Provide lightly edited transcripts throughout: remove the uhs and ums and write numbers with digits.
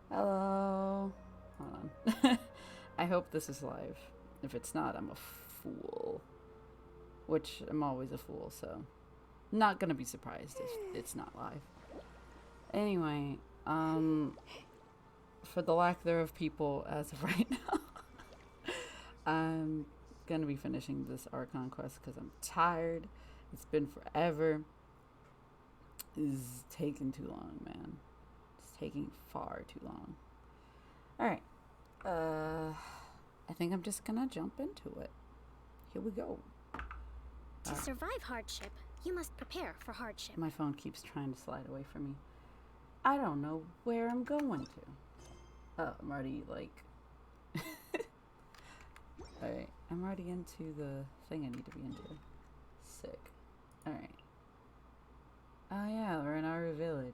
Hello. Hold on. I hope this is live. If it's not, I'm a fool. Which, I'm always a fool, so... Not gonna be surprised if it's not live. Anyway, for the lack thereof people as of right now, I'm gonna be finishing this Archon Quest because I'm tired. It's been forever. It's taking too long, man. It's taking far too long. Alright. I think I'm just gonna jump into it. Here we go. To survive hardship, you must prepare for hardship. My phone keeps trying to slide away from me. I don't know where I'm going to. Oh, I'm already, like... Alright, I'm already into the thing I need to be into. Sick. Alright. Oh yeah, we're in our village.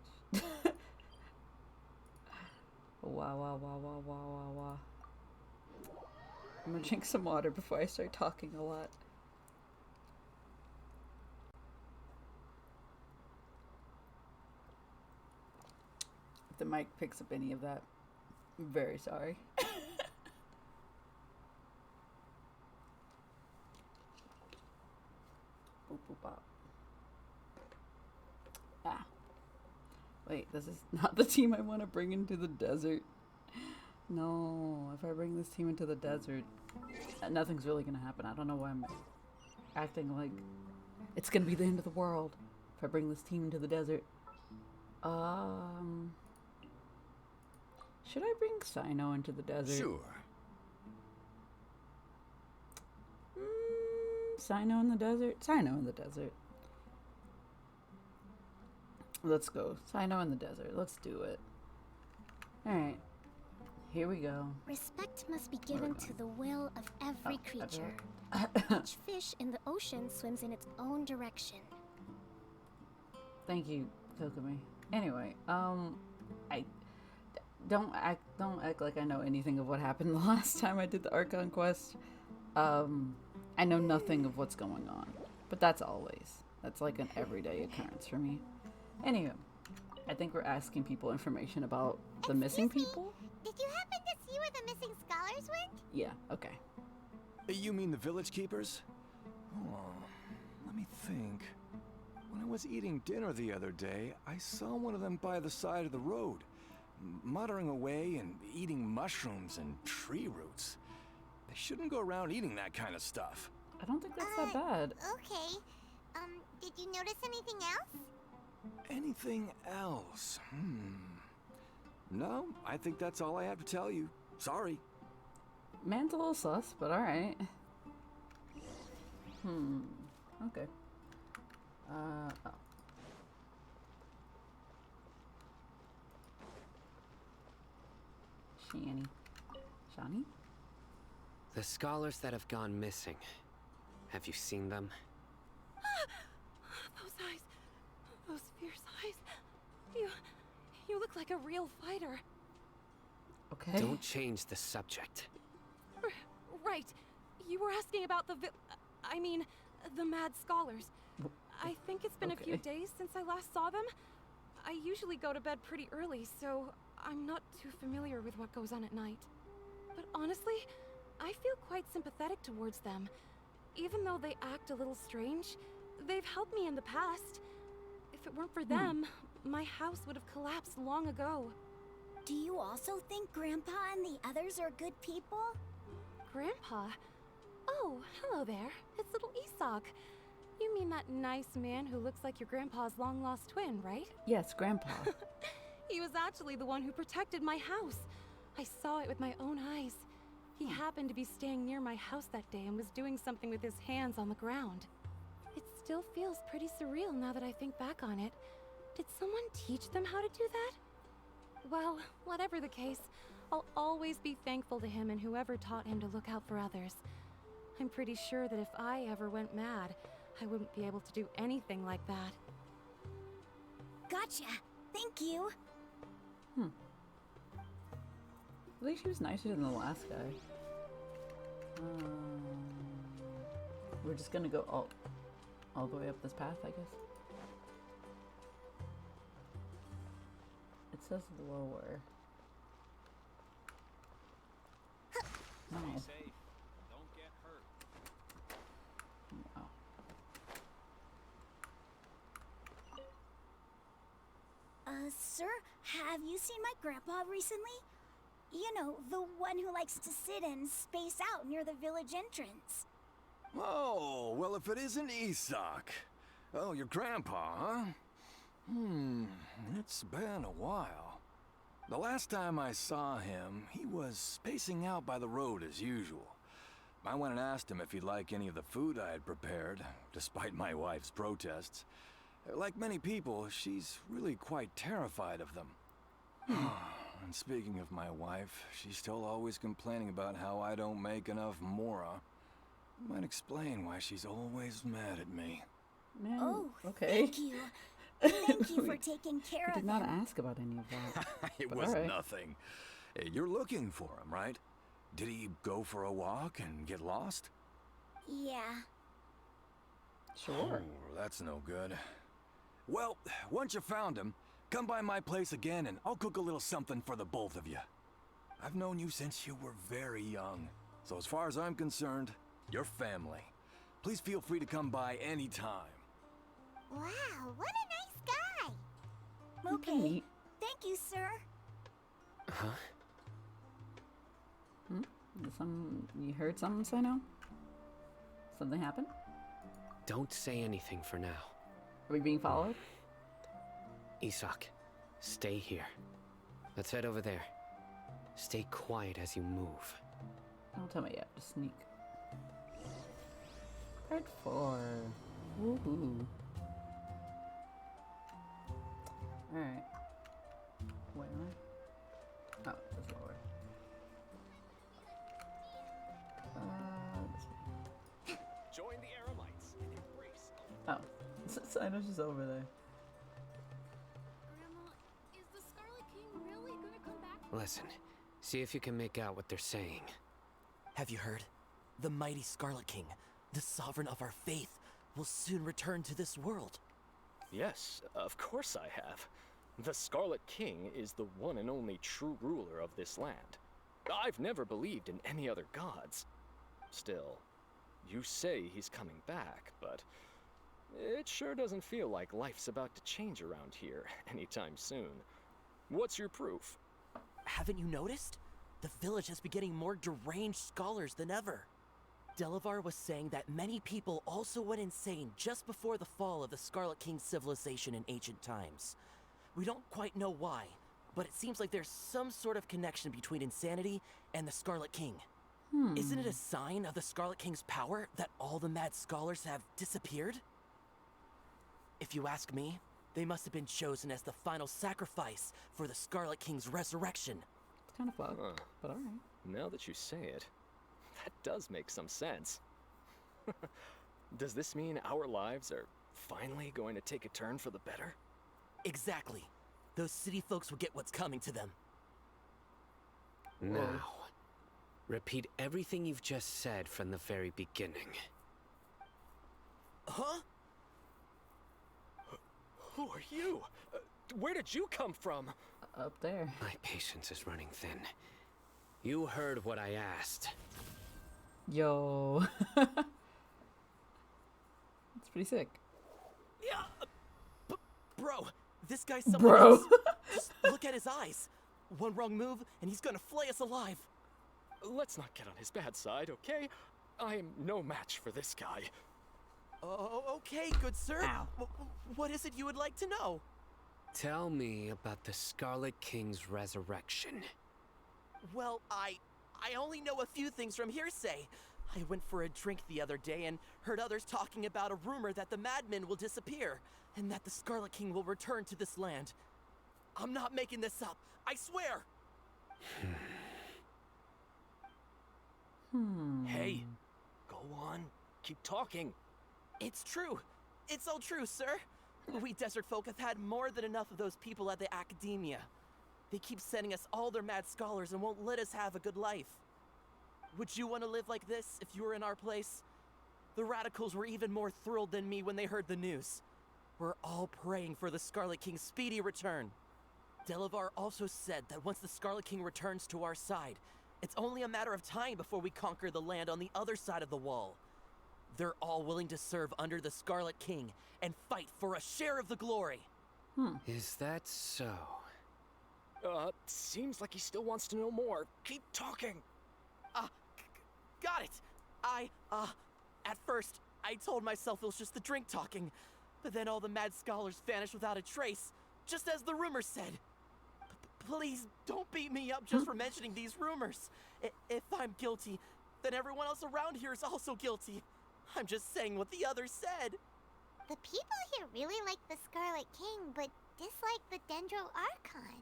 Wow, wow, wow, wow, wow, wow, wow. I'm gonna drink some water before I start talking a lot. If the mic picks up any of that, I'm very sorry. Boop, boop, bop. Ah. Wait, this is not the team I want to bring into the desert. No, if I bring this team into the desert, nothing's really going to happen. I don't know why I'm acting like it's going to be the end of the world if I bring this team into the desert. Should I bring Sino into the desert? Sure. Sino in the desert? Sino in the desert. Let's go. Sino in the desert. Let's do it. Alright. Here we go. Respect must be given to the will of every creature. Each fish in the ocean swims in its own direction. Thank you, Kokomi. Anyway, I don't act like I know anything of what happened the last time I did the Archon Quest. I know nothing of what's going on, but that's always. That's like an everyday occurrence for me. Anyway, I think we're asking people information about the missing people. Did you happen to see where the missing scholars went? Yeah, okay. You mean the village keepers? Oh, let me think. When I was eating dinner the other day, I saw one of them by the side of the road, muttering away and eating mushrooms and tree roots. They shouldn't go around eating that kind of stuff. I don't think that's that bad. Okay. Did you notice anything else? Anything else? No, I think that's all I have to tell you. Sorry. Man's a little sus, but alright. Okay. Oh. Shani? The scholars that have gone missing. Have you seen them? Those eyes. Those fierce eyes. You look like a real fighter. Okay. Don't change the subject. Right. You were asking about the the mad scholars. I think it's been a few days since I last saw them. I usually go to bed pretty early, so I'm not too familiar with what goes on at night. But honestly, I feel quite sympathetic towards them. Even though they act a little strange, they've helped me in the past. If it weren't for them, my house would have collapsed long ago. Do you also think Grandpa and the others are good people? Grandpa? Oh, hello there. It's little Isak. You mean that nice man who looks like your grandpa's long-lost twin, right? Yes, Grandpa. He was actually the one who protected my house. I saw it with my own eyes. He happened to be staying near my house that day and was doing something with his hands on the ground. still feels pretty surreal now that I think back on it. Did someone teach them how to do that? Well, whatever the case, I'll always be thankful to him and whoever taught him to look out for others. I'm pretty sure that if I ever went mad, I wouldn't be able to do anything like that. Gotcha. Thank you. At least she was nicer than the last guy. We're just gonna go all the way up this path, I guess. It says lower. No. Stay safe. Don't get hurt. Wow. Sir, have you seen my grandpa recently? You know, the one who likes to sit and space out near the village entrance. Oh, well, if it isn't Isak. Oh, your grandpa, huh? It's been a while. The last time I saw him, he was spacing out by the road as usual. I went and asked him if he'd like any of the food I had prepared, despite my wife's protests. Like many people, she's really quite terrified of them. And speaking of my wife, she's still always complaining about how I don't make enough mora. Might explain why she's always mad at me. Man, Oh, okay. thank you. Thank you for taking care I of did not him. ask about any of that. It But was alright. nothing. You're looking for him, right? Did he go for a walk and get lost? Yeah. Sure. Oh, that's no good. Well, once you found him, come by my place again and I'll cook a little something for the both of you. I've known you since you were very young, so as far as I'm concerned, you're family. Please feel free to come by anytime. Wow, what a nice guy! Okay. Neat. Thank you, sir. Huh? You heard something, Sino? Something happened? Don't say anything for now. Are we being followed? Isak, stay here. Let's head over there. Stay quiet as you move. Don't tell me yet. Just sneak. Part 4. Woohoo. Alright. Wait, am I? Oh, that's lower. This way. Join the Aramites and embrace. Oh. Sino's just over there. Grandma, is the Scarlet King really gonna come back? Listen, see if you can make out what they're saying. Have you heard? The mighty Scarlet King, the sovereign of our faith, will soon return to this world. Yes, of course I have. The Scarlet King is the one and only true ruler of this land. I've never believed in any other gods. Still, you say he's coming back, but it sure doesn't feel like life's about to change around here anytime soon. What's your proof? Haven't you noticed? The village has been getting more deranged scholars than ever. Delavar was saying that many people also went insane just before the fall of the Scarlet King's civilization in ancient times. We don't quite know why, but it seems like there's some sort of connection between insanity and the Scarlet King. Isn't it a sign of the Scarlet King's power that all the mad scholars have disappeared? If you ask me, they must have been chosen as the final sacrifice for the Scarlet King's resurrection. It's kind of fucked, Huh. but alright. Now that you say it, that does make some sense. Does this mean our lives are finally going to take a turn for the better? Exactly. Those city folks will get what's coming to them. Now, repeat everything you've just said from the very beginning. Huh? Who are you? Where did you come from? Up there. My patience is running thin. You heard what I asked. Yo. It's pretty sick. Yeah. Bro, this guy's someone Bro. else. Just look at his eyes. One wrong move, and he's gonna flay us alive. Let's not get on his bad side, okay? I am no match for this guy. Oh, okay, good sir. Ow. What is it you would like to know? Tell me about the Scarlet King's resurrection. Well, I only know a few things from hearsay. I went for a drink the other day and heard others talking about a rumor that the madmen will disappear and that the Scarlet King will return to this land. I'm not making this up. I swear. Hey, go on. Keep talking. It's true. It's all true, sir. We desert folk have had more than enough of those people at the academia. They keep sending us all their mad scholars and won't let us have a good life. Would you want to live like this if you were in our place? The radicals were even more thrilled than me when they heard the news. We're all praying for the Scarlet King's speedy return. Delavar also said that once the Scarlet King returns to our side, it's only a matter of time before we conquer the land on the other side of the wall. They're all willing to serve under the Scarlet King and fight for a share of the glory. Is that so? Seems like he still wants to know more. Keep talking. Got it. At first, I told myself it was just the drink talking, but then all the mad scholars vanished without a trace, just as the rumors said. Please don't beat me up just for mentioning these rumors. If I'm guilty, then everyone else around here is also guilty. I'm just saying what the others said. The people here really like the Scarlet King, but dislike the Dendro Archon.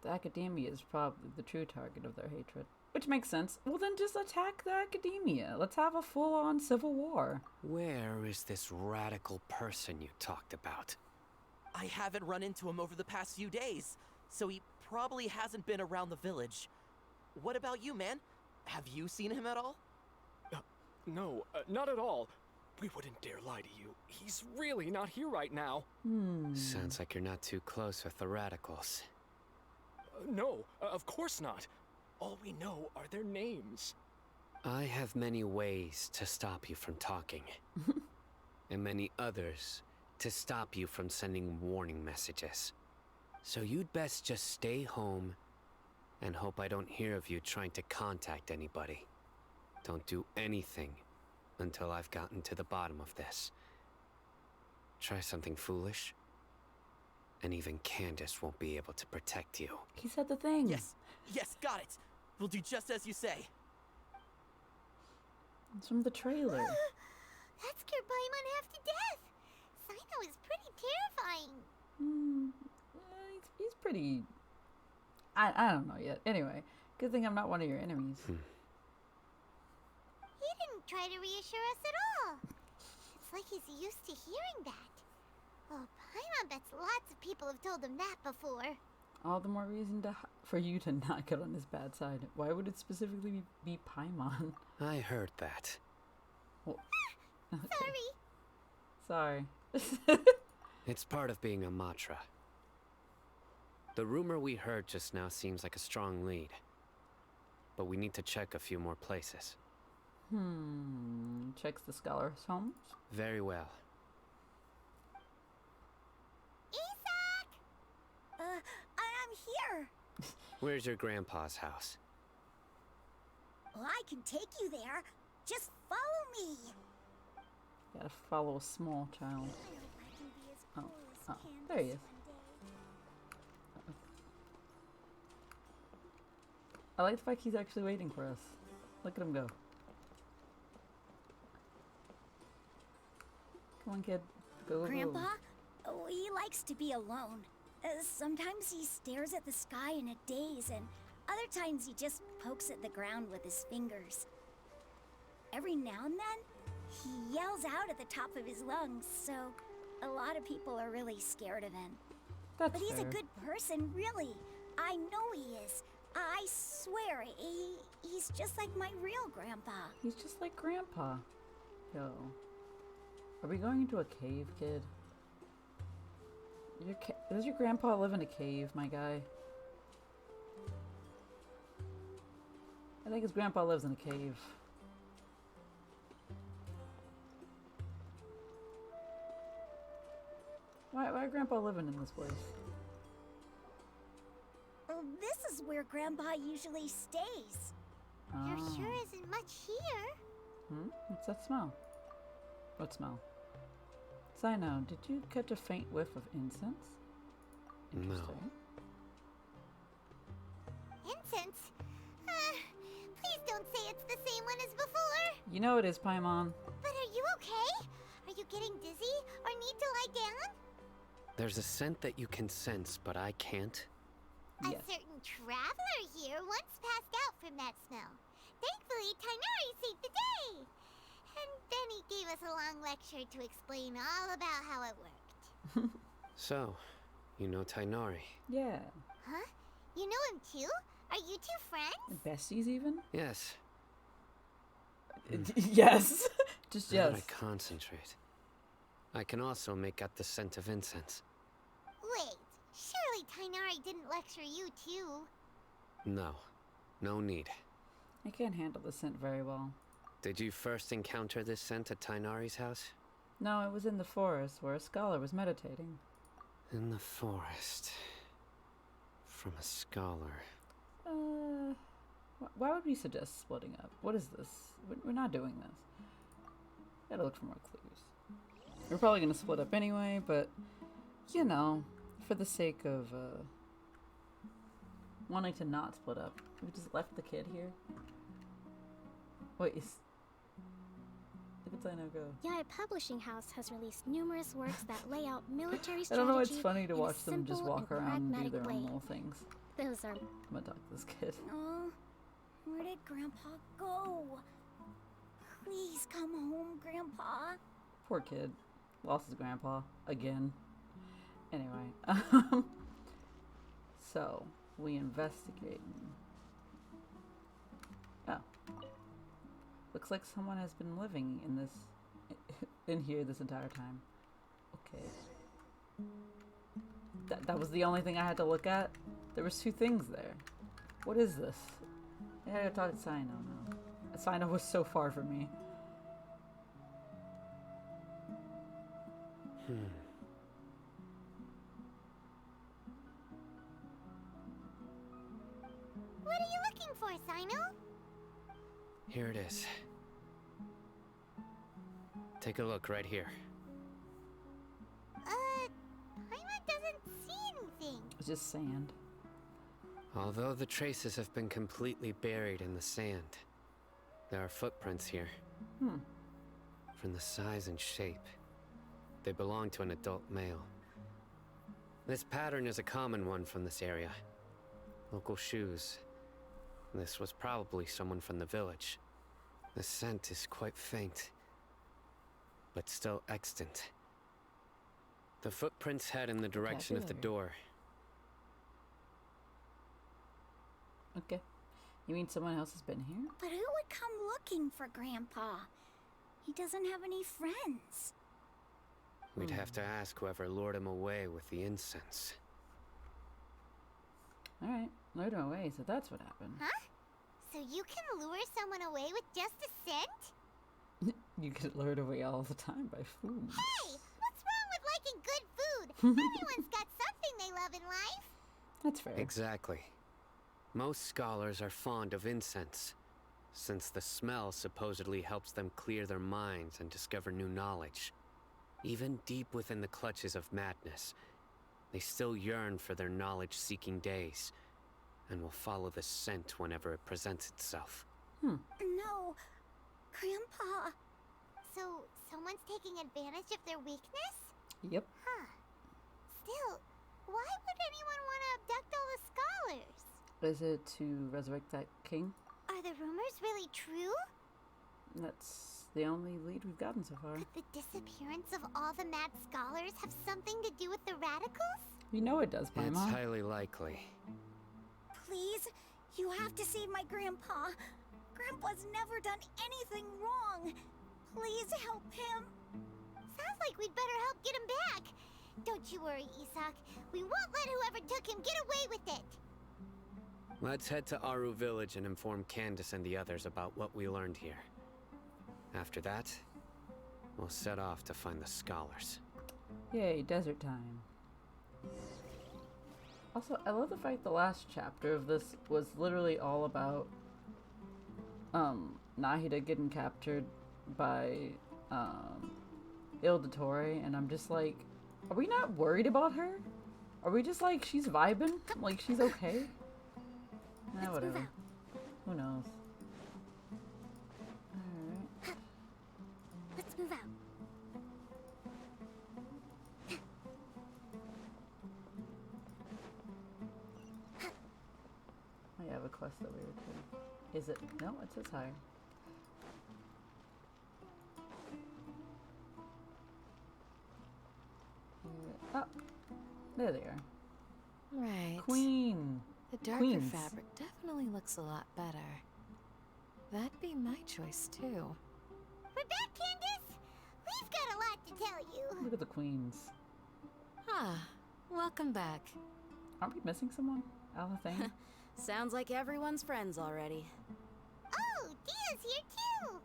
The academia is probably the true target of their hatred. Which makes sense. Well, then just attack the academia. Let's have a full-on civil war. Where is this radical person you talked about? I haven't run into him over the past few days, so he probably hasn't been around the village. What about you, man? Have you seen him at all? No, not at all. We wouldn't dare lie to you. He's really not here right now. Sounds like you're not too close with the radicals. No, of course not. All we know are their names. I have many ways to stop you from talking. And many others to stop you from sending warning messages. So you'd best just stay home and hope I don't hear of you trying to contact anybody. Don't do anything until I've gotten to the bottom of this. Try something foolish, and even Candace won't be able to protect you. He said the thing. Yes, got it. We'll do just as you say. It's from the trailer. That scared Paimon half to death. Sino is pretty terrifying. He's pretty... I don't know yet. Anyway, good thing I'm not one of your enemies. He didn't try to reassure us at all. It's like he's used to hearing that. Oh, Paimon bets lots of people have told him that before. All the more reason for you to not get on his bad side. Why would it specifically be Paimon? I heard that. Well, Sorry. Sorry. It's part of being a Matra. The rumor we heard just now seems like a strong lead. But we need to check a few more places. Checks the scholar's homes. Very well. Isaac! I'm here. Where's your grandpa's house? Well, I can take you there. Just follow me. Gotta follow a small child. I can be as Oh, cool as Candace there he is. one day. I like the fact he's actually waiting for us. Look at him go. Come on, kid. Go, go, go. Grandpa? Oh, he likes to be alone. Sometimes he stares at the sky in a daze, and other times he just pokes at the ground with his fingers. Every now and then, he yells out at the top of his lungs, so a lot of people are really scared of him. That's But he's fair. a good person, really. I know he is. I swear, he's just like my real grandpa. He's just like Grandpa. Yo. Are we going into a cave, kid? Does your grandpa live in a cave, my guy? I think his grandpa lives in a cave. Why grandpa living in this place? Well, this is where grandpa usually stays. There Ah. sure isn't much here. What's that smell? What smell? Sino, did you catch a faint whiff of incense? No. Interesting. Incense? Please don't say it's the same one as before. You know it is, Paimon. But are you okay? Are you getting dizzy or need to lie down? There's a scent that you can sense, but I can't. A Yes. certain traveler here once passed out from that smell. Thankfully, Tainari saved the day. And then he gave us a long lecture to explain all about how it worked. So, you know Tainari? Yeah. Huh? You know him too? Are you two friends? Besties even? Yes. Yes. Just Now that yes. I concentrate. I can also make out the scent of incense. Wait, surely Tainari didn't lecture you too. No. No need. I can't handle the scent very well. Did you first encounter this scent at Tainari's house? No, it was in the forest where a scholar was meditating. In the forest. From a scholar. Why would we suggest splitting up? What is this? We're not doing this. Gotta look for more clues. We're probably gonna split up anyway, but you know, for the sake of wanting to not split up, we just left the kid here. Wait, look at Zaino go. Yaya Publishing House has released numerous works that lay out military I strategy don't know. It's funny to in a watch them just simple walk and around and do pragmatic their way. own little things. Those are. I'm gonna talk to this kid. Oh, where did Grandpa go? Please come home, Grandpa. Poor kid. Lost his grandpa. Again. Anyway. So, we investigate. Oh. Looks like someone has been living in this... in here this entire time. Okay. That was the only thing I had to look at? There was 2 things there. What is this? I gotta talk to Sino now. Sino was so far from me. What are you looking for, Sino? Here it is. Take a look right here. Paimon doesn't see anything. It's just sand. Although the traces have been completely buried in the sand, there are footprints here. From the size and shape, they belong to an adult male. This pattern is a common one from this area. Local shoes. This was probably someone from the village. The scent is quite faint, but still extant. The footprints head in the direction of the door. Okay. You mean someone else has been here? But who would come looking for Grandpa? He doesn't have any friends. We'd have to ask whoever lured him away with the incense. Alright, lured him away, so that's what happened. Huh? So you can lure someone away with just a scent? You get lured away all the time by food. Hey, what's wrong with liking good food? Everyone's got something they love in life. That's fair. Exactly. Most scholars are fond of incense, since the smell supposedly helps them clear their minds and discover new knowledge. Even deep within the clutches of madness, they still yearn for their knowledge-seeking days, and will follow the scent whenever it presents itself. No, Grandpa. So, someone's taking advantage of their weakness? Yep. Huh. Still, why would anyone want to abduct all the scholars? Is it to resurrect that king? Are the rumors really true? That's the only lead we've gotten so far. Could the disappearance of all the mad scholars have something to do with the radicals? You know it does, It's Paimon. highly likely. Please, you have to save my Grandpa. Grandpa's never done anything wrong. Please help him. Sounds like we'd better help get him back. Don't you worry, Isak. We won't let whoever took him get away with it. Let's head to Aru Village and inform Candace and the others about what we learned here. After that, we'll set off to find the scholars. Yay, desert time. Also, I love the fact the last chapter of this was literally all about Nahida getting captured by Ildatore, and I'm just like, are we not worried about her? Are we just like, she's vibing? Like, she's okay? Nah, whatever. Who knows? Alright. quest that we were doing. Is it? No, it says higher. Oh, there they are. Right. Queen. The darker Queens. fabric definitely looks a lot better. That'd be my choice too. We're back, Candace! We've got a lot to tell you. Look at the queens. Ah, welcome back. Aren't we missing someone? Alathane? Sounds like everyone's friends already. Oh, Dia's here too!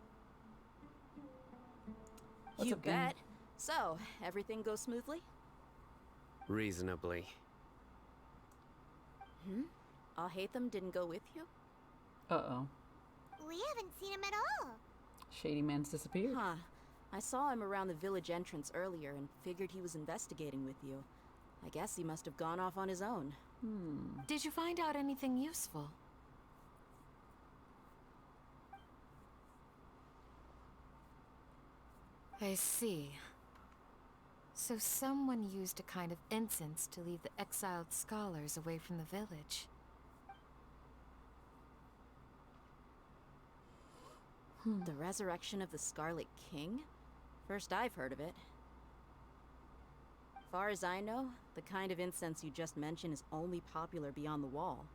What's You up, gang? bet. So, everything goes smoothly? Reasonably. Alhaitham didn't go with you? Uh-oh. We haven't seen him at all. Shady man's disappeared. Huh. I saw him around the village entrance earlier and figured he was investigating with you. I guess he must have gone off on his own. Did you find out anything useful? I see. So someone used a kind of incense to lead the exiled scholars away from the village. The resurrection of the Scarlet King? First I've heard of it. Far as I know, the kind of incense you just mentioned is only popular beyond the wall.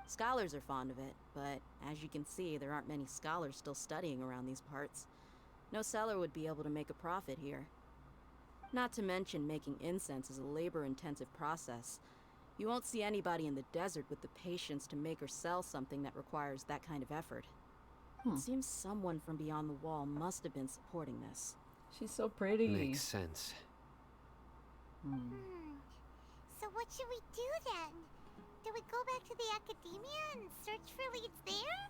Scholars are fond of it, but as you can see, there aren't many scholars still studying around these parts. No seller would be able to make a profit here. Not to mention, making incense is a labor-intensive process. You won't see anybody in the desert with the patience to make or sell something that requires that kind of effort. It seems someone from beyond the wall must have been supporting this. She's so pretty. Makes sense. So what should we do then? Do we go back to the academia and search for leads there?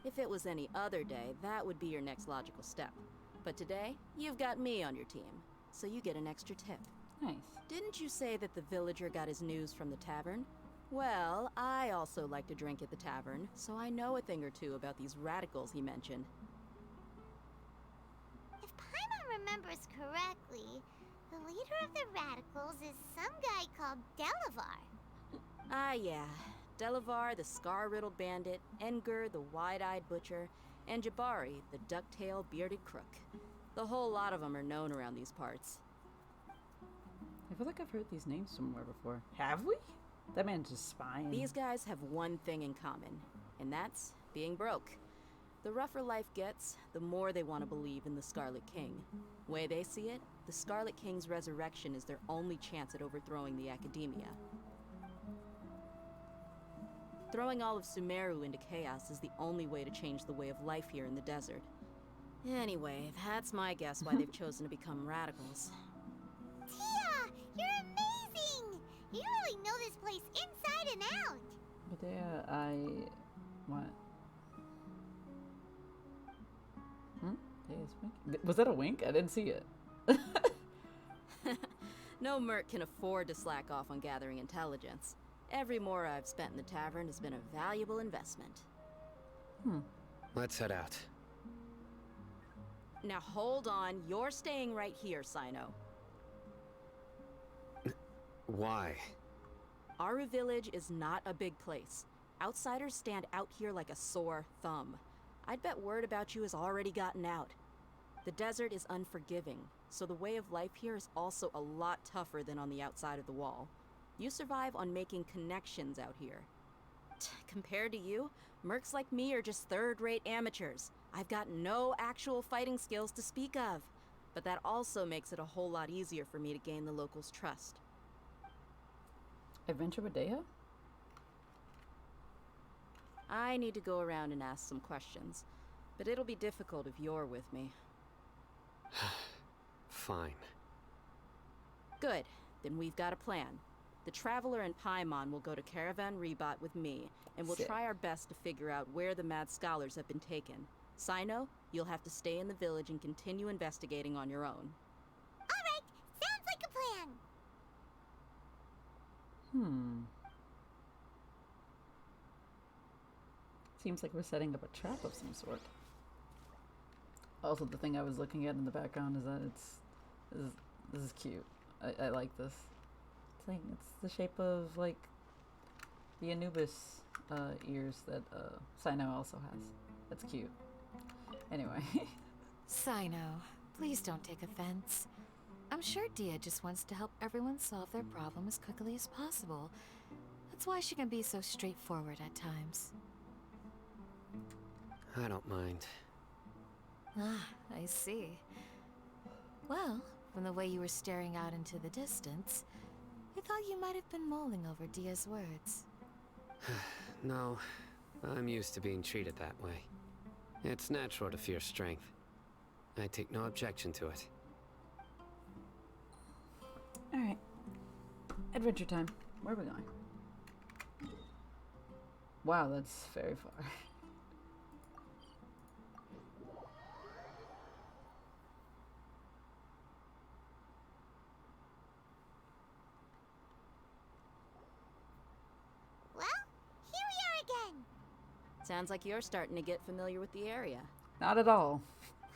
If it was any other day, that would be your next logical step. But today, you've got me on your team, so you get an extra tip. Nice. Didn't you say that the villager got his news from the tavern? Well, I also like to drink at the tavern, so I know a thing or two about these radicals he mentioned. If Paimon remembers correctly, the leader of the radicals is some guy called Delavar. Ah, yeah. Delavar, the scar-riddled bandit, Engur, the wide-eyed butcher, and Jabari, the duck-tailed bearded crook. The whole lot of them are known around these parts. I feel like I've heard these names somewhere before. Have we? That man's just spying. These guys have one thing in common, and that's being broke. The rougher life gets, the more they want to believe in the Scarlet King. Way they see it, the Scarlet King's resurrection is their only chance at overthrowing the academia. Throwing all of Sumeru into chaos is the only way to change the way of life here in the desert. Anyway, that's my guess why they've chosen to become radicals. Tia, you're amazing! You really know this place inside and out. But yeah, what? Yes, wink. Was that a wink? I didn't see it. No merc can afford to slack off on gathering intelligence. Every more I've spent in the tavern has been a valuable investment. Let's head out. Now hold on, you're staying right here, Sino. Why? Aru Village is not a big place. Outsiders stand out here like a sore thumb. I'd bet word about you has already gotten out. The desert is unforgiving, so the way of life here is also a lot tougher than on the outside of the wall. You survive on making connections out here. Compared to you, mercs like me are just third-rate amateurs. I've got no actual fighting skills to speak of. But that also makes it a whole lot easier for me to gain the locals' trust. Adventure with Dea? I need to go around and ask some questions, but it'll be difficult if you're with me. Fine. Good, then we've got a plan. The Traveler and Paimon will go to Caravan Rebot with me, and we'll Sick. try our best to figure out where the Mad Scholars have been taken. Sino, you'll have to stay in the village and continue investigating on your own. Alright, sounds like a plan. Seems like we're setting up a trap of some sort. Also, the thing I was looking at in the background is that this is cute. I like this. It's the shape of like the Anubis ears that Sino also has. That's cute. Anyway. Sino, please don't take offense. I'm sure Dia just wants to help everyone solve their problem as quickly as possible. That's why she can be so straightforward at times. I don't mind. Ah, I see. Well, from the way you were staring out into the distance, I thought you might have been mulling over Dia's words. No, I'm used to being treated that way. It's natural to fear strength. I take no objection to it. Alright. Adventure time. Where are we going? Wow, that's very far. Well, here we are again. Sounds like you're starting to get familiar with the area. Not at all.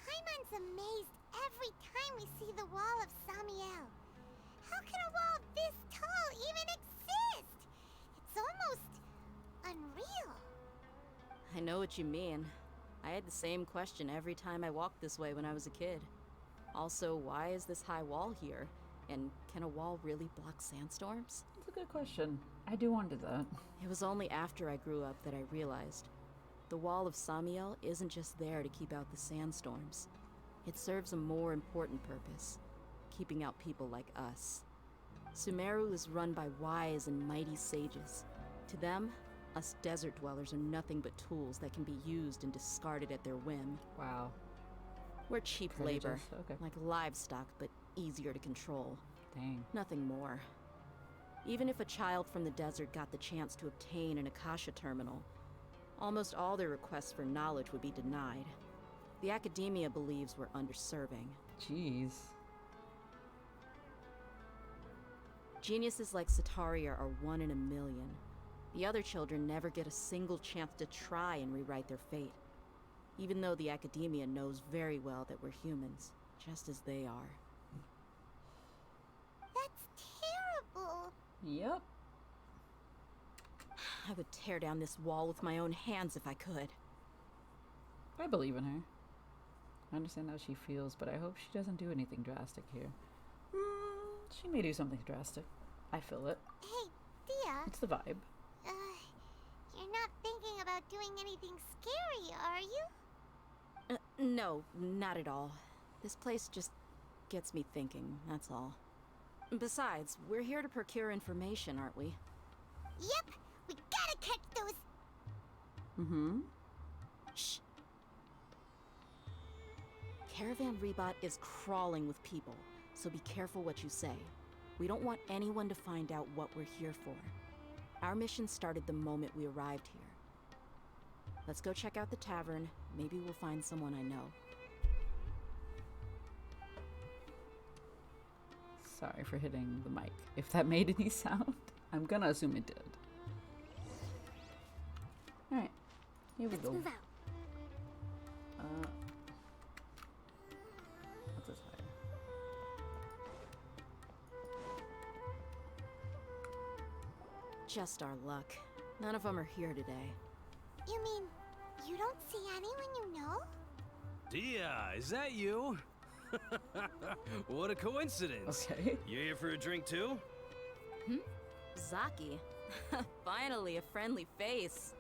Paimon's amazed every time we see the wall of Samiel. How can a wall this tall even exist? It's almost unreal. I know what you mean. I had the same question every time I walked this way when I was a kid. Also, why is this high wall here? And can a wall really block sandstorms? That's a good question. I do wonder that. It was only after I grew up that I realized the wall of Samiel isn't just there to keep out the sandstorms. It serves a more important purpose, keeping out people like us. Sumeru is run by wise and mighty sages. To them, us desert dwellers are nothing but tools that can be used and discarded at their whim. Wow. We're cheap Courageous. labor, Okay. like livestock, but easier to control. Dang. Nothing more. Even if a child from the desert got the chance to obtain an Akasha terminal, almost all their requests for knowledge would be denied. The academia believes we're underserving. Jeez. Geniuses like Sataria are one in a million. The other children never get a single chance to try and rewrite their fate, even though the academia knows very well that we're humans, just as they are. That's terrible. Yep. I would tear down this wall with my own hands if I could. I believe in her. I understand how she feels, but I hope she doesn't do anything drastic here. She may do something drastic. I feel it. Hey, Dia. It's the vibe. You're not thinking about doing anything scary, are you? No, not at all. This place just gets me thinking, that's all. Besides, we're here to procure information, aren't we? Yep, we gotta catch those. Mm-hmm. Shh. Caravan Rebot is crawling with people, so be careful what you say. We don't want anyone to find out what we're here for. Our mission started the moment we arrived here. Let's go check out the tavern. Maybe we'll find someone I know. Sorry for hitting the mic. If that made any sound, I'm gonna assume it did. Alright, here we Let's go. move out. What's this higher? Just our luck. None of them are here today. You mean you don't see anyone you know? Dia, is that you? What a coincidence. Okay. You here for a drink too? Zaki. Finally, a friendly face.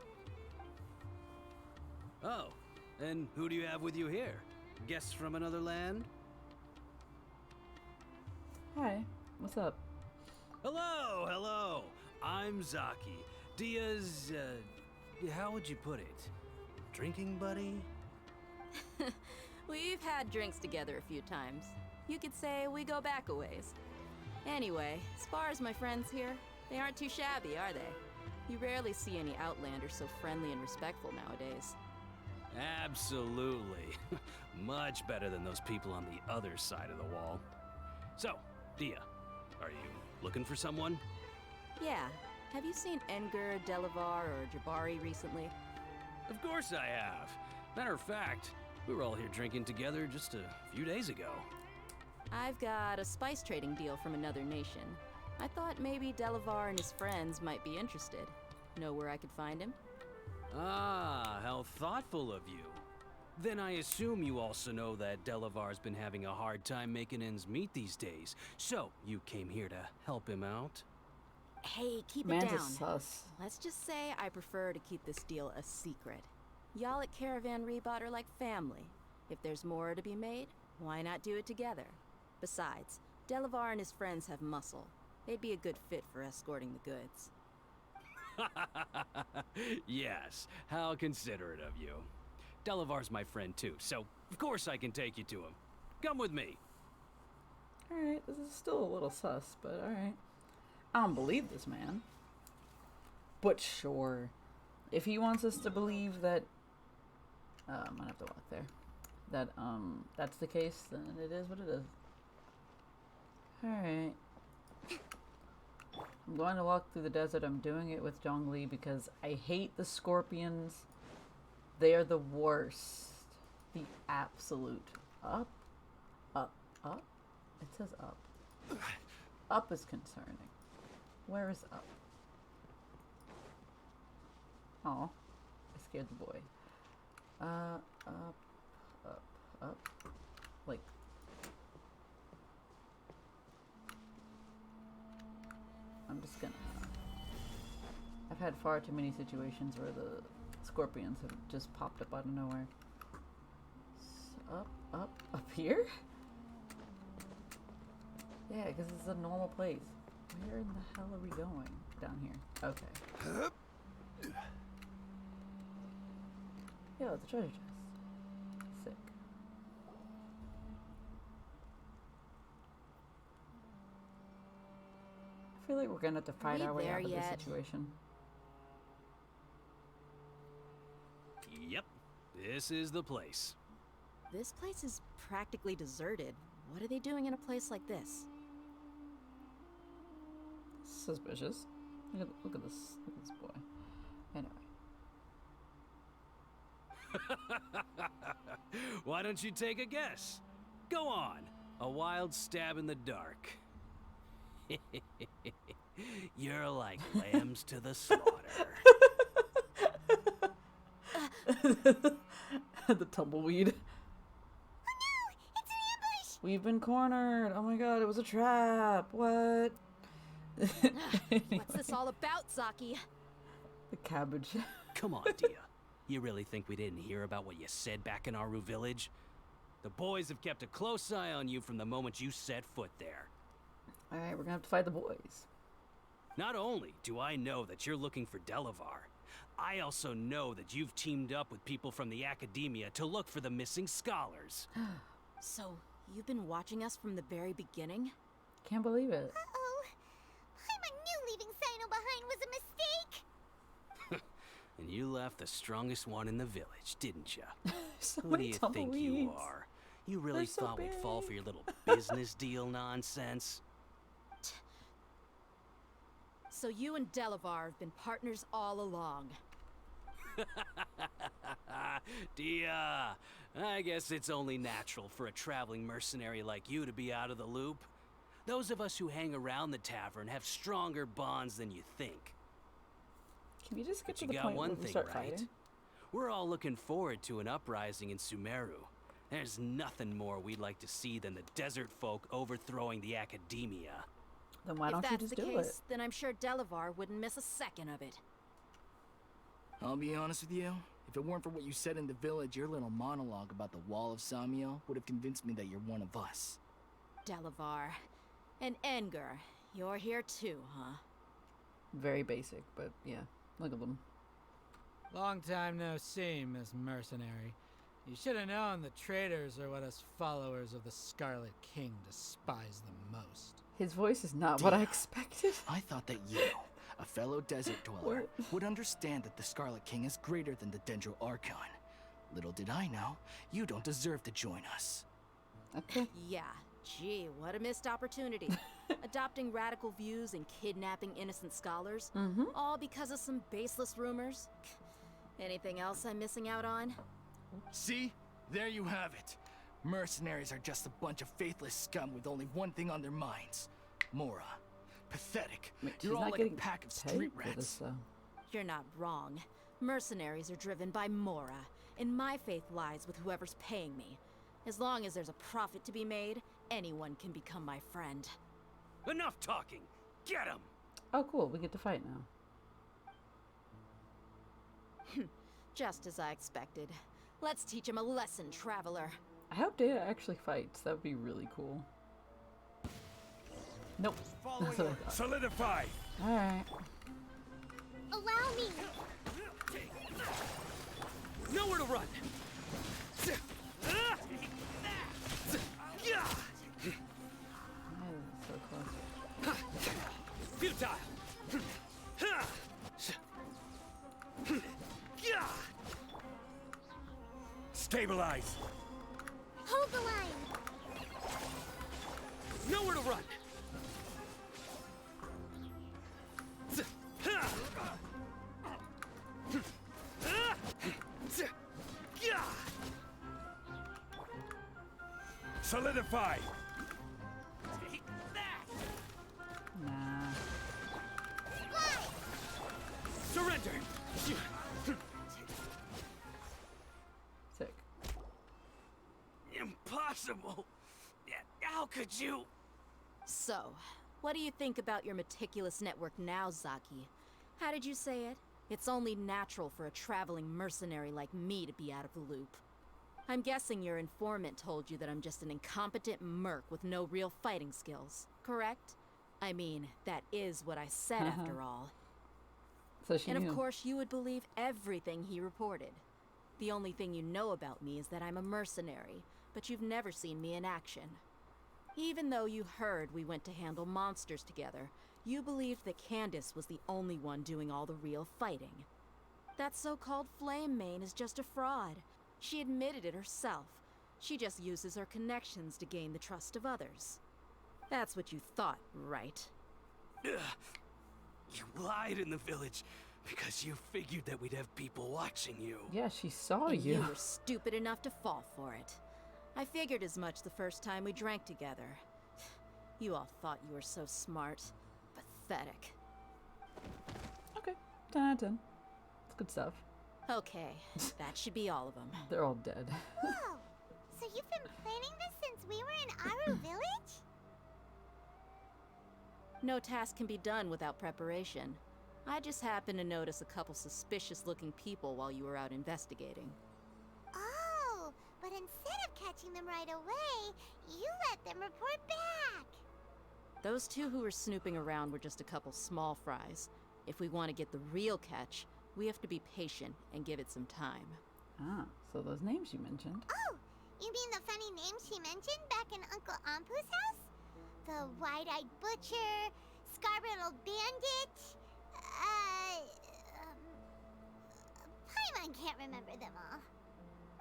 Oh, and who do you have with you here? Guests from another land? Hi, what's up? Hello, hello. I'm Zaki. Dia's, how would you put it? Drinking buddy? We've had drinks together a few times. You could say we go back a ways. Anyway, as far as my friends here, they aren't too shabby, are they? You rarely see any Outlanders so friendly and respectful nowadays. Absolutely. Much better than those people on the other side of the wall. So, Dia, are you looking for someone? Yeah. Have you seen Engur, Delavar, or Jabari recently? Of course I have. Matter of fact, we were all here drinking together just a few days ago. I've got a spice trading deal from another nation. I thought maybe Delavar and his friends might be interested. Know where I could find him? Ah, how thoughtful of you. Then I assume you also know that Delavar's been having a hard time making ends meet these days. So, you came here to help him out? Hey, keep it Man's down. a sus. Let's just say I prefer to keep this deal a secret. Y'all at Caravan Rebot are like family. If there's more to be made, why not do it together? Besides, Delavar and his friends have muscle. They'd be a good fit for escorting the goods. Yes, how considerate of you. Delavar's my friend too, so of course I can take you to him. Come with me. Alright, this is still a little sus, but alright. I don't believe this man. But sure. If he wants us to believe that... I'm gonna have to walk there. That, that's the case, then it is what it is. Alright. I'm going to walk through the desert. I'm doing it with Zhongli because I hate the scorpions. They are the worst. The absolute. Up. Up. Up. It says up. Up is concerning. Where is up? Oh, I scared the boy. Up, up, up. Like. I'm just gonna. I've had far too many situations where the scorpions have just popped up out of nowhere. Up here? Yeah, because it's a normal place. Where in the hell are we going? Down here. Okay. Yo, it's a treasure chest. Sick. I feel like we're gonna have to fight our way out of this situation. Yep, this is the place. This place is practically deserted. What are they doing in a place like this? Suspicious. Look at this boy. Anyway. Why don't you take a guess? Go on. A wild stab in the dark. You're like lambs to the slaughter. The tumbleweed. Oh no! It's an ambush! We've been cornered. Oh my god, it was a trap. What? What's this all about, Zaki? The cabbage. Come on, Dia. You really think we didn't hear about what you said back in Aru village? The boys have kept a close eye on you from the moment you set foot there. Alright, we're gonna have to fight the boys. Not only do I know that you're looking for Delavar, I also know that you've teamed up with people from the academia to look for the missing scholars. So, you've been watching us from the very beginning? Can't believe it. Uh-oh. I knew leaving Sino behind was a mistake. And you left the strongest one in the village, didn't you? So Who do many you think you tumbleweeds. are? You really They're so thought we'd fall big. for your little business deal nonsense? So you and Delavar have been partners all along. Dia, I guess it's only natural for a traveling mercenary like you to be out of the loop. Those of us who hang around the tavern have stronger bonds than you think. Can we just get But to you the got point where one we thing start right. fighting? We're all looking forward to an uprising in Sumeru. There's nothing more we'd like to see than the desert folk overthrowing the academia. Then why If don't you that's just the do case, it? then I'm sure Delavar wouldn't miss a second of it. I'll be honest with you. If it weren't for what you said in the village, your little monologue about the Wall of Samiel would have convinced me that you're one of us. Delavar. And Engar, you're here too, huh? Very basic, but yeah. Look at them. Long time no see, Miss Mercenary. You should have known the traitors are what us followers of the Scarlet King despise the most. His voice is not what I Dia, expected. I thought that you, a fellow desert dweller, would understand that the Scarlet King is greater than the Dendro Archon. Little did I know, you don't deserve to join us. Okay. Yeah, gee, what a missed opportunity. Adopting radical views and kidnapping innocent scholars, all because of some baseless rumors. Anything else I'm missing out on? See? There you have it. Mercenaries are just a bunch of faithless scum with only one thing on their minds. Mora. Pathetic. Wait, she's You're all not like a getting pack of paid street for this, rats. though. You're not wrong. Mercenaries are driven by Mora, and my faith lies with whoever's paying me. As long as there's a profit to be made, anyone can become my friend. Enough talking! Get him! Oh, cool. We get to fight now. Just as I expected. Let's teach him a lesson, traveler. I hope Data actually fights. That would be really cool. Nope. That's what I thought. Solidify! Alright. Allow me! Nowhere to run! Why is it so close? Futile! Stabilize! Hold the line! Nowhere to run! Solidify! Take that! Nah. Surrender! Sick. Impossible! How could you? So, what do you think about your meticulous network now, Zaki? How did you say it? It's only natural for a traveling mercenary like me to be out of the loop. I'm guessing your informant told you that I'm just an incompetent merc with no real fighting skills, correct? I mean, that is what I said after all. So she And knew. of course you would believe everything he reported. The only thing you know about me is that I'm a mercenary, but you've never seen me in action. Even though you heard we went to handle monsters together, you believed that Candace was the only one doing all the real fighting. That so-called Flame Mane is just a fraud. She admitted it herself. She just uses her connections to gain the trust of others. That's what you thought, right? You lied in the village because you figured that we'd have people watching you. Yeah, she saw And you. you were stupid enough to fall for it. I figured as much the first time we drank together. You all thought you were so smart. Pathetic. Okay. 10 out of 10. It's good stuff. Okay, that should be all of them. They're all dead. Whoa! So you've been planning this since we were in Aru Village? No task can be done without preparation. I just happened to notice a couple suspicious-looking people while you were out investigating. Oh, but instead of catching them right away, you let them report back. Those two who were snooping around were just a couple small fries. If we want to get the real catch, we have to be patient and give it some time. Ah, so those names you mentioned. Oh, you mean the funny names she mentioned back in Uncle Ampu's house? The wide-eyed butcher, scar-riddled bandit, Paimon can't remember them all.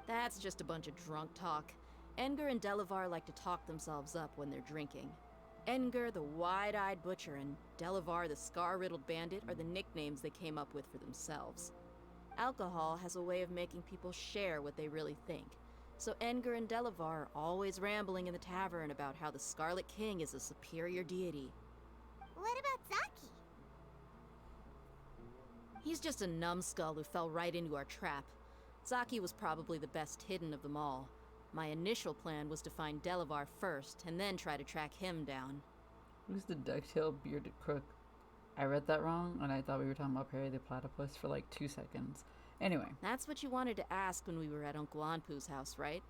That's just a bunch of drunk talk. Edgar and Delavar like to talk themselves up when they're drinking. Edgar, the wide-eyed butcher, and Delavar, the scar-riddled bandit, are the nicknames they came up with for themselves. Alcohol has a way of making people share what they really think. So Edgar and Delavar are always rambling in the tavern about how the Scarlet King is a superior deity. What about Zaki? He's just a numbskull who fell right into our trap. Zaki was probably the best hidden of them all. My initial plan was to find Delavar first, and then try to track him down. Who's the ducktail bearded crook? I read that wrong, and I thought we were talking about Perry the Platypus for like 2 seconds. Anyway. That's what you wanted to ask when we were at Uncle Anpu's house, right?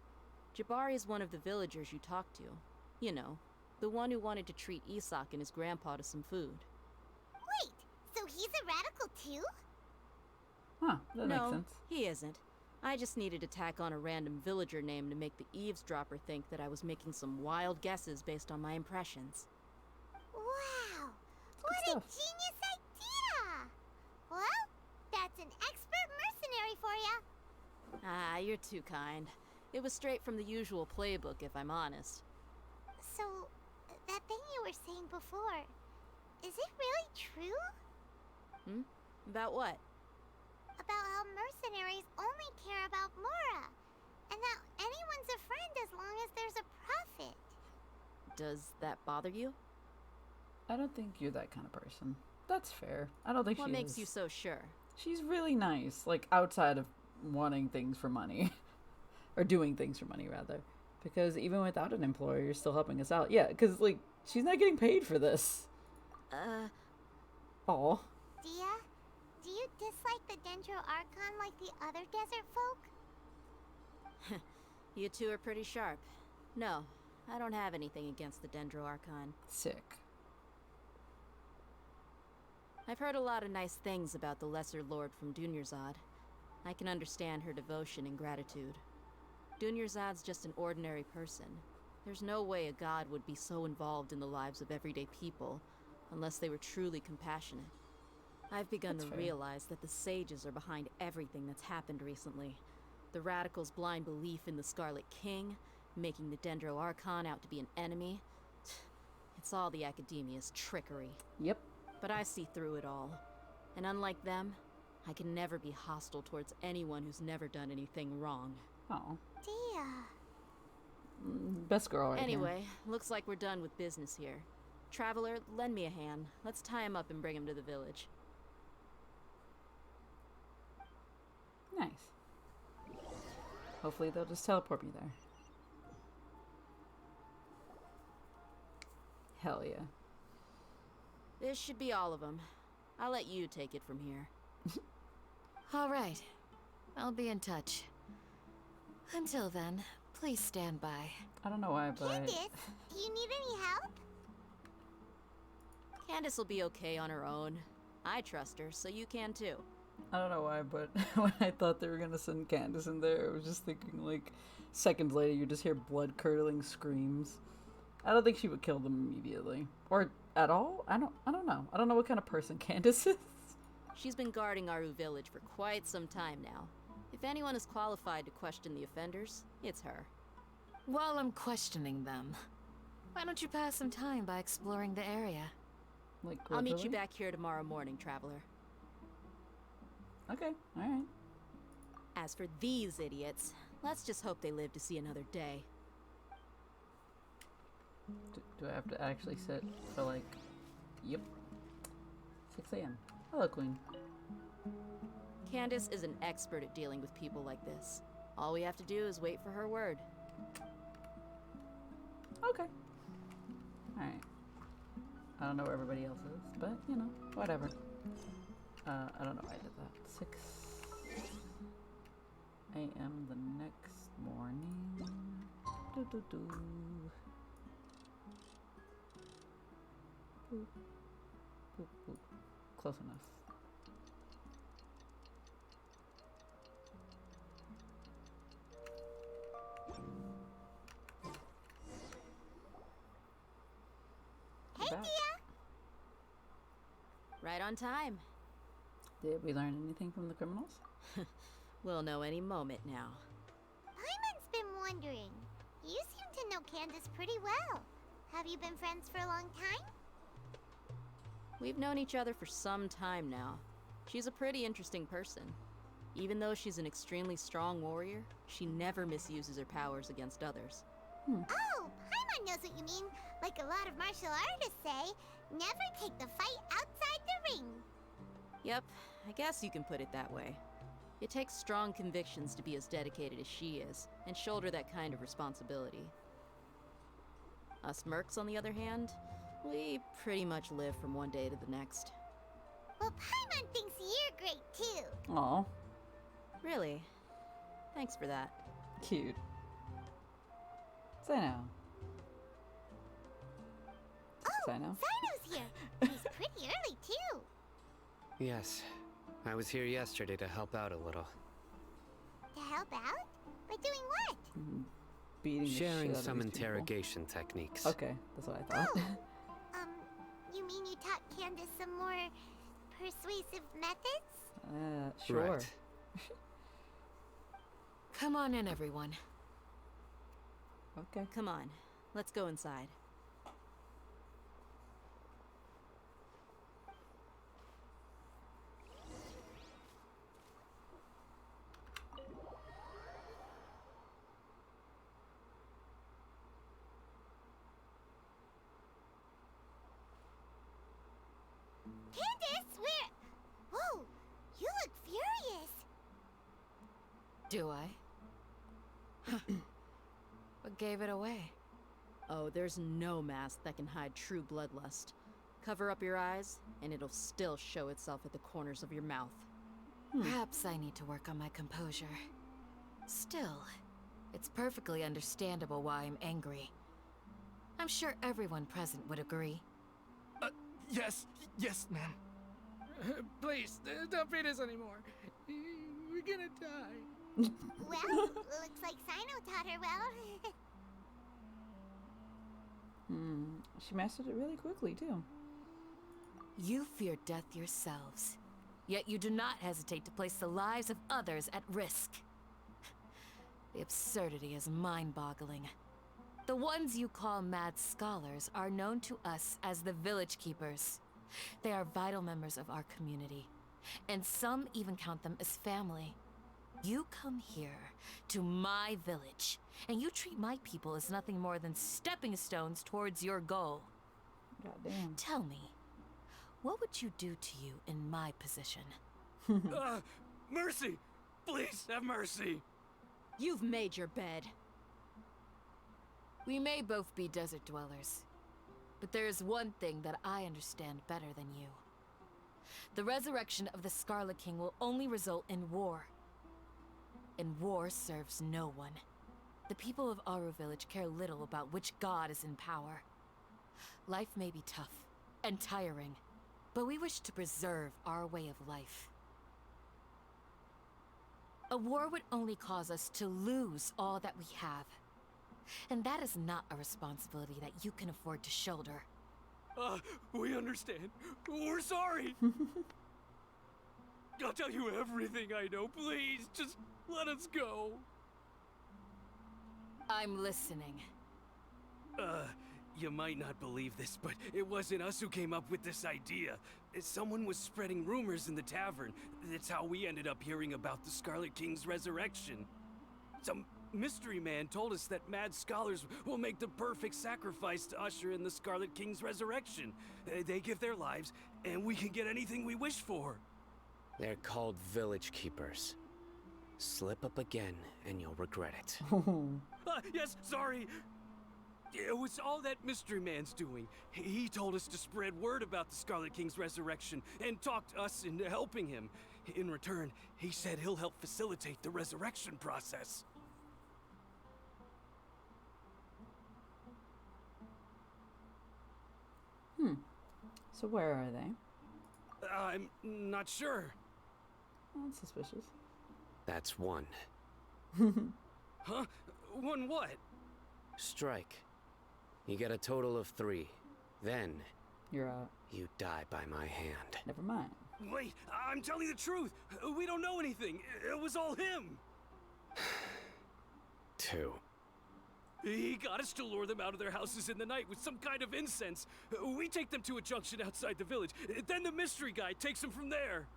Jabari is one of the villagers you talked to. You know, the one who wanted to treat Isak and his grandpa to some food. Wait, so he's a radical too? Huh, that makes No, sense. he isn't. I just needed to tack on a random villager name to make the eavesdropper think that I was making some wild guesses based on my impressions. Wow, what a genius idea! Well, that's an expert mercenary for ya. Ah, you're too kind. It was straight from the usual playbook, if I'm honest. So, that thing you were saying before, is it really true? Hmm? About what? About how mercenaries only care about Mora, and that anyone's a friend as long as there's a profit. Does that bother you? I don't think you're that kind of person. That's fair. I don't think What she makes is. you so sure? She's really nice, like outside of wanting things for money. Or doing things for money, rather. Because even without an employer, you're still helping us out. Yeah, because, like, she's not getting paid for this. Aw. Dia, do you dislike the Dendro Archon like the other desert folk? You two are pretty sharp. No, I don't have anything against the Dendro Archon. Sick. I've heard a lot of nice things about the Lesser Lord from Dunyarzad. I can understand her devotion and gratitude. Dunyarzad's just an ordinary person. There's no way a god would be so involved in the lives of everyday people, unless they were truly compassionate. I've begun to realize that the sages are behind everything that's happened recently. The radicals' blind belief in the Scarlet King, making the Dendro Archon out to be an enemy. It's all the Academia's trickery. Yep. But I see through it all. And unlike them, I can never be hostile towards anyone who's never done anything wrong. Oh. Dia. Best girl right Anyway, looks like we're done with business here. Traveler, lend me a hand. Let's tie him up and bring him to the village. Nice. Hopefully they'll just teleport me there. Hell yeah. This should be all of them. I'll let you take it from here. All right. I'll be in touch. Until then, please stand by. I don't know why, but... Candace, do you need any help? Candace will be okay on her own. I trust her, so you can too. I don't know why, but when I thought they were gonna send Candace in there, I was just thinking, like, seconds later you just hear blood-curdling screams. I don't think she would kill them immediately. Or at all? I don't know. I don't know what kind of person Candace is. She's been guarding Aru village for quite some time now. If anyone is qualified to question the offenders, it's her. While I'm questioning them, why don't you pass some time by exploring the area? Like, I'll meet you back here tomorrow morning, Traveler. Okay, alright. As for these idiots, let's just hope they live to see another day. Do I have to actually sit for like... Yep. 6 a.m. Hello, Queen. Candace is an expert at dealing with people like this. All we have to do is wait for her word. Okay. Alright. I don't know where everybody else is, but, you know, whatever. I don't know why I did that. 6 a.m. the next morning. Do. Boop. Boop, boop. Close enough. Hey, Dia! Right on time. Did we learn anything from the criminals? We'll know any moment now. Paimon's been wondering. You seem to know Candace pretty well. Have you been friends for a long time? We've known each other for some time now. She's a pretty interesting person. Even though she's an extremely strong warrior, she never misuses her powers against others. Oh, Paimon knows what you mean. Like a lot of martial artists say, never take the fight outside the ring. Yep, I guess you can put it that way. It takes strong convictions to be as dedicated as she is, and shoulder that kind of responsibility. Us mercs, on the other hand, we pretty much live from one day to the next. Well, Paimon thinks you're great too. Aw. Really? Thanks for that. Cute. Sino. Sino? Sino's here. He's pretty early too. Yes. I was here yesterday to help out a little. To help out? By doing what? Beating the shit Sharing out of some these people. interrogation techniques. Okay, that's what I thought. You mean you taught Candace some more persuasive methods? Sure. Right. Come on in, everyone. Okay. Come on, let's go inside. Candace, where? Whoa, you look Do I? What gave it away? Oh, there's no mask that can hide true bloodlust. Cover up your eyes, and it'll still show itself at the corners of your mouth. Perhaps I need to work on my composure. Still, it's perfectly understandable why I'm angry. I'm sure everyone present would agree. Yes, ma'am. Please, don't beat us anymore. We're gonna die. Well, looks like Sino taught her well. She mastered it really quickly, too. You fear death yourselves, yet you do not hesitate to place the lives of others at risk. The absurdity is mind-boggling. The ones you call mad scholars are known to us as the Village Keepers. They are vital members of our community, and some even count them as family. You come here, to my village, and you treat my people as nothing more than stepping stones towards your goal. Goddamn. Tell me, what would you do to you in my position? Mercy! Please, have mercy! You've made your bed. We may both be desert dwellers, but there is one thing that I understand better than you. The resurrection of the Scarlet King will only result in war. And war serves no one. The people of Aru Village care little about which god is in power. Life may be tough and tiring, but we wish to preserve our way of life. A war would only cause us to lose all that we have. And that is not a responsibility that you can afford to shoulder. We understand. We're sorry. I'll tell you everything I know. Please, just let us go. I'm listening. You might not believe this, but it wasn't us who came up with this idea. Someone was spreading rumors in the tavern. That's how we ended up hearing about the Scarlet King's resurrection. Some mystery man told us that mad scholars will make the perfect sacrifice to usher in the Scarlet King's resurrection. They give their lives, and we can get anything we wish for. They're called Village Keepers. Slip up again, and you'll regret it. Yes, sorry. It was all that mystery man's doing. He told us to spread word about the Scarlet King's resurrection and talked us into helping him. In return, he said he'll help facilitate the resurrection process. So where are they? I'm not sure. That's suspicious. That's one. Huh? One what? Strike. You get a total of 3. Then, You're out. you die by my hand. Never mind. Wait, I'm telling the truth. We don't know anything. It was all him. 2. He got us to lure them out of their houses in the night with some kind of incense. We take them to a junction outside the village. Then the mystery guy takes them from there.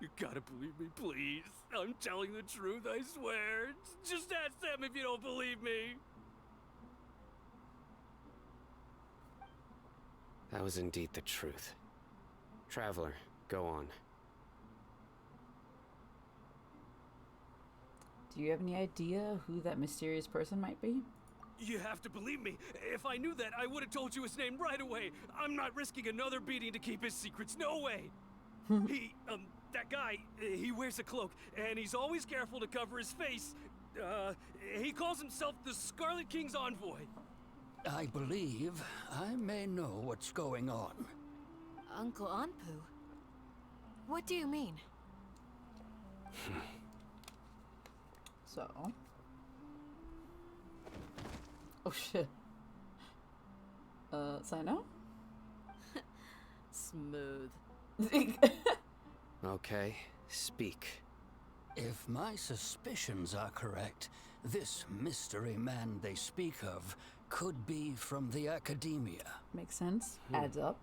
You gotta believe me, please. I'm telling the truth, I swear. Just ask them if you don't believe me. That was indeed the truth. Traveler, go on. Do you have any idea who that mysterious person might be? You have to believe me. If I knew that, I would have told you his name right away. I'm not risking another beating to keep his secrets. No way. That guy, he wears a cloak, and he's always careful to cover his face. He calls himself the Scarlet King's envoy. I believe I may know what's going on. Uncle Anpu? What do you mean? So. Oh shit. Sino? Smooth. Okay, speak. If my suspicions are correct, this mystery man they speak of could be from the academia. Makes sense. Adds up.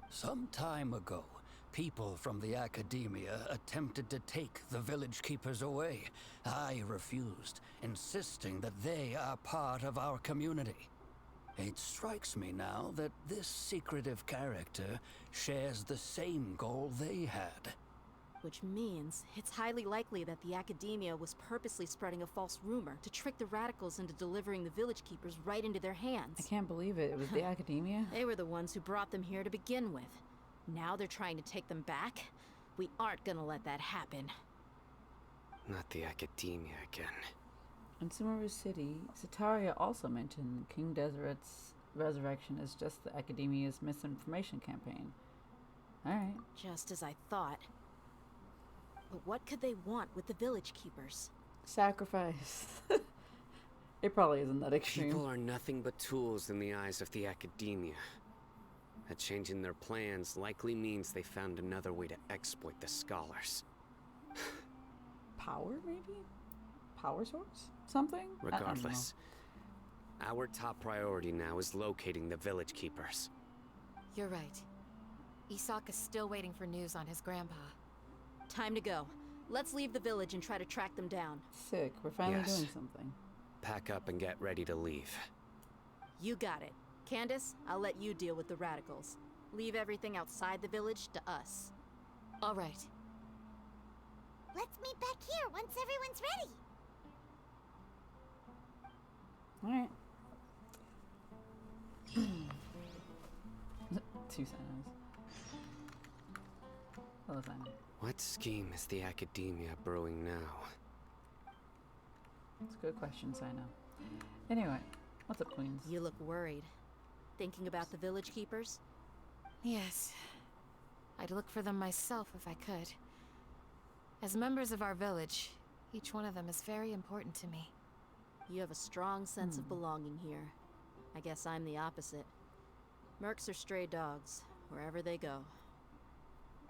Some time ago, people from the academia attempted to take the village keepers away. I refused, insisting that they are part of our community. It strikes me now that this secretive character shares the same goal they had. Which means it's highly likely that the Academia was purposely spreading a false rumor to trick the radicals into delivering the village keepers right into their hands. I can't believe it. It was the Academia? They were the ones who brought them here to begin with. Now they're trying to take them back? We aren't gonna let that happen. Not the Academia again. In Sumeru City, Sataria also mentioned King Deseret's resurrection is just the Academia's misinformation campaign. Alright. Just as I thought. But what could they want with the village keepers? Sacrifice. It probably isn't that extreme. People are nothing but tools in the eyes of the Academia. A change in their plans likely means they found another way to exploit the scholars. Power, maybe? Power source? Something? Regardless, our top priority now is locating the village keepers. You're right. Isak is still waiting for news on his grandpa. Time to go. Let's leave the village and try to track them down. Sick. We're finally Yes. doing something. Pack up and get ready to leave. You got it. Candace, I'll let you deal with the radicals. Leave everything outside the village to us. All right. Let's meet back here once everyone's ready. Alright. Two Sinos. Hello, Sino. What scheme is the Academia brewing now? It's a good question, Sino. Anyway, what's up, Queens? You look worried. Thinking about the village keepers? Yes. I'd look for them myself if I could. As members of our village, each one of them is very important to me. You have a strong sense of belonging here. I guess I'm the opposite. Mercs are stray dogs, wherever they go.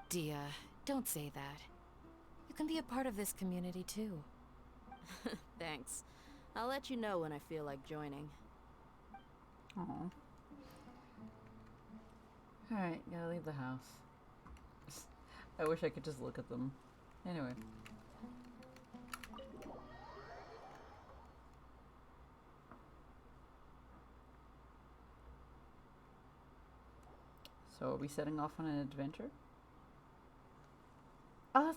Dia, don't say that. You can be a part of this community too. Thanks. I'll let you know when I feel like joining. Aww. Alright, gotta leave the house. I wish I could just look at them. Anyway. So are we setting off on an adventure?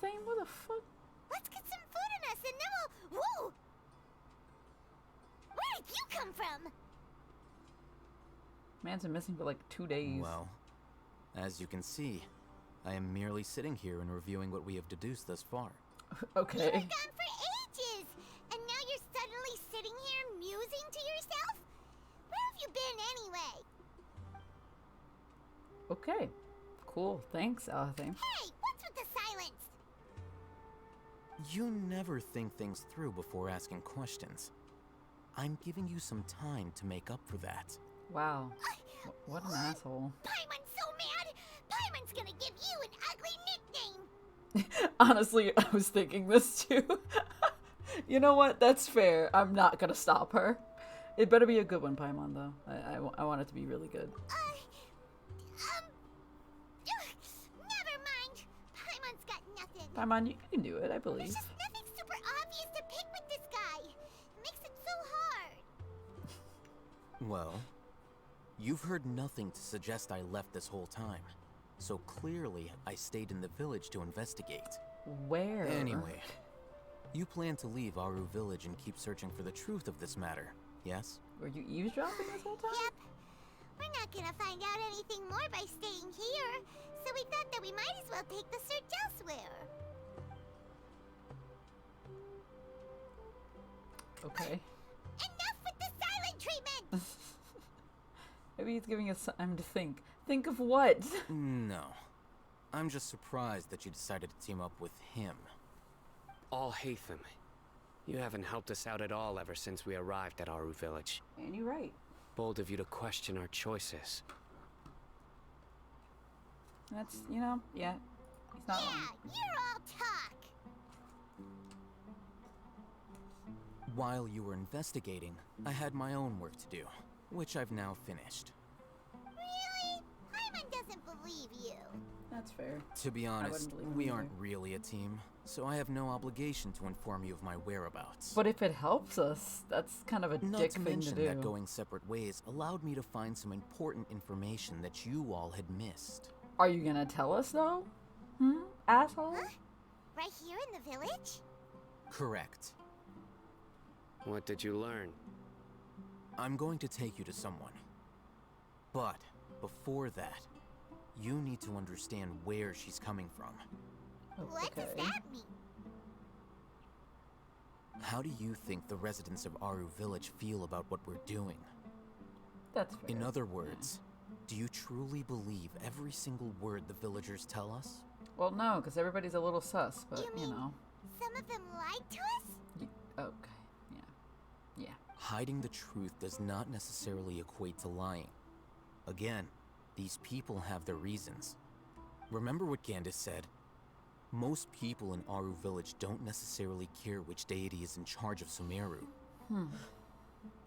Thing, what the fuck? Let's get some food in us and then we'll... Whoa! Where did you come from? Man's been missing for like 2 days. Well, as you can see, I am merely sitting here and reviewing what we have deduced thus far. Okay. You were gone for ages, and now you're suddenly sitting here musing to yourself? Where have you been anyway? Okay. Cool. Thanks, Alathane. Hey, what's with the silence? You never think things through before asking questions. I'm giving you some time to make up for that. Wow. What an asshole. Paimon's so mad! Paimon's gonna give you an ugly nickname! Honestly, I was thinking this too. You know what? That's fair. I'm not gonna stop her. It better be a good one, Paimon, though. I want it to be really good. Never mind. Paimon's got nothing. Paimon, you can do it, I believe. There's just nothing super obvious to pick with this guy. It makes it so hard. Well, you've heard nothing to suggest I left this whole time. So clearly, I stayed in the village to investigate. Where? Anyway, you plan to leave Aru village and keep searching for the truth of this matter, yes? Were you eavesdropping this whole time? Yep. We're not gonna find out anything more by staying here, so we thought that we might as well take the search elsewhere. Okay. Enough with the silent treatment! Maybe he's giving us time to think. Think of what? No. I'm just surprised that you decided to team up with him. All Hatham. You haven't helped us out at all ever since we arrived at Aru village. And you're right. Bold of you to question our choices. That's, you know, yeah. He's not wrong. You're all talk! While you were investigating, I had my own work to do, which I've now finished. Really? Paimon doesn't believe you. That's fair. To be honest, wouldn't believe we him aren't really a team, so I have no obligation to inform you of my whereabouts. But if it helps us, that's kind of a Not dick to thing to mention do. that going separate ways allowed me to find some important information that you all had missed. Are you gonna tell us though? Asshole? Huh? Right here in the village? Correct. What did you learn? I'm going to take you to someone. But before that, you need to understand where she's coming from. What does that mean? How do you think the residents of Aru Village feel about what we're doing? That's fair. In other words, do you truly believe every single word the villagers tell us? Well, no, because everybody's a little sus, but you know. Some of them lied to us? Okay, yeah. Hiding the truth does not necessarily equate to lying. Again, these people have their reasons. Remember what Gandis said? Most people in Aru Village don't necessarily care which deity is in charge of Sumeru.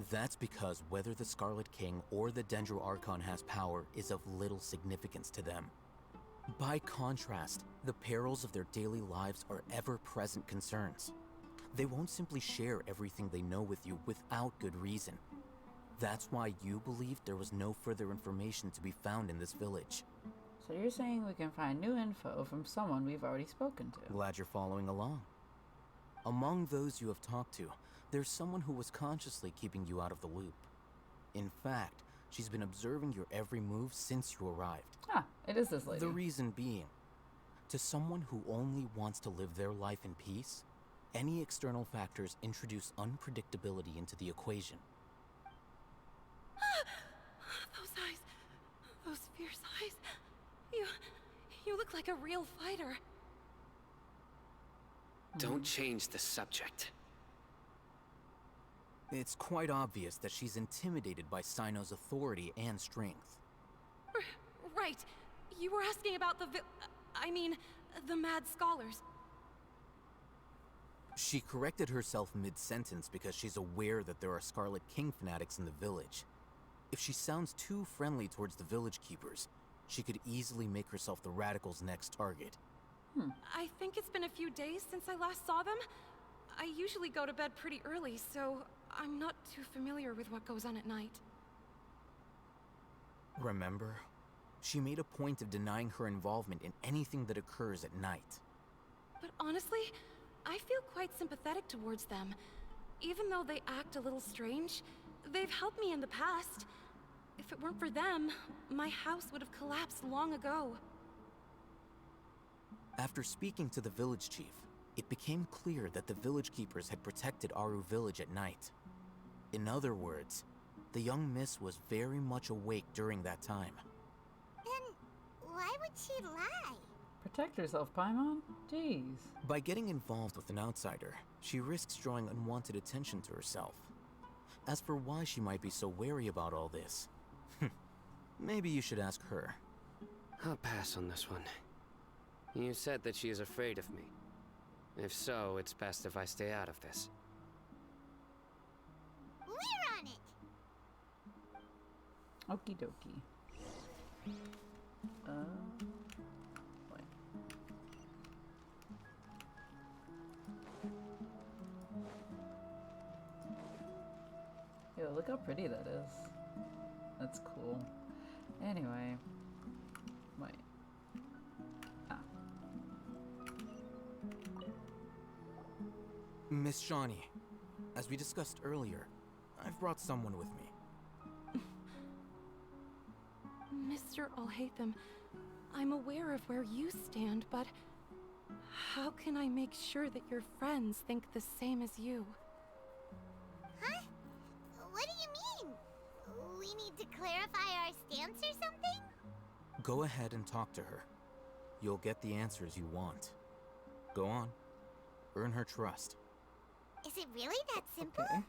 That's because whether the Scarlet King or the Dendro Archon has power is of little significance to them. By contrast, the perils of their daily lives are ever-present concerns. They won't simply share everything they know with you without good reason. That's why you believed there was no further information to be found in this village. So you're saying we can find new info from someone we've already spoken to? Glad you're following along. Among those you have talked to, there's someone who was consciously keeping you out of the loop. In fact, she's been observing your every move since you arrived. Ah, it is this lady. The reason being, to someone who only wants to live their life in peace, any external factors introduce unpredictability into the equation. Those eyes. Those fierce eyes. You look like a real fighter. Don't change the subject. It's quite obvious that she's intimidated by Sino's authority and strength. Right. You were asking about the the Mad Scholars. She corrected herself mid-sentence because she's aware that there are Scarlet King fanatics in the village. If she sounds too friendly towards the village keepers, she could easily make herself the Radicals' next target. I think it's been a few days since I last saw them. I usually go to bed pretty early, so I'm not too familiar with what goes on at night. Remember? She made a point of denying her involvement in anything that occurs at night. But honestly, I feel quite sympathetic towards them. Even though they act a little strange, they've helped me in the past. If it weren't for them, my house would have collapsed long ago. After speaking to the village chief, it became clear that the village keepers had protected Aru Village at night. In other words, the young miss was very much awake during that time. Then why would she lie? Protect yourself, Paimon? Jeez. By getting involved with an outsider, she risks drawing unwanted attention to herself. As for why she might be so wary about all this, maybe you should ask her. I'll pass on this one. You said that she is afraid of me. If so, it's best if I stay out of this. We're on it! Okie dokie. Wait. Yo, look how pretty that is. That's cool. Anyway. Wait. Miss Shawnee, as we discussed earlier, I've brought someone with me. Mr. Alhaitham, I'm aware of where you stand, but how can I make sure that your friends think the same as you? Huh? What do you mean? We need to clarify our stance or something? Go ahead and talk to her. You'll get the answers you want. Go on. Earn her trust. Is it really that simple? Okay.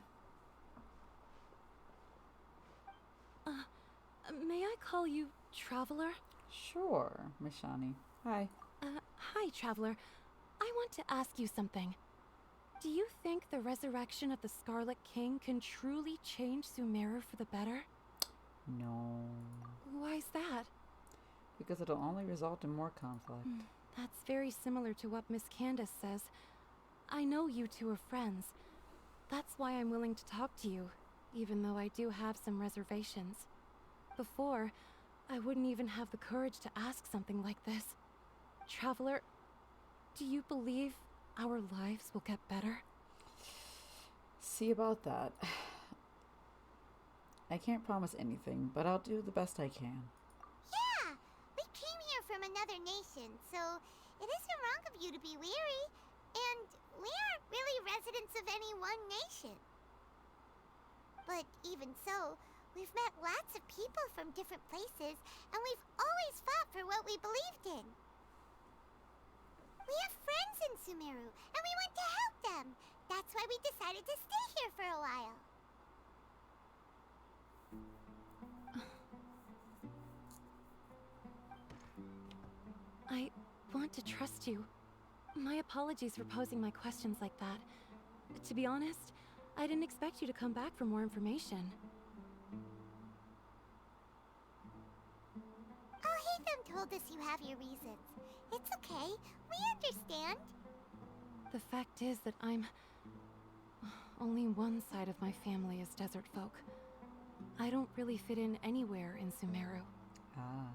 May I call you Traveler? Sure, Miss Shawnee. Hi. Hi, Traveler. I want to ask you something. Do you think the resurrection of the Scarlet King can truly change Sumeru for the better? No. Why's that? Because it'll only result in more conflict. That's very similar to what Miss Candace says. I know you two are friends. That's why I'm willing to talk to you, even though I do have some reservations. Before, I wouldn't even have the courage to ask something like this. Traveler, Do you believe our lives will get better? See about that. I can't promise anything, but I'll do the best I can. Yeah! We came here from another nation, so it isn't wrong of you to be weary. And we aren't really residents of any one nation. But even so, we've met lots of people from different places, and we've always fought for what we believed in. We have friends in Sumeru, and we want to help them. That's why we decided to stay here for a while. I want to trust you. My apologies for posing my questions like that. To be honest, I didn't expect you to come back for more information. Oh, Hatham told us you have your reasons. It's okay. We understand. The fact is that only one side of my family is desert folk. I don't really fit in anywhere in Sumeru. Ah.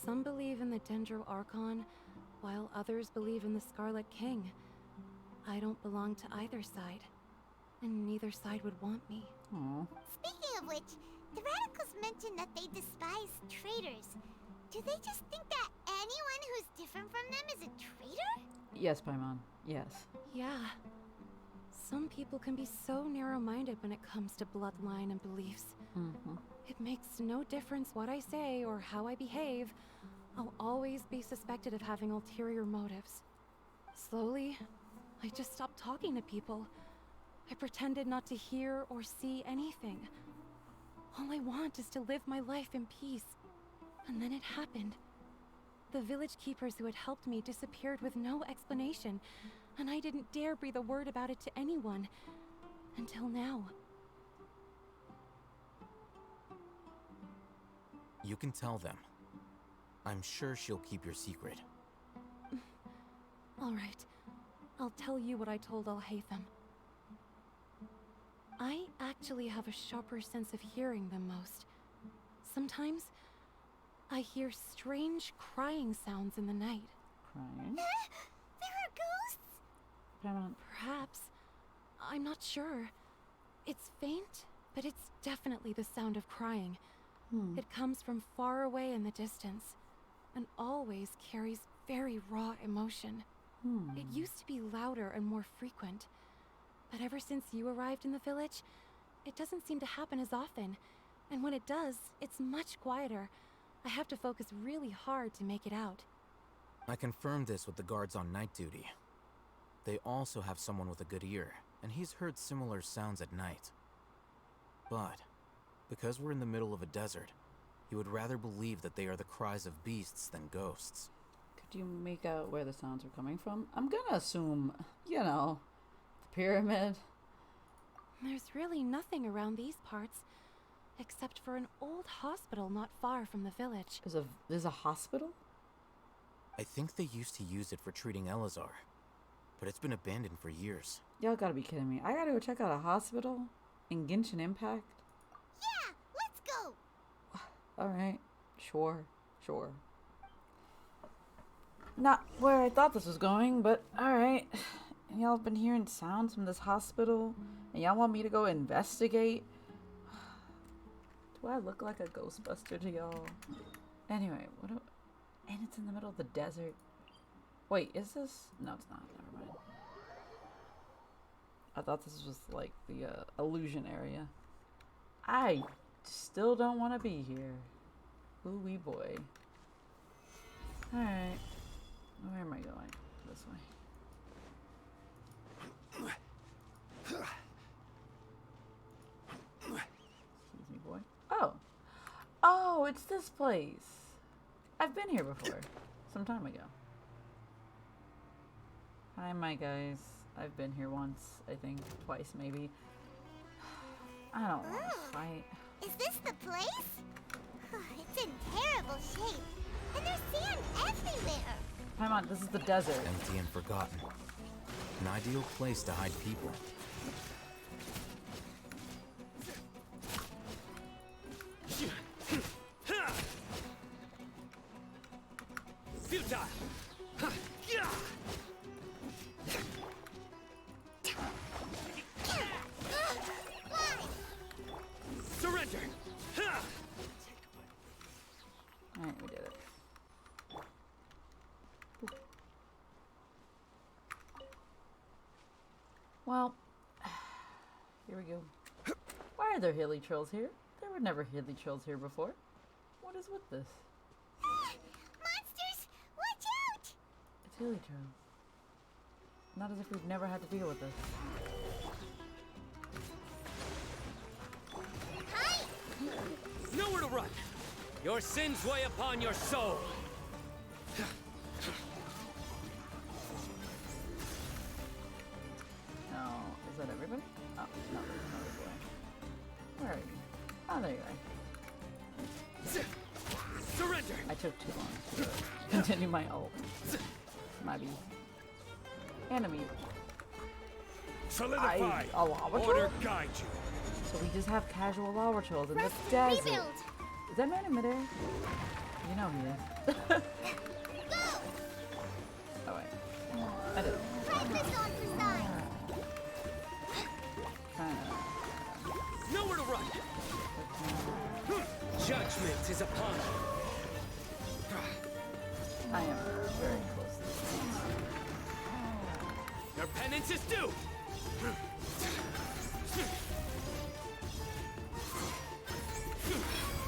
Some believe in the Dendro Archon, while others believe in the Scarlet King. I don't belong to either side, and neither side would want me. Aww. Speaking of which, the radicals mentioned that they despise traitors. Do they just think that anyone who's different from them is a traitor? Yes, Paimon. Yes. Yeah. Some people can be so narrow-minded when it comes to bloodline and beliefs. Mm-hmm. It makes no difference what I say or how I behave. I'll always be suspected of having ulterior motives. Slowly, I just stopped talking to people. I pretended not to hear or see anything. All I want is to live my life in peace. And then it happened. The village keepers who had helped me disappeared with no explanation, and I didn't dare breathe a word about it to anyone. Until now. You can tell them. I'm sure she'll keep your secret. All right. I'll tell you what I told Alhaitham. I actually have a sharper sense of hearing than most. Sometimes, I hear strange crying sounds in the night. Crying? There are ghosts? Paimon. Perhaps. I'm not sure. It's faint, but it's definitely the sound of crying. It comes from far away in the distance, and always carries very raw emotion. It used to be louder and more frequent, but ever since you arrived in the village, it doesn't seem to happen as often, and when it does, it's much quieter. I have to focus really hard to make it out. I confirmed this with the guards on night duty. They also have someone with a good ear, and he's heard similar sounds at night. But because we're in the middle of a desert, he would rather believe that they are the cries of beasts than ghosts. Could you make out where the sounds are coming from? I'm gonna assume, you know, the pyramid. There's really nothing around these parts, except for an old hospital not far from the village. There's a hospital? I think they used to use it for treating Elazar, but it's been abandoned for years. Y'all gotta be kidding me. I gotta go check out a hospital in Genshin Impact? Yeah, let's go! Alright, sure. Not where I thought this was going, but alright. Y'all have been hearing sounds from this hospital, and y'all want me to go investigate? Do I look like a Ghostbuster to y'all? Anyway, and it's in the middle of the desert. Wait, is this? No, it's not. Never mind. I thought this was like the illusion area. I still don't want to be here. Ooh wee boy. Alright. Where am I going? This way. Excuse me, boy. Oh, it's this place. I've been here before. Some time ago. Hi, my guys. I've been here once, I think. Twice, maybe. I don't want to fight. Is this the place? It's in terrible shape. And there's sand everywhere. Paimon, this is the desert. Empty and forgotten. An ideal place to hide people. Futile! Well, here we go. Why are there hilly trails here? There were never hilly trails here before. What is with this? Monsters! Watch out! It's hilly trails. Not as if we've never had to deal with this. Hi! Nowhere to run! Your sins weigh upon your soul! No, is that everybody? Oh, no, there's another boy. Where are you? Oh, there you are. Surrender! I took too long to continue my ult. Might be enemy. Solidify! A lava Order troll? guide you! So we just have casual lava trolls in the Rest and desert. rebuild. Is that man in midair? You know he is. Go! Oh wait. I did. Progress on for side. Kinda. Nowhere to run! Judgment is upon you! I am very close to this. Your penance is due!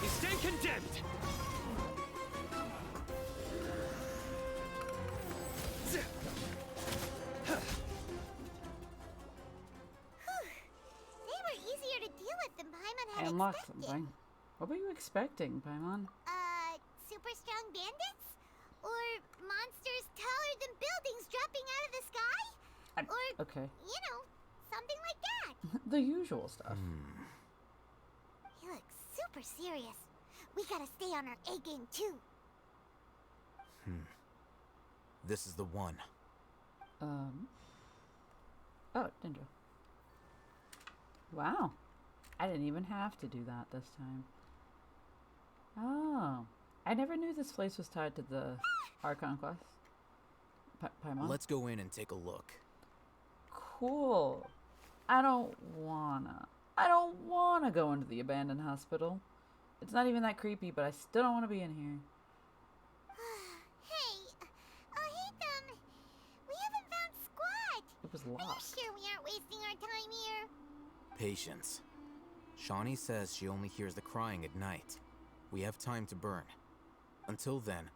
You stand condemned! They were easier to deal with than Paimon I had unlocked expected. something. What were you expecting, Paimon? Super strong bandits? Or monsters taller than buildings dropping out of the sky? Okay. You know, something like that. The usual stuff. He looks super serious. We gotta stay on our A game too. This is the one. Oh, Dendro. Wow. I didn't even have to do that this time. Oh. I never knew this place was tied to the Archon Quest. Paimon? Let's go in and take a look. Cool. I don't wanna go into the abandoned hospital. It's not even that creepy, but I still don't want to be in here. Hey, Hatham, we haven't found Squad. It was Are you locked. sure we aren't wasting our time here? Patience. Shawnee says she only hears the crying at night. We have time to burn. Until then,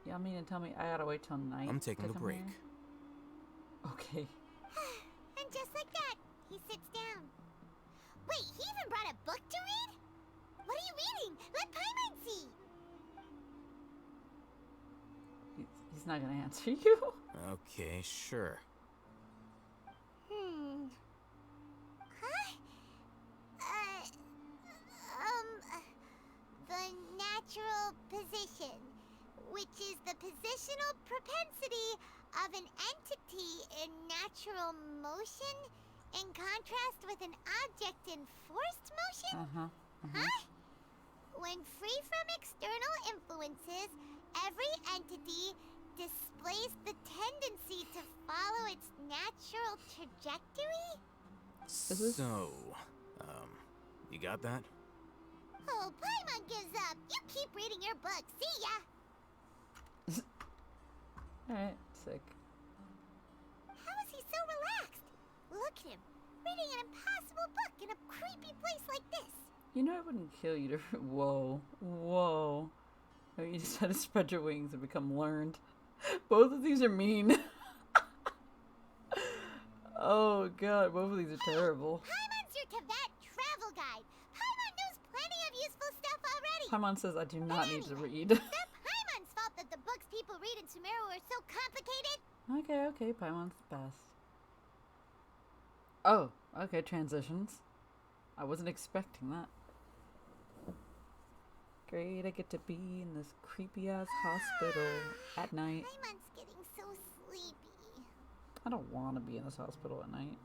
Y'all mean to tell me I gotta wait till night? I'm taking to a come break. here? Okay. And just like that, he sits down. Wait, he even brought a book to read? What are you reading? Let Paimon see. He's not gonna answer you. okay, sure. Huh? The natural position, which is the positional propensity of an entity in natural motion in contrast with an object in forced motion? Huh? When free from external influences, every entity displays the tendency to follow its natural trajectory? So, you got that? Oh, Paimon gives up. You keep reading your book. See ya. Alright, sick. How is he so relaxed? Look at him, reading an impossible book in a creepy place like this. You know I wouldn't kill you to. Whoa. Whoa. Oh, you just had to spread your wings and become learned. Both of these are mean. Oh god, both of these are terrible. Paimon's your Tibet travel guide. Paimon knows plenty of useful stuff already. Paimon says I do not need to read. It's not Paimon's fault that the books people read in Sumeru are so complicated. Okay, Paimon's the best. Oh, okay, transitions. I wasn't expecting that. Great, I get to be in this creepy ass hospital at night. Paimon's getting so sleepy. I don't want to be in this hospital at night.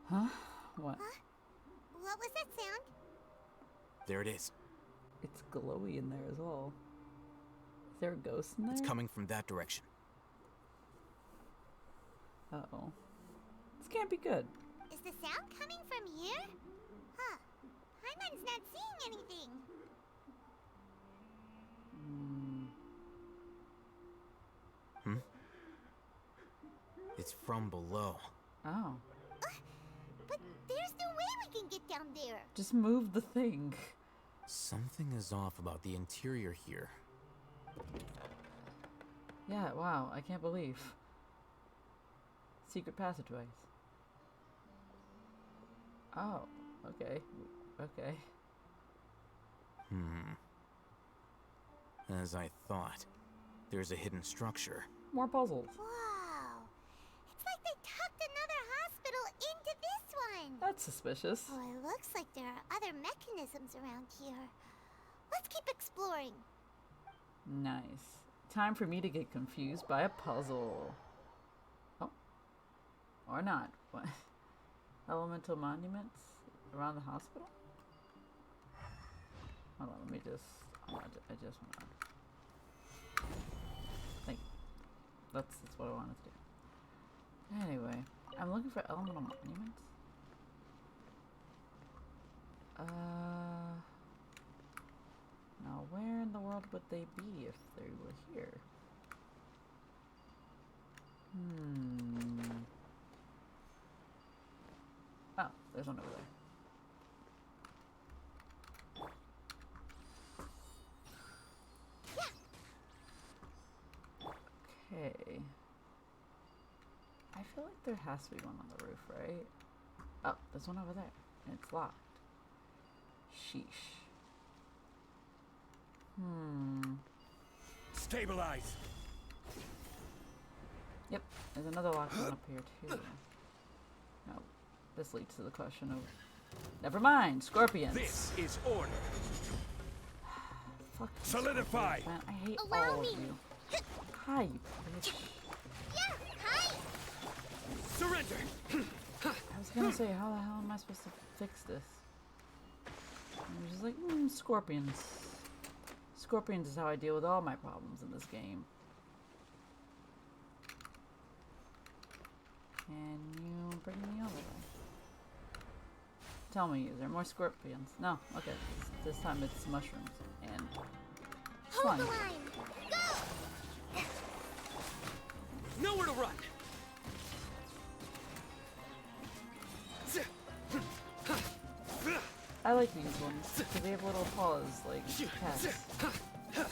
Huh? What? What was that sound? There it is. It's glowy in there as well. Is there a ghost in there? It's coming from that direction. Uh-oh. This can't be good. Is the sound coming from here? Huh. Paimon's not seeing anything. It's from below. Oh. But there's no way we can get down there. Just move the thing. Something is off about the interior here. Yeah, wow, I can't believe. Secret passageways. Oh, okay. Okay. As I thought, there's a hidden structure. More puzzles. Wow. It's like they tucked another hospital into this one. That's suspicious. Oh, it looks like there are other mechanisms around here. Let's keep exploring. Nice. Time for me to get confused by a puzzle. Oh. Or not. What? Elemental monuments around the hospital? Hold on, let me just... I just want to... That's what I wanted to do. Anyway, I'm looking for elemental monuments. Now where in the world would they be if they were here? Oh, there's one over there. Okay. I feel like there has to be one on the roof, right? Oh, there's one over there. And it's locked. Sheesh. Stabilize! Yep, there's another locked one up here too. No, this leads to the question of... Never mind, scorpions! This is order! Fuck Solidify! Man, I hate Allow all me. of you. Hi, you bitch. Yeah, hi. Surrender! I was gonna say, how the hell am I supposed to fix this? And I'm just like, scorpions. Scorpions is how I deal with all my problems in this game. Can you bring me over there? Tell me, is there more scorpions? No, okay. This time it's mushrooms and Hold the slime. line. Go. Nowhere to run! I like these ones because they have little paws like cats.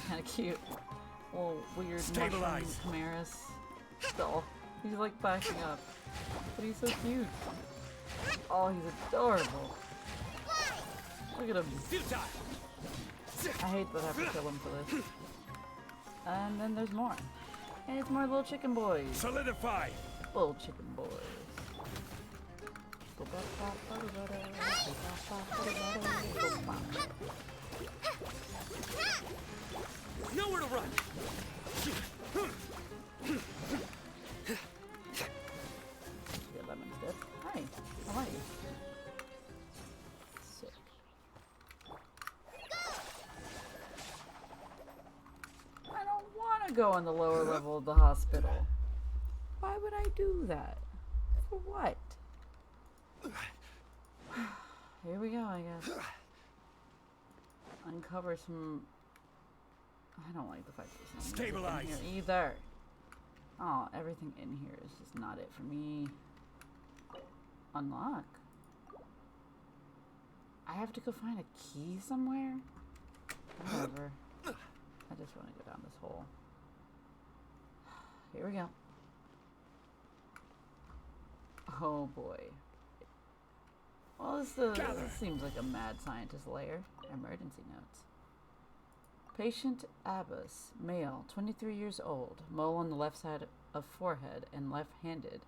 Kind of cute. Little weird mushroom Stabilize. chimeras. Still, he's like backing up, but he's so cute. Oh, he's adorable. Look at him. I hate that I have to kill him for this. And then there's more. And it's more little chicken boys. Solidify! Little chicken boys. Nowhere to run! Get lemons dead. Hi, how are you? Sick. I don't want to go on the lower level of the hospital. Why would I do that? For what? Here we go, I guess. Uncover some... I don't like the fact that there's no music Stabilize. in here either. Oh, everything in here is just not it for me. Unlock? I have to go find a key somewhere? Whatever. I just want to go down this hole. Here we go. Oh boy. Well, this seems like a mad scientist lair. Emergency notes. Patient Abbas, male, 23 years old, mole on the left side of forehead and left-handed.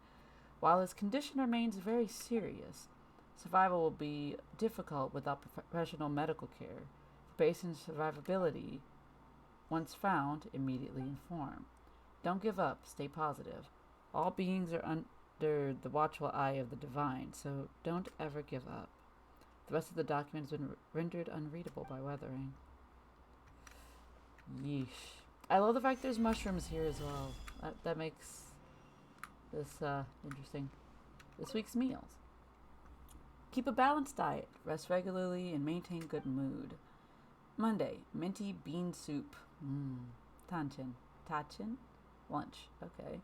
While his condition remains very serious, survival will be difficult without professional medical care. For patient survivability, once found, immediately inform. Don't give up, stay positive. All beings are under the watchful eye of the divine, so don't ever give up. The rest of the document has been rendered unreadable by weathering. Yeesh. I love the fact there's mushrooms here as well. That makes this interesting. This week's meals. Keep a balanced diet, rest regularly, and maintain good mood. Monday, minty bean soup. Tachin? Lunch. Okay.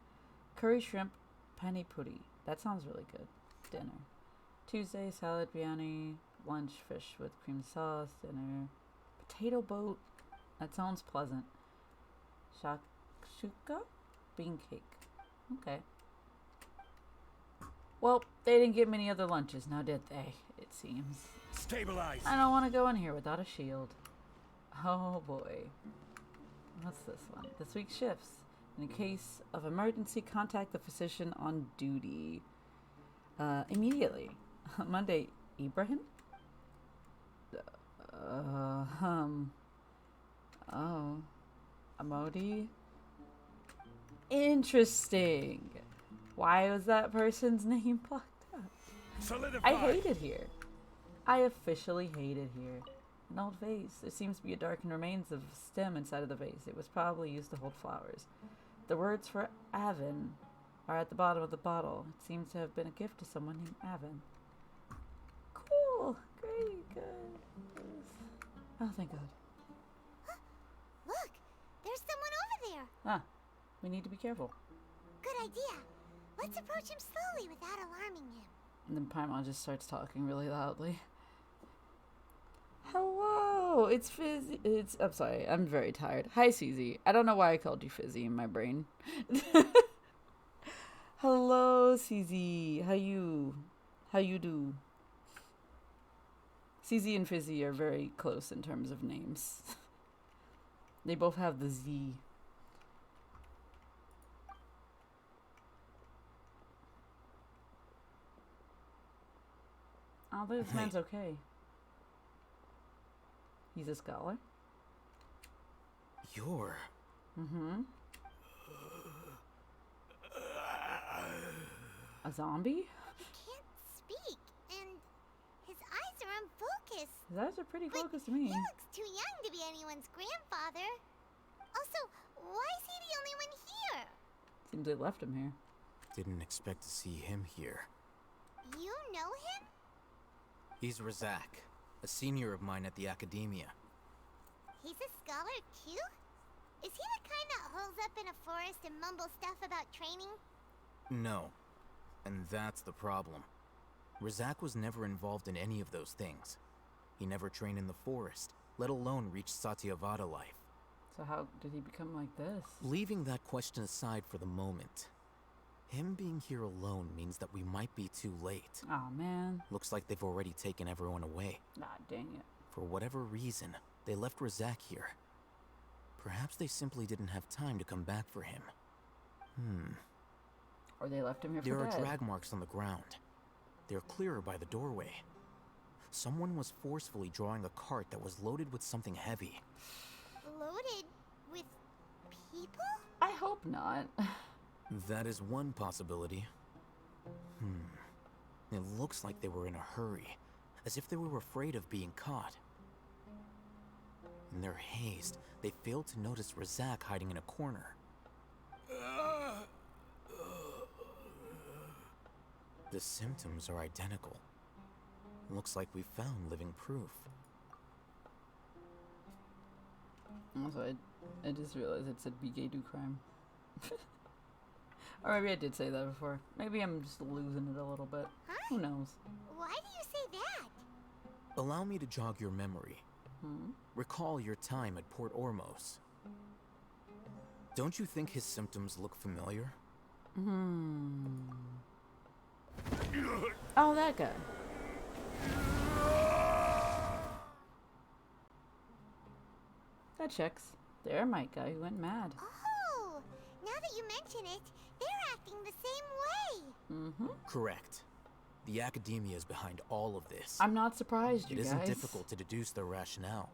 Curry shrimp Penny puri. That sounds really good. Dinner. Tuesday, salad biryani. Lunch, fish with cream sauce. Dinner, potato boat. That sounds pleasant. Shakshuka? Bean cake. Okay. Well, they didn't get many other lunches, now did they? It seems. Stabilize! I don't want to go in here without a shield. Oh boy. What's this one? This week's shifts. In case of emergency, contact the physician on duty. Immediately. Monday, Ibrahim? Oh. Amodi? Interesting. Why was that person's name blocked up? Solidify. I hate it here. I officially hate it here. An old vase. There seems to be a darkened remains of a stem inside of the vase. It was probably used to hold flowers. The words for Avon are at the bottom of the bottle. It seems to have been a gift to someone named Avon. Cool. Great. Good. Oh, thank God. Look, there's someone over there. Ah, we need to be careful. Good idea. Let's approach him slowly without alarming him. And then Paimon just starts talking really loudly. Hello, it's Fizzy. I'm sorry, I'm very tired. Hi, CZ. I don't know why I called you Fizzy in my brain. Hello, CZ. How you do? CZ and Fizzy are very close in terms of names. They both have the Z. Oh, this man's okay. He's a scholar? You're... Mm-hmm. A zombie? He can't speak, and his eyes are unfocused. His eyes are pretty But focused to me. He looks too young to be anyone's grandfather. Also, why is he the only one here? Seems they left him here. Didn't expect to see him here. You know him? He's Razak, a senior of mine at the academia. He's a scholar too? Is he the kind that holes up in a forest and mumbles stuff about training? No. And that's the problem. Razak was never involved in any of those things. He never trained in the forest, let alone reach Satyavada life. So how did he become like this? Leaving that question aside for the moment, him being here alone means that we might be too late. Aw, man. Looks like they've already taken everyone away. Ah, dang it. For whatever reason, they left Razak here. Perhaps they simply didn't have time to come back for him. Or they left him here for There are dead. drag marks on the ground. They're clearer by the doorway. Someone was forcefully drawing a cart that was loaded with something heavy. Loaded with people? I hope not. That is one possibility. It looks like they were in a hurry, as if they were afraid of being caught. In their haste, they failed to notice Razak hiding in a corner. The symptoms are identical. Looks like we found living proof. Also, I just realized it said be gay, do crime. Or maybe I did say that before. Maybe I'm just losing it a little bit. Huh? Who knows? Why do you say that? Allow me to jog your memory. Recall your time at Port Ormos. Don't you think his symptoms look familiar? Oh, that guy. That checks. There, my guy who went mad. Oh, now that you mention it, they're acting the same way. Correct. The academia is behind all of this. I'm not surprised, you It isn't guys. difficult to deduce their rationale.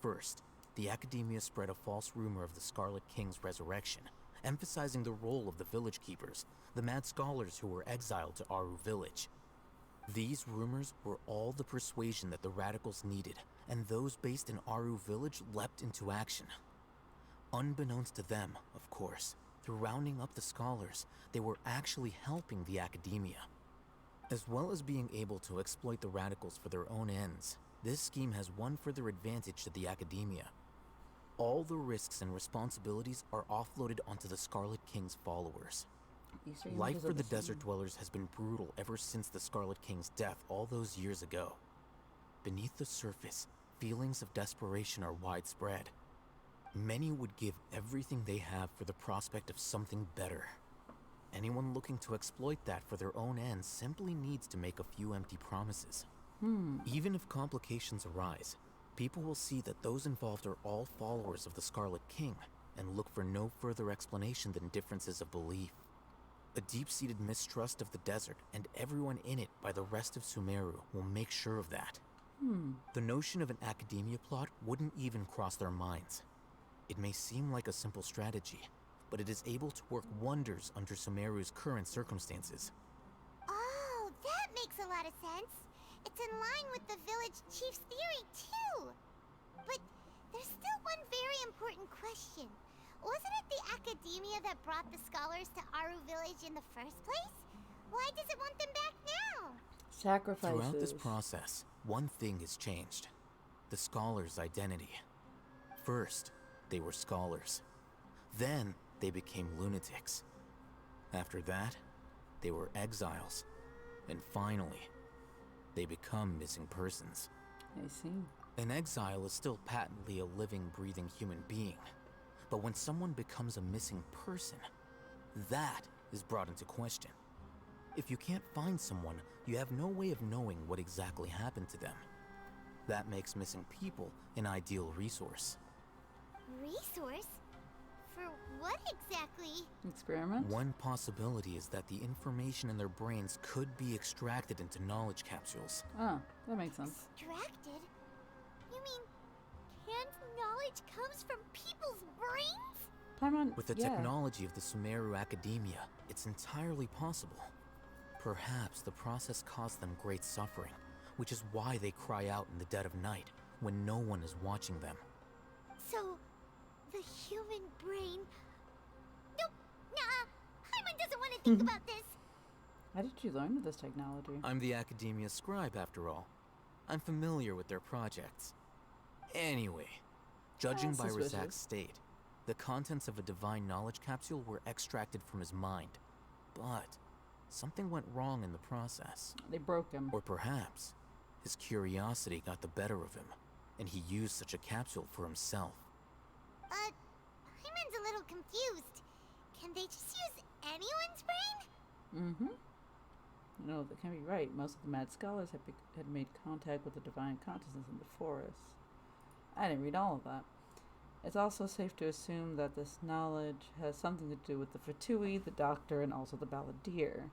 First, the academia spread a false rumor of the Scarlet King's resurrection, emphasizing the role of the village keepers, the mad scholars who were exiled to Aru village. These rumors were all the persuasion that the radicals needed, and those based in Aru village leapt into action. Unbeknownst to them, of course, through rounding up the scholars, they were actually helping the academia. As well as being able to exploit the radicals for their own ends, this scheme has one further advantage to the academia. All the risks and responsibilities are offloaded onto the Scarlet King's followers. Life for the desert dwellers has been brutal ever since the Scarlet King's death all those years ago. Beneath the surface, feelings of desperation are widespread. Many would give everything they have for the prospect of something better. Anyone looking to exploit that for their own ends simply needs to make a few empty promises. Even if complications arise, people will see that those involved are all followers of the Scarlet King and look for no further explanation than differences of belief. A deep-seated mistrust of the desert and everyone in it by the rest of Sumeru will make sure of that. The notion of an academia plot wouldn't even cross their minds. It may seem like a simple strategy, but it is able to work wonders under Sumeru's current circumstances. Oh, that makes a lot of sense. It's in line with the village chief's theory, too. But there's still one very important question. Wasn't it the academia that brought the scholars to Aru Village in the first place? Why does it want them back now? Sacrifices. Throughout this process, one thing has changed. The scholars' identity. First, they were scholars. Then, they became lunatics. After that, they were exiles. And finally, they become missing persons. I see. An exile is still patently a living, breathing human being. But when someone becomes a missing person, that is brought into question. If you can't find someone, you have no way of knowing what exactly happened to them. That makes missing people an ideal resource. Resource? For what exactly? Experiment? One possibility is that the information in their brains could be extracted into knowledge capsules. Oh, that makes sense. Extracted? You mean canned knowledge comes from people's brains? With the technology of the Sumeru Academia, it's entirely possible. Perhaps the process caused them great suffering, which is why they cry out in the dead of night, when no one is watching them. So, the human brain... Nope, nah, Hyman doesn't want to think about this. How did you learn of this technology? I'm the Academia scribe, after all. I'm familiar with their projects. Anyway, judging by Razak's state, the contents of a divine knowledge capsule were extracted from his mind. But something went wrong in the process. They broke him. Or perhaps his curiosity got the better of him, and he used such a capsule for himself. Hyman's a little confused. Can they just use anyone's brain? No, that can't be right. Most of the mad scholars had made contact with the divine consciousness in the forest. I didn't read all of that. It's also safe to assume that this knowledge has something to do with the Fatui, the Doctor, and also the Balladeer.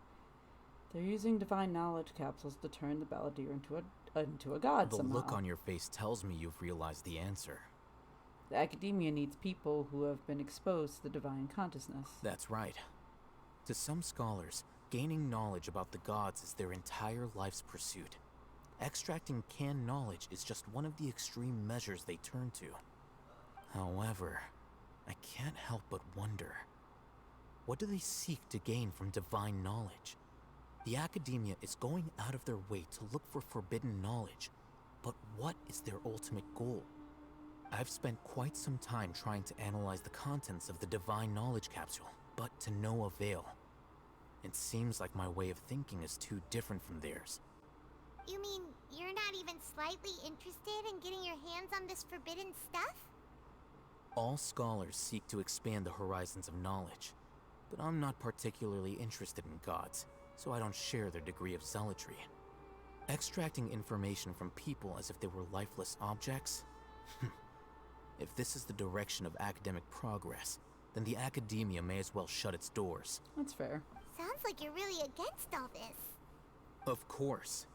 They're using divine knowledge capsules to turn the Balladeer into a god somehow. The look on your face tells me you've realized the answer. The Academia needs people who have been exposed to the divine consciousness. That's right. To some scholars, gaining knowledge about the gods is their entire life's pursuit. Extracting canned knowledge is just one of the extreme measures they turn to. However, I can't help but wonder, what do they seek to gain from divine knowledge? The Academia is going out of their way to look for forbidden knowledge, but what is their ultimate goal? I've spent quite some time trying to analyze the contents of the divine knowledge capsule, but to no avail. It seems like my way of thinking is too different from theirs. You mean you're not even slightly interested in getting your hands on this forbidden stuff? All scholars seek to expand the horizons of knowledge, but I'm not particularly interested in gods, so I don't share their degree of zealotry. Extracting information from people as if they were lifeless objects? If this is the direction of academic progress, then the Academia may as well shut its doors. That's fair. Sounds like you're really against all this. Of course.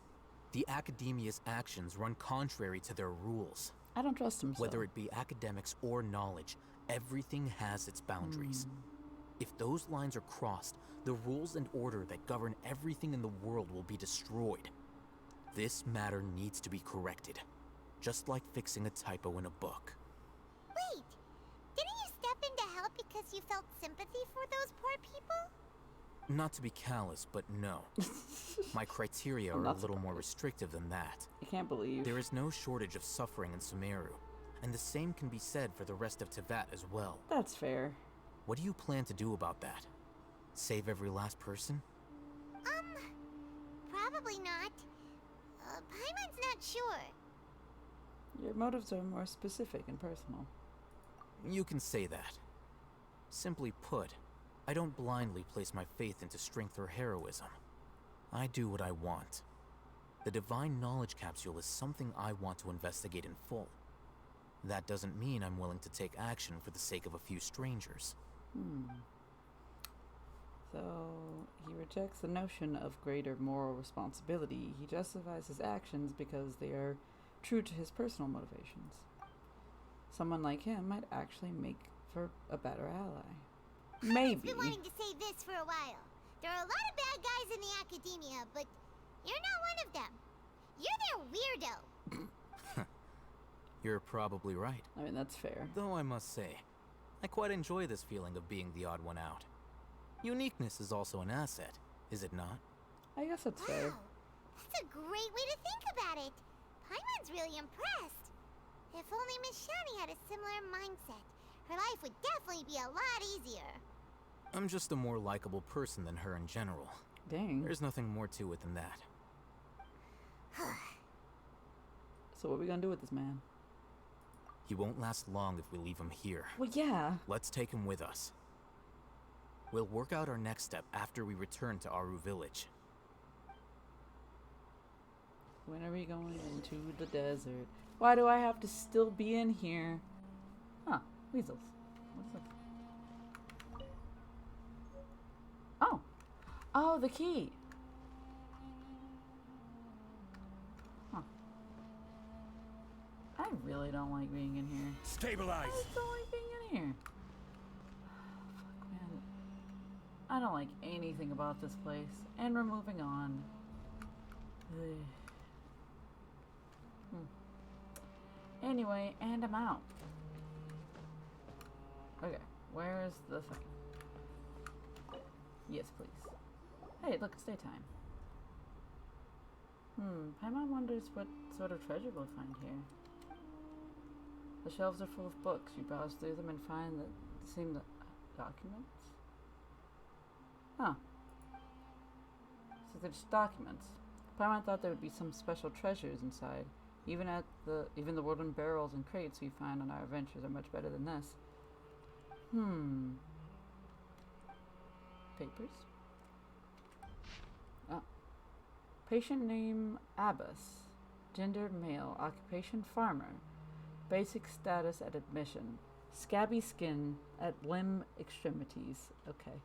The Academia's actions run contrary to their rules. I don't trust him. Whether it be academics or knowledge, everything has its boundaries. If those lines are crossed, the rules and order that govern everything in the world will be destroyed. This matter needs to be corrected, just like fixing a typo in a book. Wait, didn't you step in to help because you felt sympathy for those poor people? Not to be callous, but no. My criteria are a little more restrictive than that. I can't believe. There is no shortage of suffering in Sumeru, And the same can be said for the rest of Teyvat as well. That's fair. What do you plan to do about that? Save every last person? Probably not. Paimon's not sure. Your motives are more specific and personal. You can say that. Simply put, I don't blindly place my faith into strength or heroism. I do what I want. The Divine Knowledge Capsule is something I want to investigate in full. That doesn't mean I'm willing to take action for the sake of a few strangers. So, he rejects the notion of greater moral responsibility. He justifies his actions because they are true to his personal motivations. Someone like him might actually make for a better ally. Maybe. I've been wanting to say this for a while. There are a lot of bad guys in the academia, but you're not one of them. You're their weirdo. You're probably right. I mean, that's fair. Though I must say, I quite enjoy this feeling of being the odd one out. Uniqueness is also an asset, is it not? I guess that's fair. Wow, that's a great way to think about it. Paimon's really impressed. If only Miss Shani had a similar mindset, her life would definitely be a lot easier. I'm just a more likable person than her in general. Dang. There's nothing more to it than that. So what are we gonna do with this man? He won't last long if we leave him here. Well, yeah. Let's take him with us. We'll work out our next step after we return to Aru Village. When are we going into the desert? Why do I have to still be in here? Huh, weasels. What's that? Oh. Oh, the key. Huh. I really don't like being in here. Stabilize! I just don't like being in here. Fuck, man. I don't like anything about this place. And we're moving on. Ugh. Anyway, and I'm out. Okay, where is the fucking... Yes, please. Hey, look, it's daytime. Paimon wonders what sort of treasure we'll find here. The shelves are full of books. You browse through them and find that seem the documents? Huh. So they're just documents. Paimon thought there would be some special treasures inside. Even the wooden barrels and crates we find on our adventures are much better than this. Papers? Oh. Patient name Abbas. Gender male. Occupation farmer. Basic status at admission. Scabby skin at limb extremities. Okay.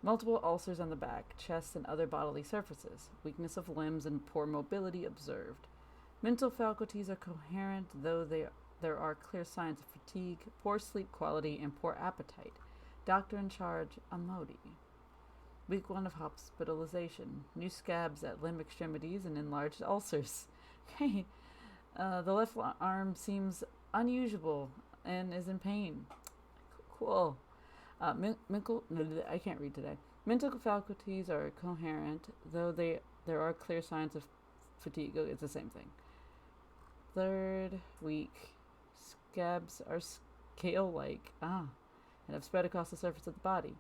Multiple ulcers on the back, chest, and other bodily surfaces. Weakness of limbs and poor mobility observed. Mental faculties are coherent, though there are clear signs of fatigue, poor sleep quality, and poor appetite. Doctor in charge, Amodi. Week 1 of hospitalization. New scabs at limb extremities and enlarged ulcers. Okay. The left arm seems unusual and is in pain. Cool. I can't read today. Mental faculties are coherent, though there are clear signs of fatigue. It's the same thing. 3rd week. Scabs are scale-like. And have spread across the surface of the body.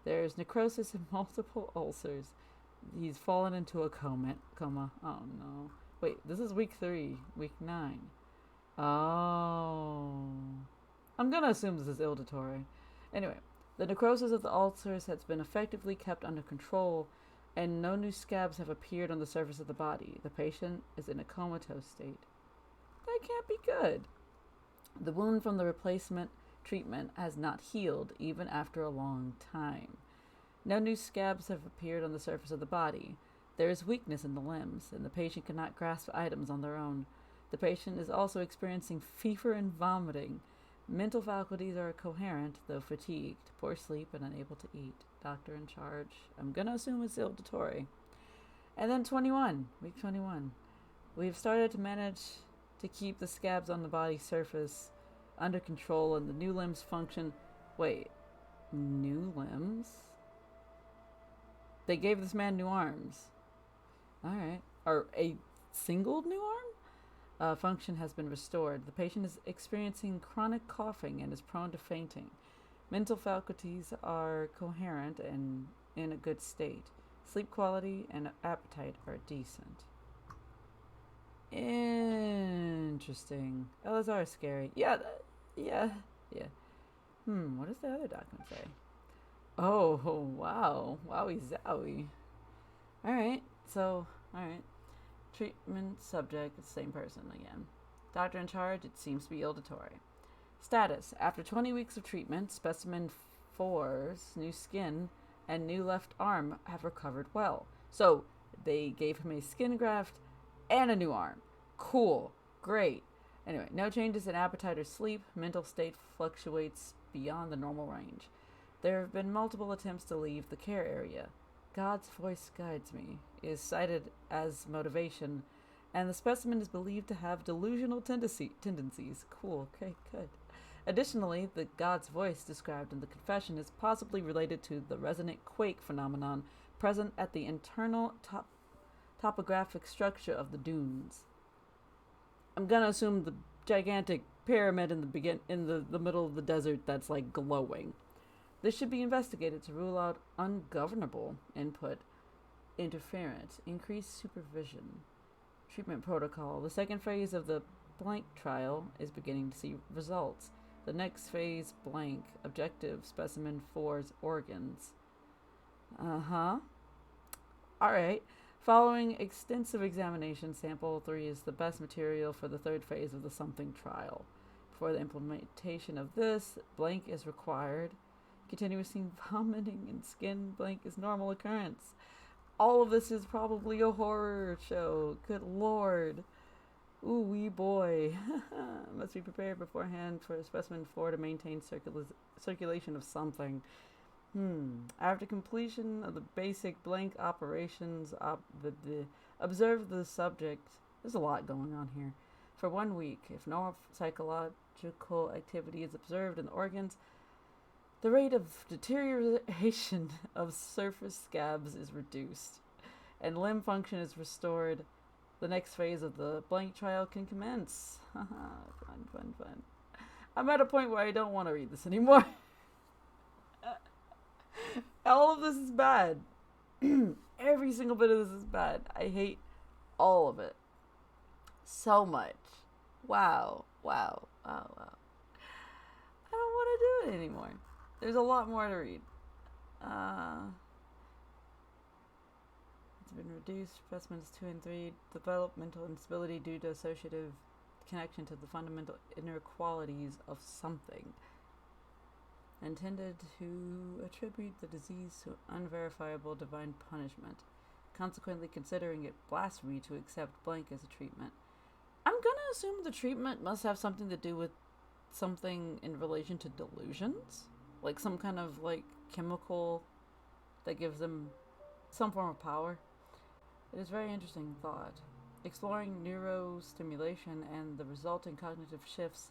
There's necrosis and multiple ulcers. He's fallen into a coma. Oh no. Wait, this is week 3. Week 9. Oh. I'm gonna assume this is Ildatory. Anyway, the necrosis of the ulcers has been effectively kept under control, and no new scabs have appeared on the surface of the body. The patient is in a comatose state. That can't be good. The wound from the replacement treatment has not healed, even after a long time. No new scabs have appeared on the surface of the body. There is weakness in the limbs, and the patient cannot grasp items on their own. The patient is also experiencing fever and vomiting. Mental faculties are coherent, though fatigued, poor sleep, and unable to eat. Doctor in charge. I'm gonna assume it's Ildatory. And then 21. Week 21. We've started to manage to keep the scabs on the body surface under control, and the new limbs function. Wait. New limbs? They gave this man new arms. Alright. Or a single new arm? function has been restored. The patient is experiencing chronic coughing and is prone to fainting. Mental faculties are coherent and in a good state. Sleep quality and appetite are decent. Interesting. Elazar is scary. Yeah. What does the other document say? Oh, wow. Wowie zowie. Alright. Treatment subject, same person again. Doctor in charge, it seems to be auditory. Status. After 20 weeks of treatment, Specimen 4's new skin and new left arm have recovered well. So, they gave him a skin graft and a new arm. Cool. Great. Anyway, no changes in appetite or sleep. Mental state fluctuates beyond the normal range. There have been multiple attempts to leave the care area. God's voice guides me is cited as motivation, and the specimen is believed to have delusional tendencies. Cool. Okay, good. Additionally, the God's voice described in the confession is possibly related to the resonant quake phenomenon present at the internal topographic structure of the dunes. I'm gonna assume the gigantic pyramid in the middle of the desert that's like glowing. This should be investigated to rule out ungovernable input, interference, increased supervision. Treatment protocol. The second phase of the blank trial is beginning to see results. The next phase, blank. Objective, specimen 4's organs. Alright. Following extensive examination, sample 3 is the best material for the third phase of the something trial. For the implementation of this, blank is required. Continuously vomiting and skin blank is normal occurrence. All of this is probably a horror show. Good lord. Ooh wee boy. Must be prepared beforehand for specimen 4 to maintain circulation of something. After completion of the basic blank operations, observe the subject. There's a lot going on here. For 1 week, if no psychological activity is observed in the organs, the rate of deterioration of surface scabs is reduced, and limb function is restored. The next phase of the blank trial can commence. Fun. I'm at a point where I don't want to read this anymore. All of this is bad. Every single bit of this is bad. I hate all of it so much. Wow. I don't want to do it anymore. There's a lot more to read. It's been reduced. Specimens 2 and 3 developmental instability due to associative connection to the fundamental inner qualities of something. Intended to attribute the disease to unverifiable divine punishment, consequently considering it blasphemy to accept blank as a treatment. I'm gonna assume the treatment must have something to do with something in relation to delusions? Like some kind of like chemical that gives them some form of power. It is very interesting thought. Exploring neurostimulation and the resulting cognitive shifts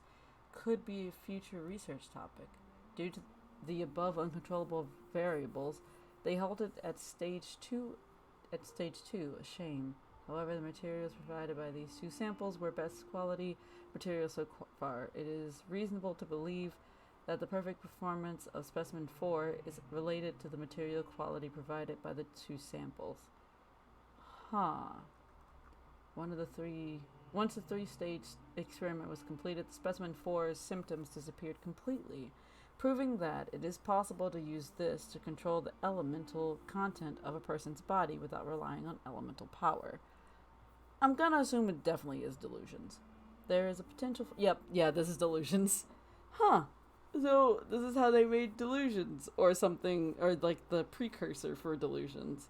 could be a future research topic. Due to the above uncontrollable variables, they halted at stage 2. A shame. However, the materials provided by these 2 samples were best quality materials so far. It is reasonable to believe that the perfect performance of specimen 4 is related to the material quality provided by the 2 samples. Once the 3-stage experiment was completed, specimen 4's symptoms disappeared completely, proving that it is possible to use this to control the elemental content of a person's body without relying on elemental power. I'm gonna assume it definitely is delusions. There is a potential this is delusions. So this is how they made delusions, or something, or like the precursor for delusions.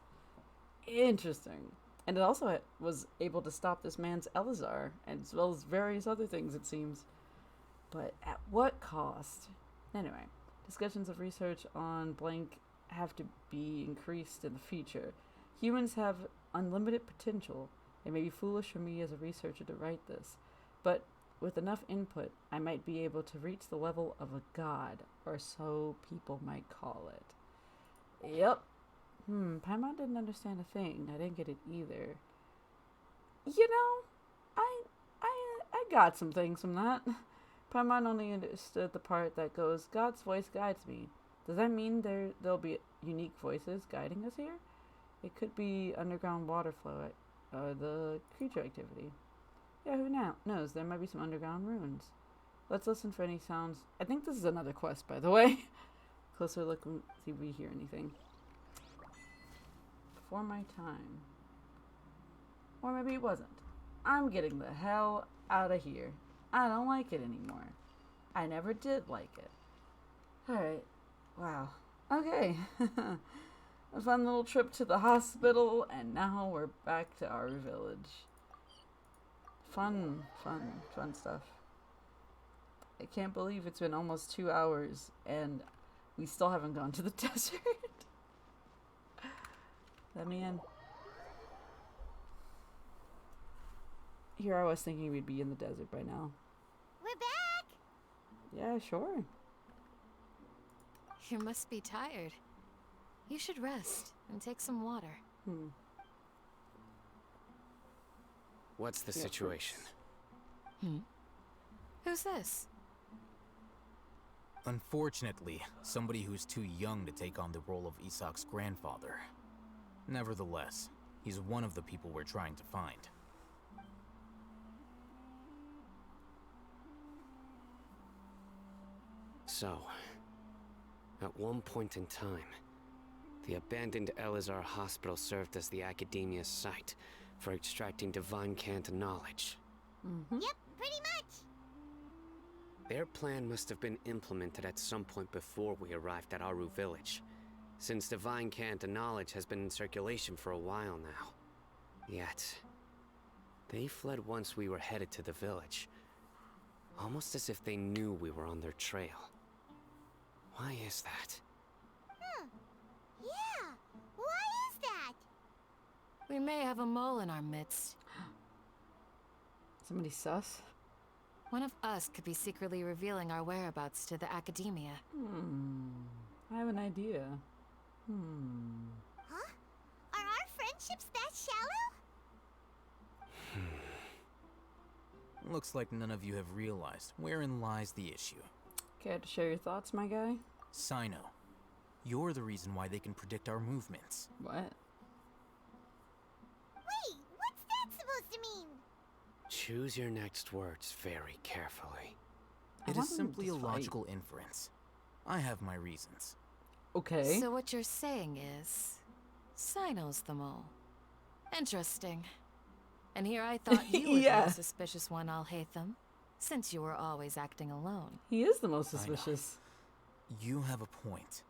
Interesting. And it also was able to stop this man's Elazar, as well as various other things, it seems. But at what cost? Anyway, discussions of research on blank have to be increased in the future. Humans have unlimited potential. It may be foolish for me as a researcher to write this, but with enough input, I might be able to reach the level of a god, or so people might call it. Yep. Paimon didn't understand a thing. I didn't get it either. You know, I got some things from that. Paimon only understood the part that goes, God's voice guides me. Does that mean there'll be unique voices guiding us here? It could be underground water flow or the creature activity. Yeah, who now knows? There might be some underground ruins. Let's listen for any sounds. I think this is another quest, by the way. Closer look and see if we hear anything. Before my time. Or maybe it wasn't. I'm getting the hell out of here. I don't like it anymore. I never did like it. Alright. Wow. Okay. A fun little trip to the hospital, and now we're back to our village. Fun stuff. I can't believe it's been almost 2 hours, and we still haven't gone to the desert. Let me in. Here I was thinking we'd be in the desert by now. We're back! Yeah, sure. You must be tired. You should rest and take some water. What's the situation? Who's this? Unfortunately, somebody who's too young to take on the role of Isak's grandfather. Nevertheless, he's one of the people we're trying to find. So, at one point in time, the abandoned Elazar Hospital served as the Academia's site for extracting divine cant knowledge. Yep, pretty much. Their plan must have been implemented at some point before we arrived at Aru Village, since divine cant knowledge has been in circulation for a while now. Yet, they fled once we were headed to the village, almost as if they knew we were on their trail. Why is that? Yeah, why is that? We may have a mole in our midst. Somebody sus? One of us could be secretly revealing our whereabouts to the Academia. I have an idea. Huh? Are our friendships that shallow? Looks like none of you have realized wherein lies the issue. Care to share your thoughts, my guy? Sino, you're the reason why they can predict our movements. What? Wait, what's that supposed to mean? Choose your next words very carefully. It is simply a logical inference. I have my reasons. Okay. So what you're saying is, Sino's the mole. Interesting. And here I thought you were the most suspicious one, I'll hate them, since you were always acting alone. He is the most suspicious. You have a point,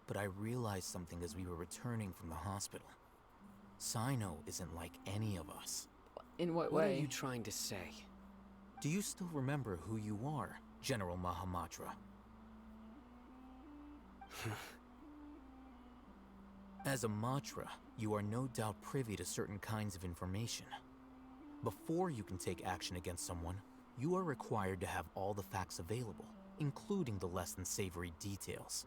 but I realized something as we were returning from the hospital. Sino isn't like any of us. In what What way? are you trying to say? Do you still remember who you are, General Mahamatra? As a Matra, you are no doubt privy to certain kinds of information. Before you can take action against someone, you are required to have all the facts available, including the less than savory details.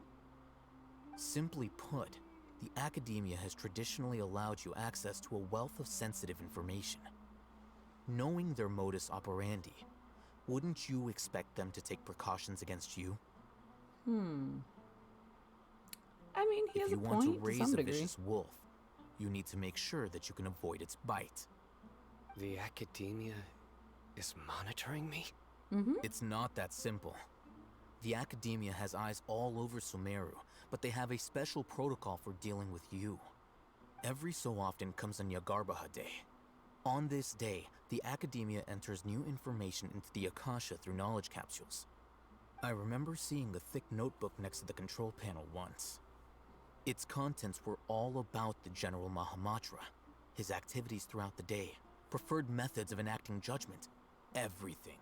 Simply put, the Academia has traditionally allowed you access to a wealth of sensitive information. Knowing their modus operandi, wouldn't you expect them to take precautions against you? I mean, he has a If you point want to raise some a degree. vicious wolf, you need to make sure that you can avoid its bite. The Academia is monitoring me? It's not that simple. The Academia has eyes all over Sumeru, but they have a special protocol for dealing with you. Every so often comes a Nyagarbaha Day. On this day, the Academia enters new information into the Akasha through knowledge capsules. I remember seeing a thick notebook next to the control panel once. Its contents were all about the General Mahamatra, his activities throughout the day, preferred methods of enacting judgment, everything.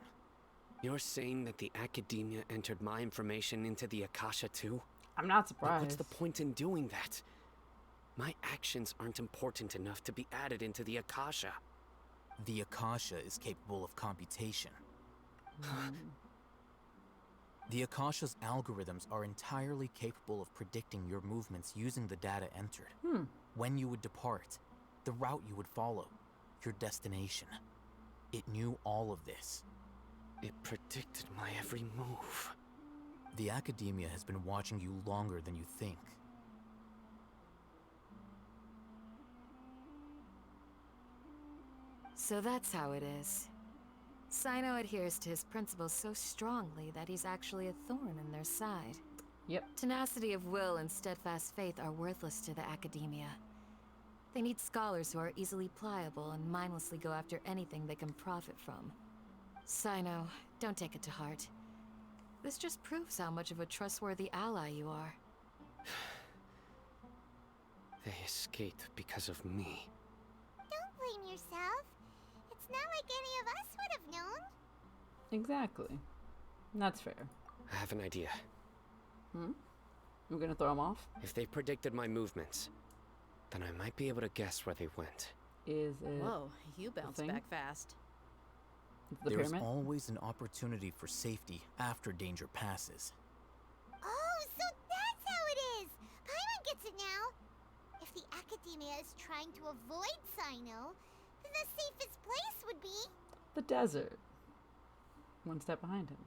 You're saying that the Academia entered my information into the Akasha too? I'm not But surprised. what's the point in doing that? My actions aren't important enough to be added into the Akasha. The Akasha is capable of computation. The Akasha's algorithms are entirely capable of predicting your movements using the data entered. When you would depart, the route you would follow, your destination. It knew all of this. It predicted my every move. The Academia has been watching you longer than you think. So that's how it is. Sino adheres to his principles so strongly that he's actually a thorn in their side. Yep. Tenacity of will and steadfast faith are worthless to the Academia. They need scholars who are easily pliable and mindlessly go after anything they can profit from. Sino, don't take it to heart. This just proves how much of a trustworthy ally you are. They escaped because of me. Don't blame yourself. It's not like any of us would have known. Exactly. That's fair. I have an idea. We're gonna throw them off? If they predicted my movements, then I might be able to guess where they went. Is it... Whoa, you bounced back fast. The There's pyramid? always an opportunity for safety after danger passes. Oh, so that's how it is! Paimon gets it now! If the Academia is trying to avoid Sino, then the safest place would be... The desert. One step behind him.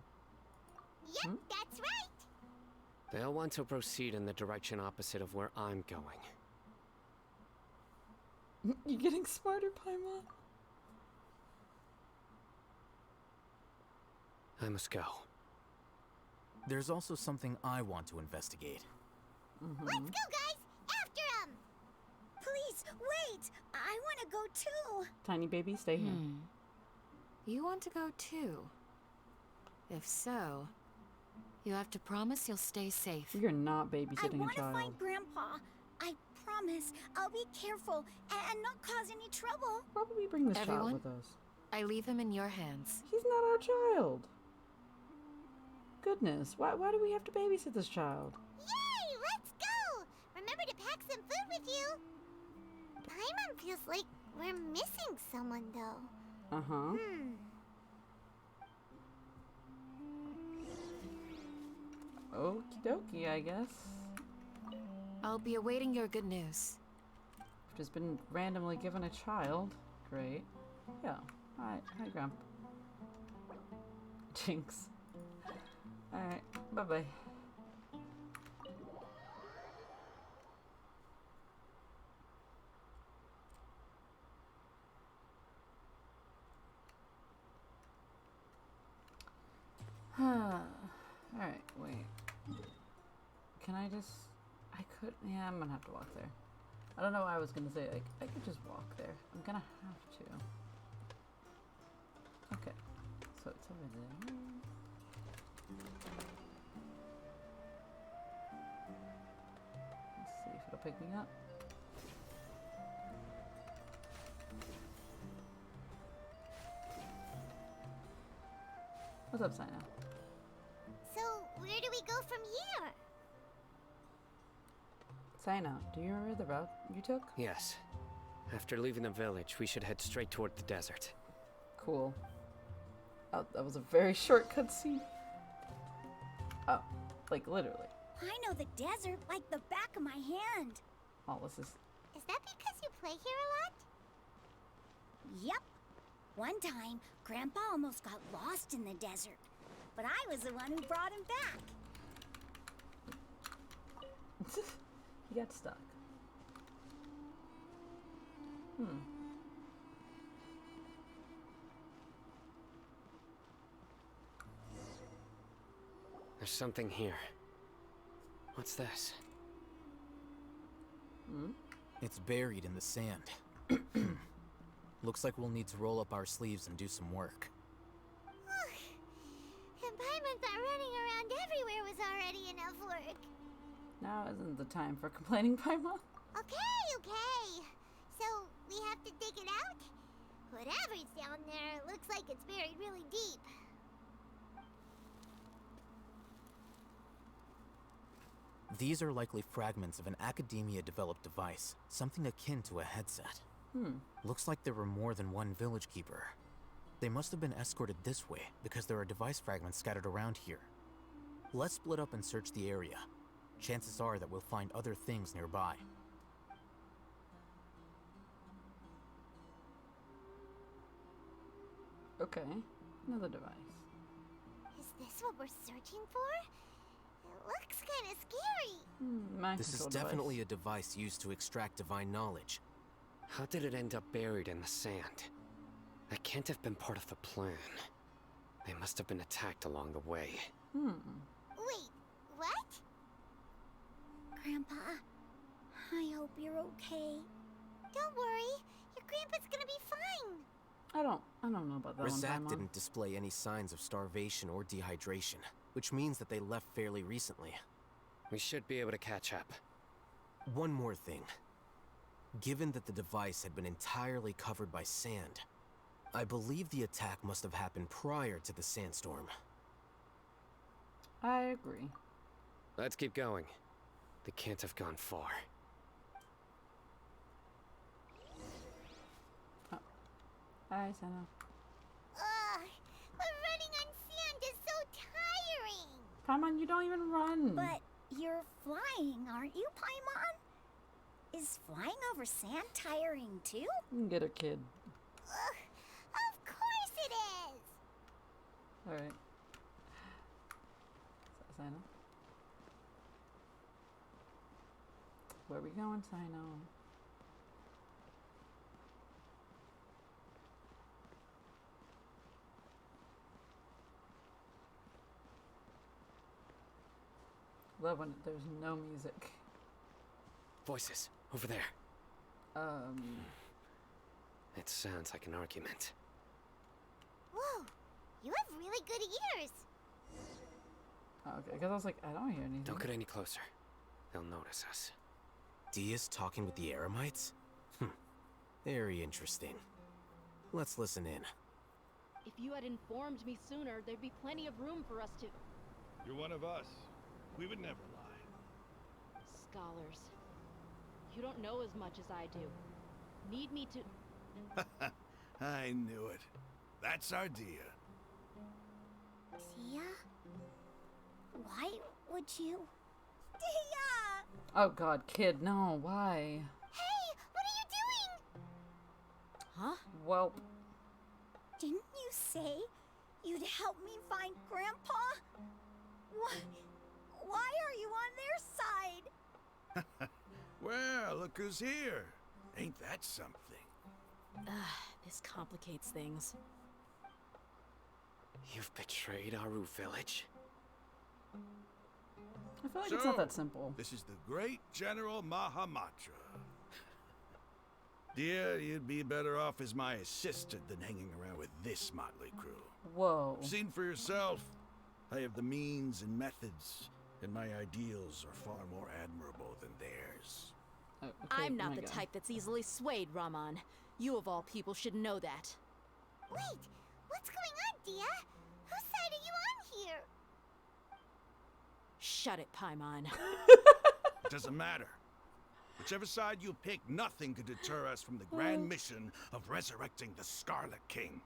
Yep, that's right! They'll want to proceed in the direction opposite of where I'm going. You're getting smarter, Paimon. I must go. There's also something I want to investigate. Let's go, guys! After him! Please, wait! I want to go too! Tiny baby, stay here. You want to go too? If so, you have to promise you'll stay safe. You're not I babysitting a want to child. find Grandpa. I promise I'll be careful and not cause any trouble. Why would we bring this Everyone? child with us? I leave him in your hands. He's not our child. Goodness, why do we have to babysit this child? Yay! Let's go! Remember to pack some food with you! Paimon feels like we're missing someone, though. Uh-huh. Okie dokie, I guess. I'll be awaiting your good news. Just been randomly given a child. Great. Yeah. Hi, Grandpa. Jinx. Alright, bye-bye. Alright, wait. Can I just... I could... Yeah, I'm gonna have to walk there. I don't know why I was gonna say, like, I could just walk there. I'm gonna have to. Okay. So it's over there. Let's see if it'll pick me up. What's up, Sino? So, where do we go from here? Sino, do you remember the route you took? Yes. After leaving the village, we should head straight toward the desert. Cool. Oh, that was a very short cutscene. Oh, like literally. I know the desert like the back of my hand. Oh, this is... Is that because you play here a lot? Yep. One time, Grandpa almost got lost in the desert, but I was the one who brought him back. He got stuck. There's something here. What's this? It's buried in the sand. Looks like we'll need to roll up our sleeves and do some work. And Paimon thought running around everywhere was already enough work. Now isn't the time for complaining, Paimon. Okay. So, we have to dig it out? Whatever's down there, it looks like it's buried really deep. These are likely fragments of an Academia-developed device, something akin to a headset. Looks like there were more than one village keeper. They must have been escorted this way, because there are device fragments scattered around here. Let's split up and search the area. Chances are that we'll find other things nearby. Okay, another device. this what we're searching for? It looks kind of scary. Mind This is control definitely device. a device used to extract divine knowledge. How did it end up buried in the sand? That can't have been part of the plan. They must have been attacked along the way. Wait, what? Grandpa, I hope you're okay. Don't worry, your grandpa's gonna be fine. I don't know about that one, Razak Paimon. didn't display any signs of starvation or dehydration, which means that they left fairly recently. We should be able to catch up. One more thing. Given that the device had been entirely covered by sand, I believe the attack must have happened prior to the sandstorm. I agree. Let's keep going. They can't have gone far. Hi, Senna. Ugh, but running on sand is so tiring. Paimon, you don't even run. But you're flying, aren't you, Paimon? Is flying over sand tiring too? You can get a kid. Ugh, of course it is. Alright. Sino? Where we going, Sino? Love when there's no music. Voices, over there. It sounds like an argument. Whoa, you have really good ears. Okay, because I was like, I don't hear anything. Don't get any closer. They'll notice us. Dia's talking with the Eremites? Very interesting. Let's listen in. If you had informed me sooner, there'd be plenty of room for us to... You're one of us. We would never lie. Scholars. You don't know as much as I do. Need me to... I knew it. That's our Dia. Dia? Why would you? Dia! Oh god, kid, no, why? Hey, what are you doing? Huh? Well, Didn't you say you'd help me find Grandpa? Why are you on their side? Well, look who's here. Ain't that something? This complicates things. You've betrayed Aru village? I feel like it's not that simple. This is the great General Mahamatra. Dear, you'd be better off as my assistant than hanging around with this motley crew. Whoa. Seen for yourself. I have the means and methods, and my ideals are far more admirable than theirs. Okay, I'm not my the God. type that's easily swayed, Raman. You of all people should know that. Wait, what's going on, Dia? Whose side are you on here? Shut it, Paimon. It doesn't matter. Whichever side you pick, nothing could deter us from the grand mission of resurrecting the Scarlet King.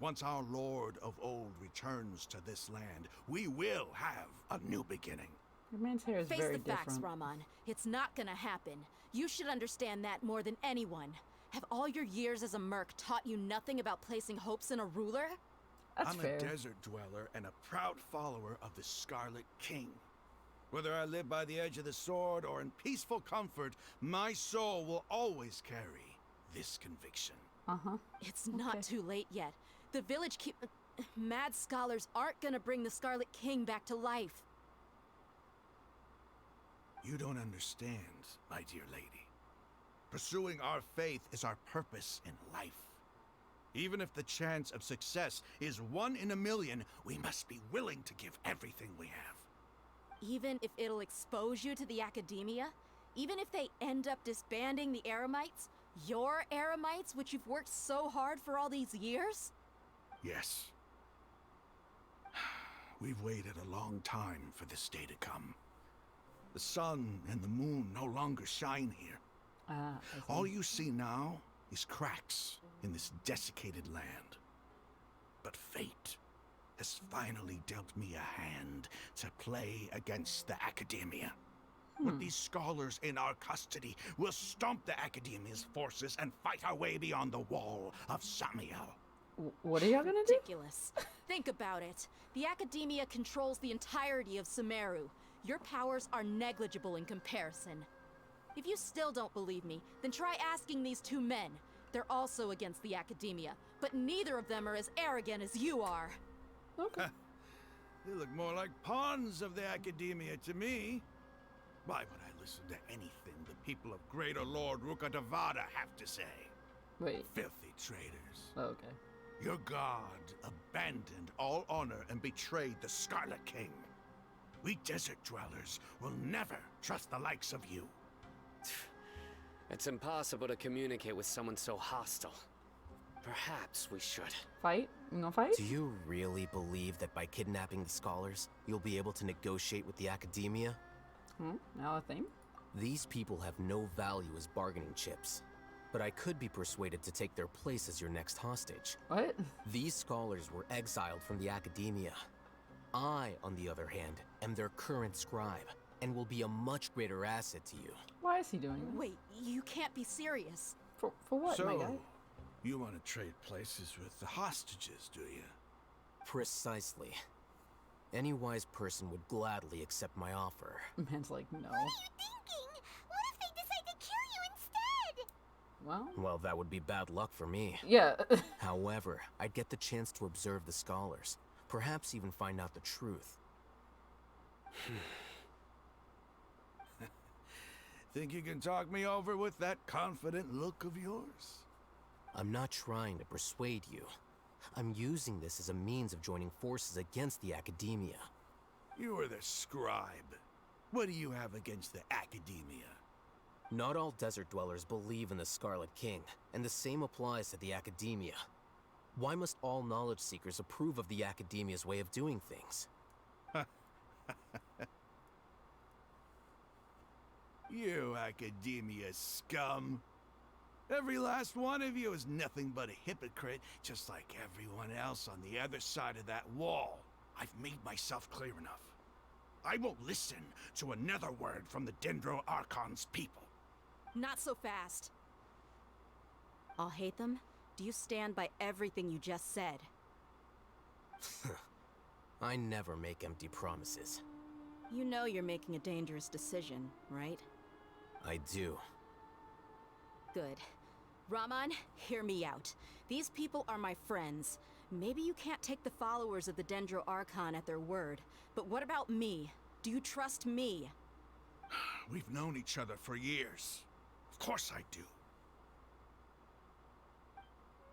Once our Lord of Old returns to this land, we will have a new beginning. Your man's hair is Face very the facts, different. Raman. It's not gonna happen. You should understand that more than anyone. Have all your years as a merc taught you nothing about placing hopes in a ruler? That's I'm fair. a desert dweller and a proud follower of the Scarlet King. Whether I live by the edge of the sword or in peaceful comfort, my soul will always carry this conviction. Uh-huh. It's not too late yet. The village mad scholars aren't gonna bring the Scarlet King back to life. You don't understand, my dear lady. Pursuing our faith is our purpose in life. Even if the chance of success is 1 in a million, we must be willing to give everything we have. Even if it'll expose you to the academia? Even if they end up disbanding the Eremites? Your Eremites, which you've worked so hard for all these years? Yes. We've waited a long time for this day to come. The sun and the moon no longer shine here. All you see now is cracks in this desiccated land. But fate has finally dealt me a hand to play against the Academia. With these scholars in our custody, we'll stomp the Academia's forces and fight our way beyond the wall of Samiel. What are y'all gonna do? Ridiculous. Think about it. The Academia controls the entirety of Sumeru. Your powers are negligible in comparison. If you still don't believe me, then try asking these two men. They're also against the Academia, but neither of them are as arrogant as you are. Okay. They look more like pawns of the Academia to me. Why would I listen to anything the people of Greater Lord Rukkhadevada have to say? Wait. Filthy traitors. Oh, okay. Your god abandoned all honor and betrayed the Scarlet King. We desert dwellers will never trust the likes of you. It's impossible to communicate with someone so hostile. Perhaps we should. Fight? You gonna fight? Do you really believe that by kidnapping the scholars, you'll be able to negotiate with the Academia? Now a thing? These people have no value as bargaining chips. But I could be persuaded to take their place as your next hostage. What? These scholars were exiled from the Academia. I, on the other hand, am their current scribe, and will be a much greater asset to you. Why is he doing this? Wait, you can't be serious. For what, my guy? So, you want to trade places with the hostages, do you? Precisely. Any wise person would gladly accept my offer. Man's like, no. What are you thinking? What if they decide to kill you instead? Well, that would be bad luck for me. Yeah. However, I'd get the chance to observe the scholars. Perhaps even find out the truth. Think you can talk me over with that confident look of yours? I'm not trying to persuade you. I'm using this as a means of joining forces against the Academia. You are the scribe. What do you have against the Academia? Not all desert dwellers believe in the Scarlet King, and the same applies to the Academia. Why must all knowledge seekers approve of the Academia's way of doing things? You Academia scum. Every last one of you is nothing but a hypocrite, just like everyone else on the other side of that wall. I've made myself clear enough. I won't listen to another word from the Dendro Archon's people. Not so fast. I'll hate them. Do you stand by everything you just said? I never make empty promises. You know you're making a dangerous decision, right? I do. Good. Raman, hear me out. These people are my friends. Maybe you can't take the followers of the Dendro Archon at their word, but what about me? Do you trust me? We've known each other for years. Of course I do.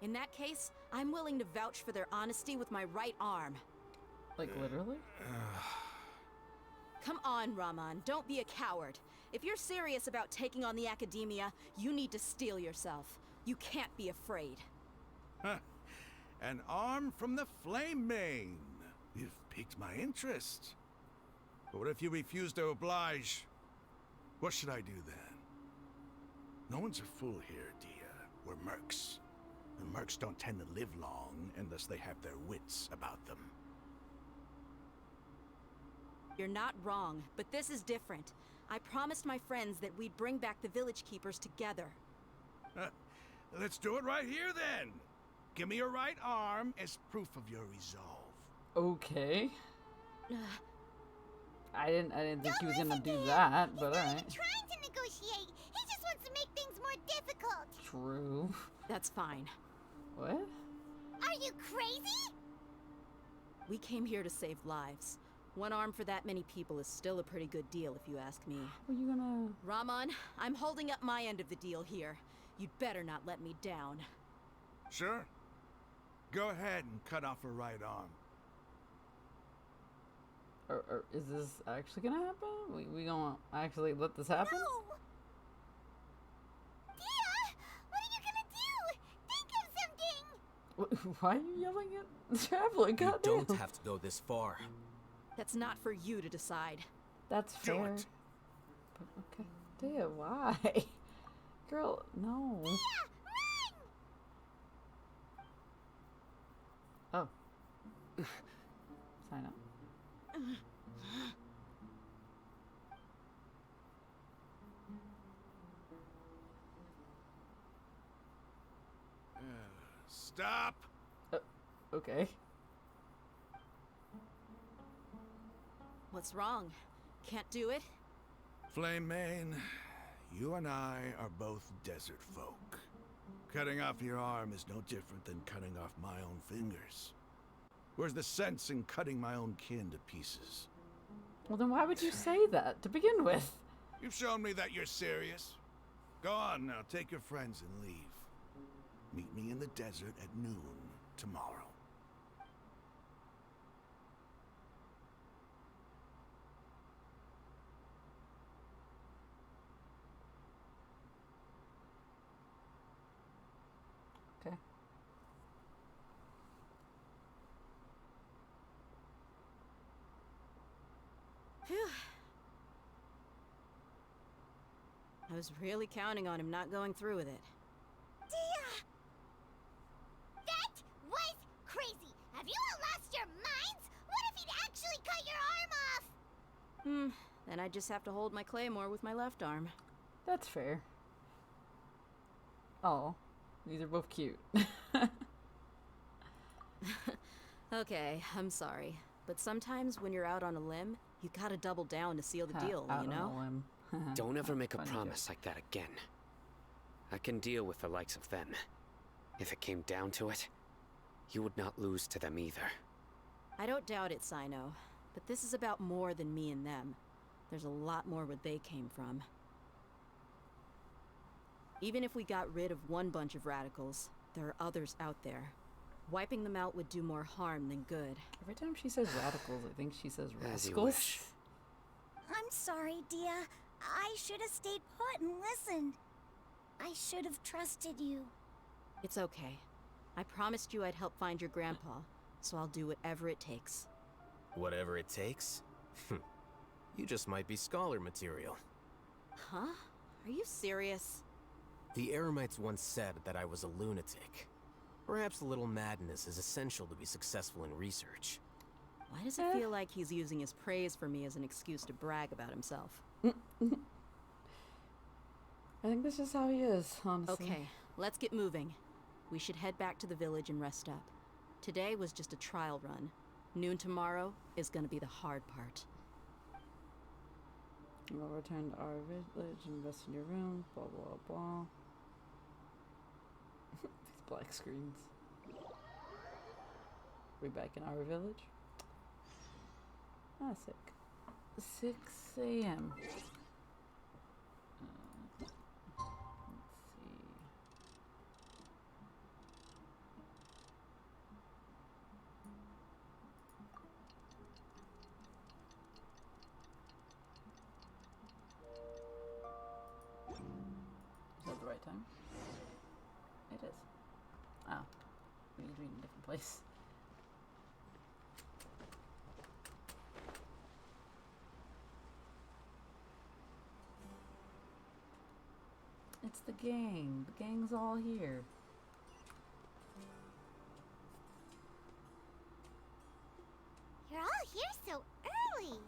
In that case, I'm willing to vouch for their honesty with my right arm. Like, literally? Come on, Raman, don't be a coward. If you're serious about taking on the Academia, you need to steel yourself. You can't be afraid. An arm from the Flame Mane. You've piqued my interest. But what if you refuse to oblige? What should I do then? No one's a fool here, Dia. We're mercs. And mercs don't tend to live long unless they have their wits about them. You're not wrong, but this is different. I promised my friends that we'd bring back the village keepers together. Let's do it right here then. Give me your right arm as proof of your resolve. Okay. I didn't think he was gonna do that, but alright. Trying to negotiate. He just wants to make things more difficult. True. That's fine. What? Are you crazy? We came here to save lives. One arm for that many people is still a pretty good deal, if you ask me. Are you gonna... Raman, I'm holding up my end of the deal here. You'd better not let me down. Sure. Go ahead and cut off her right arm. Or is this actually gonna happen? We gonna actually let this happen? No! Dia! What are you gonna do? Think of something! Why are you yelling at Traveler? You don't have to go this far. That's not for you to decide. That's fair. But, okay. Dia, why? Girl, no. Dia, run! Oh. Sign up. Stop! Okay. What's wrong? Can't do it? Flame Mane, you and I are both desert folk. Cutting off your arm is no different than cutting off my own fingers. Where's the sense in cutting my own kin to pieces? Well, then why would you say that to begin with? You've shown me that you're serious. Go on now, take your friends and leave. Meet me in the desert at noon tomorrow. Okay. Phew. I was really counting on him not going through with it. Dia! That was crazy! Have you all lost your minds? What if he'd actually cut your arm off? Then I just have to hold my claymore with my left arm. That's fair. Oh, these are both cute. Okay, I'm sorry. But sometimes when you're out on a limb, you gotta double down to seal the deal, Out you on know? a limb. Don't ever make a Funny promise joke. like that again. I can deal with the likes of them. If it came down to it, you would not lose to them either. I don't doubt it, Sino. But this is about more than me and them. There's a lot more where they came from. Even if we got rid of one bunch of radicals, there are others out there. Wiping them out would do more harm than good. Every time she says radicals, I think she says As you rascals. wish. I'm sorry, Dia. I should have stayed put and listened. I should have trusted you. It's okay. I promised you I'd help find your grandpa, so I'll do whatever it takes. Whatever it takes? You just might be scholar material. Huh? Are you serious? The Eremites once said that I was a lunatic. Perhaps a little madness is essential to be successful in research. Why does it feel like he's using his praise for me as an excuse to brag about himself? I think that's just how he is, honestly. Okay, let's get moving. We should head back to the village and rest up. Today was just a trial run. Noon tomorrow is gonna be the hard part. We'll return to our village, invest in your room, blah blah blah. These black screens. We back in our village? Ah, sick. 6 a.m. Let's see. Is that the right time? It is. Oh. We need to be in a different place. It's the gang. The gang's all here. You're all here so early.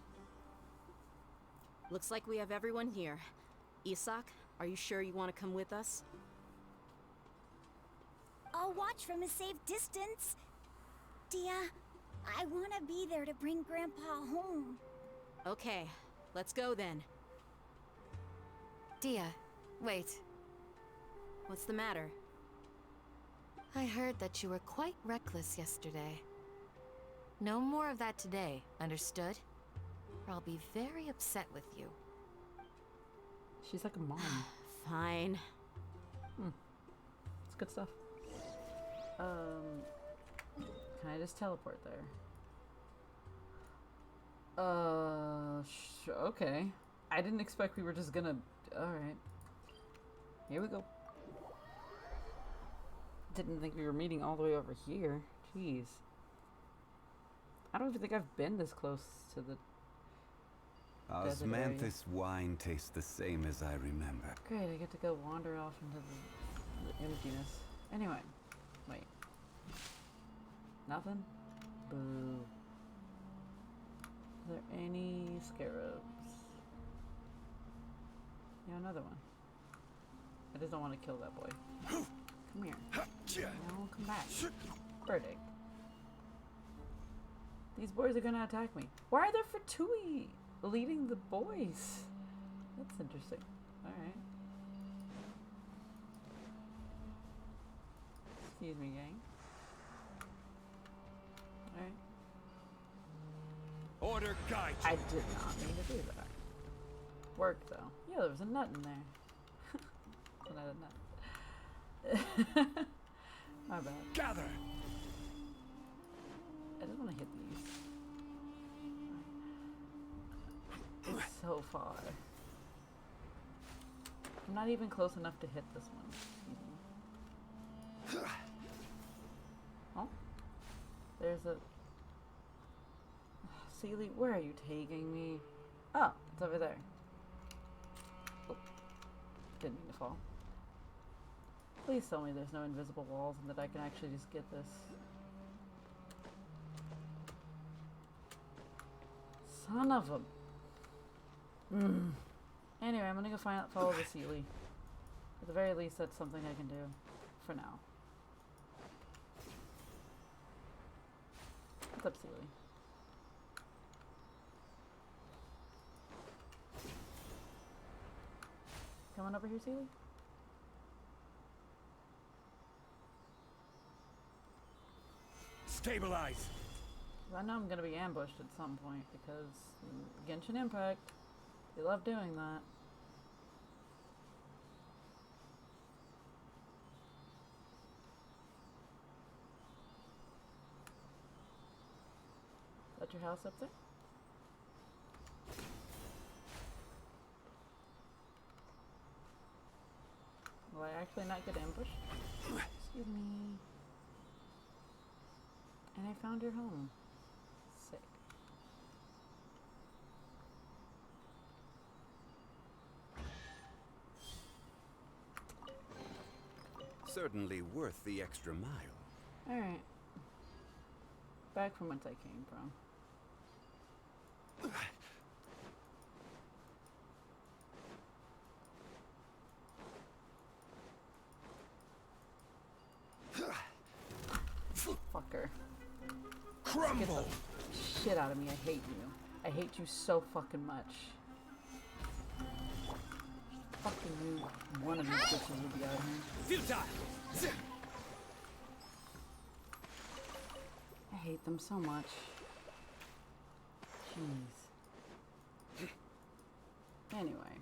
Looks like we have everyone here. Isak, are you sure you want to come with us? I'll watch from a safe distance. Dia, I want to be there to bring Grandpa home. Okay, let's go then. Dia, wait. What's the matter? I heard that you were quite reckless yesterday. No more of that today, understood? Or I'll be very upset with you. She's like a mom. Fine. It's good stuff. Can I just teleport there? Okay. I didn't expect we were just gonna... Alright. Here we go. Didn't think we were meeting all the way over here. Jeez. I don't even think I've been this close to the... Osmanthus wine tastes the same as I remember. Great, I get to go wander off into the emptiness. Anyway, wait. Nothing? Boo. Is there any scarabs? Yeah, another one. I just don't want to kill that boy. Come here. No, come back. Bird egg. These boys are gonna attack me. Why are there Fatui leading the boys? That's interesting. Alright. Excuse me, gang. Alright. Order guide. I did not mean to do that. Work though. Yeah, there was a nut in there. Not a nut. My bad. Gather. I just want to hit these. It's so far. I'm not even close enough to hit this one. Excuse me. Oh, there's a Sealy. Where are you taking me? Oh, it's over there. Oh, didn't mean to fall. Please tell me there's no invisible walls and that I can actually just get this. Son of a... Anyway, I'm gonna go follow the Sealy. At the very least, that's something I can do. For now. What's up, Sealy? Coming over here, Sealy? Stabilize. I know I'm gonna be ambushed at some point because Genshin Impact, they love doing that. Is that your house up there? Will I actually not get ambushed? Excuse me. And I found your home. Sick. Certainly worth the extra mile. Alright. Back from whence I came from. Fucker. Crumble! Get the shit out of me. I hate you. I hate you so fucking much. Fucking you. One of these bitches will be out of here. Futile! I hate them so much. Jeez. Anyway.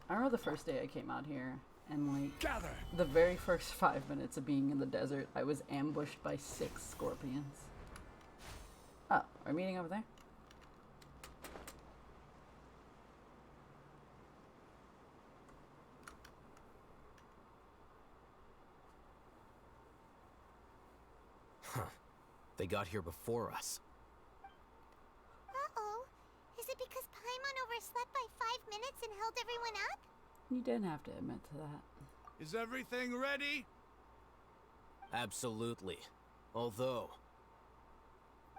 I remember the first day I came out here, and like, gather. The very first 5 minutes of being in the desert, I was ambushed by 6 scorpions. Oh, are we meeting over there? Huh. They got here before us. Uh-oh. Is it because Paimon overslept by 5 minutes and held everyone up? You didn't have to admit to that. Is everything ready? Absolutely. Although,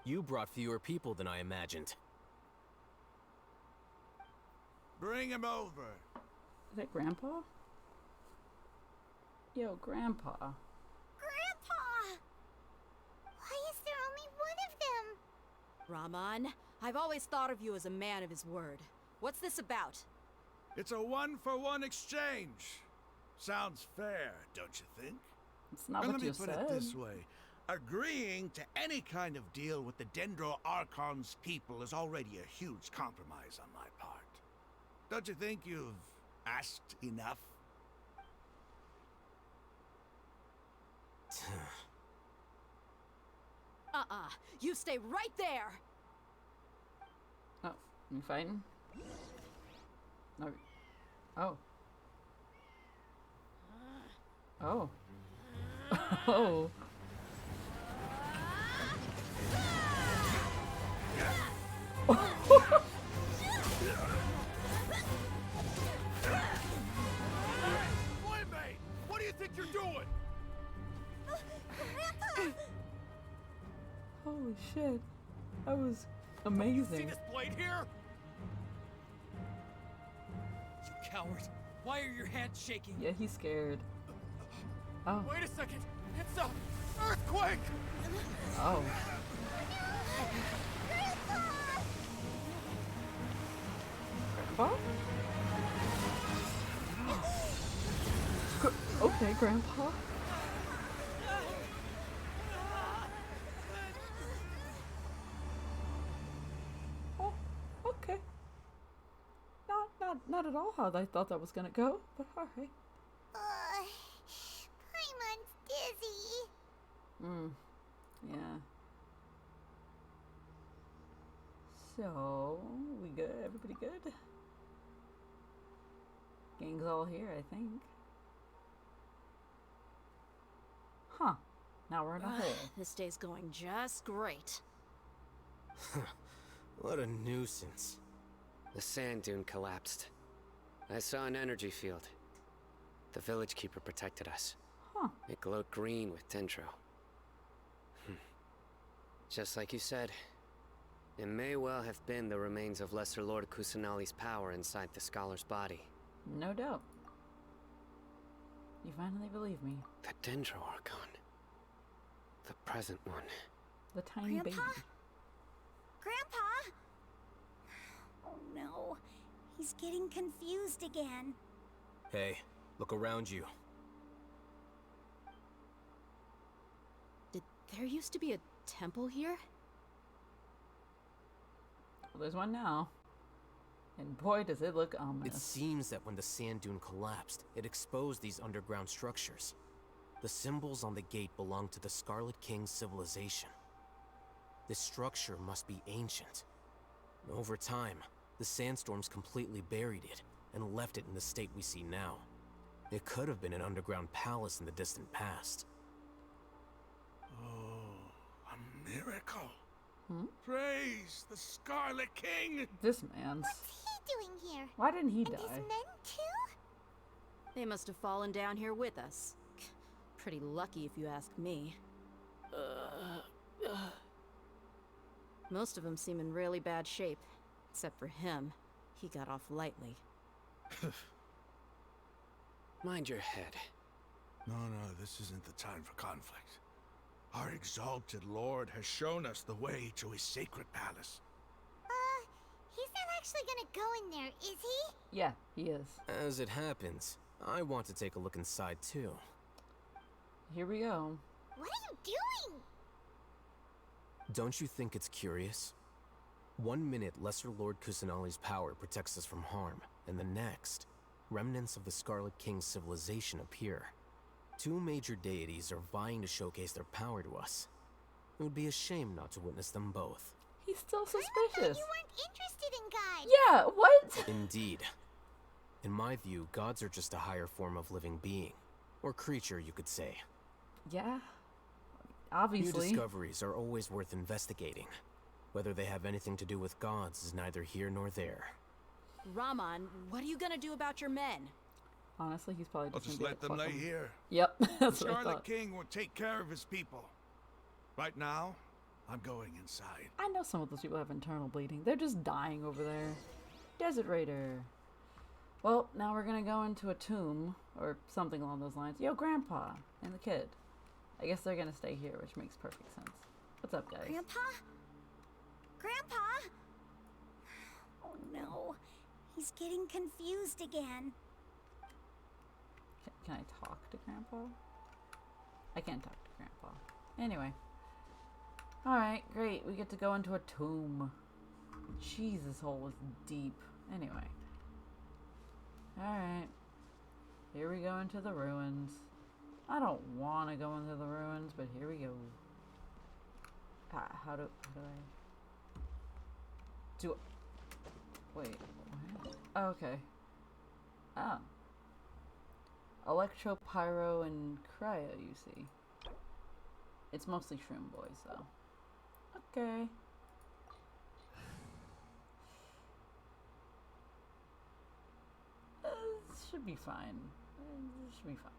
you brought fewer people than I imagined. Bring him over. Is that Grandpa? Yo, Grandpa. Grandpa! Why is there only one of them? Raman, I've always thought of you as a man of his word. What's this about? It's a 1-for-1 exchange. Sounds fair, don't you think? It's not and what you said. Let me put it this way. Agreeing to any kind of deal with the Dendro Archon's people is already a huge compromise on my part. Don't you think you've asked enough? You stay right there! Oh, you fighting? No. Oh. Oh. Oh. Boy-mate, what do you think you're doing? Holy shit. That was amazing. You see this blade here? You coward. Why are your hands shaking? Yeah, he's scared. Oh. Wait a second. It's a... Earthquake! Oh. Grandpa? Okay, Grandpa. Oh, okay. Not at all how I thought that was gonna go, but alright. Paimon's dizzy. Yeah. So, we good? Everybody good? Gang's all here, I think. Huh. Now we're in a hole. This day's going just great. What a nuisance. The sand dune collapsed. I saw an energy field. The village keeper protected us. Huh. It glowed green with dendro. Just like you said, it may well have been the remains of Lesser Lord Kusanali's power inside the scholar's body. No doubt. You finally believe me. The Dendro Archon. The present one. The tiny baby. Grandpa! Oh no, he's getting confused again. Hey, look around you. There used to be a temple here? Well, there's one now. And boy, does it look ominous. It seems that when the sand dune collapsed, it exposed these underground structures. The symbols on the gate belong to the Scarlet King's civilization. This structure must be ancient. Over time, the sandstorms completely buried it and left it in the state we see now. It could have been an underground palace in the distant past. Oh, a miracle. Praise the Scarlet King! This man's. What's he doing here? Why didn't he and die? These men too? They must have fallen down here with us. Pretty lucky if you ask me. Most of them seem in really bad shape. Except for him. He got off lightly. Mind your head. No, this isn't the time for conflict. Our exalted lord has shown us the way to his sacred palace. He's not actually gonna go in there, is he? Yeah, he is. As it happens, I want to take a look inside too. Here we go. What are you doing? Don't you think it's curious? 1 minute, Lesser Lord Kusanali's power protects us from harm, and the next, remnants of the Scarlet King's civilization appear. 2 major deities are vying to showcase their power to us. It would be a shame not to witness them both. He's still I suspicious. thought you weren't interested in gods. Yeah, what? Indeed. In my view, gods are just a higher form of living being. Or creature, you could say. Yeah, obviously. New discoveries are always worth investigating. Whether they have anything to do with gods is neither here nor there. Raman, what are you gonna do about your men? Honestly, he's probably I'll just just let them lay here. Yep, that's The what I Scarlet thought. King will take care of his people. Right now, I'm going inside. I know some of those people have internal bleeding. They're just dying over there. Desert Raider. Well, now we're gonna go into a tomb, or something along those lines. Yo, Grandpa and the kid. I guess they're gonna stay here, which makes perfect sense. What's up, guys? Grandpa? Grandpa? Oh no, he's getting confused again. Can I talk to Grandpa? I can't talk to Grandpa. Anyway. Alright, great. We get to go into a tomb. Jeez, this hole was deep. Anyway. Alright. Here we go into the ruins. I don't want to go into the ruins, but here we go. How do I... Wait. What? Oh, okay. Oh. Electro, Pyro, and Cryo, you see. It's mostly Shroom Boys, though. Okay. Should be fine. Should be fine.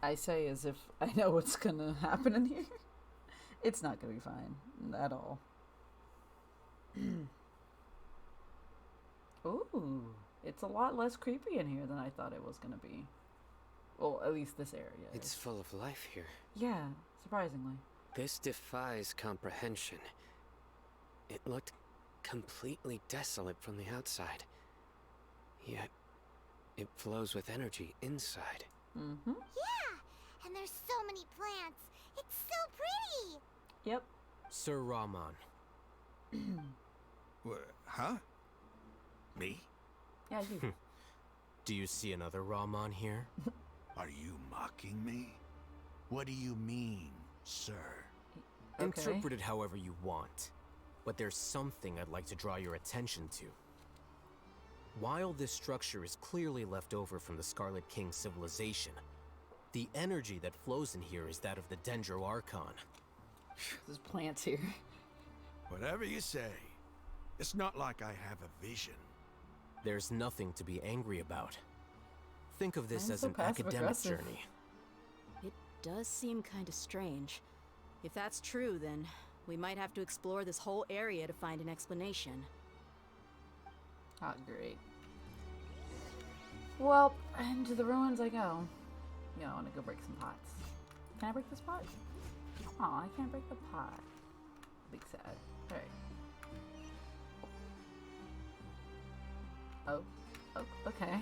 I say as if I know what's gonna happen in here. It's not gonna be fine. At all. Ooh. It's a lot less creepy in here than I thought it was gonna be. Well, at least this area. It's full of life here. Yeah, surprisingly. This defies comprehension. It looked completely desolate from the outside. Yet, it flows with energy inside. Mm-hmm. Yeah, and there's so many plants. It's so pretty. Yep. Sir Rahman. Huh? Me? Yeah, you. Do you see another Rahman here? Are you mocking me? What do you mean, sir? Okay. Interpret it however you want. But there's something I'd like to draw your attention to. While this structure is clearly left over from the Scarlet King civilization, the energy that flows in here is that of the Dendro Archon. There's plants here. Whatever you say. It's not like I have a vision. There's nothing to be angry about. Think of this I'm as so an academic passive-aggressive. journey. It does seem kind of strange. If that's true, then we might have to explore this whole area to find an explanation. Ah, great. Well, into the ruins I go. Yeah, I want to go break some pots. Can I break this pot? Aw, I can't break the pot. Big sad. Alright. Oh. Oh, okay.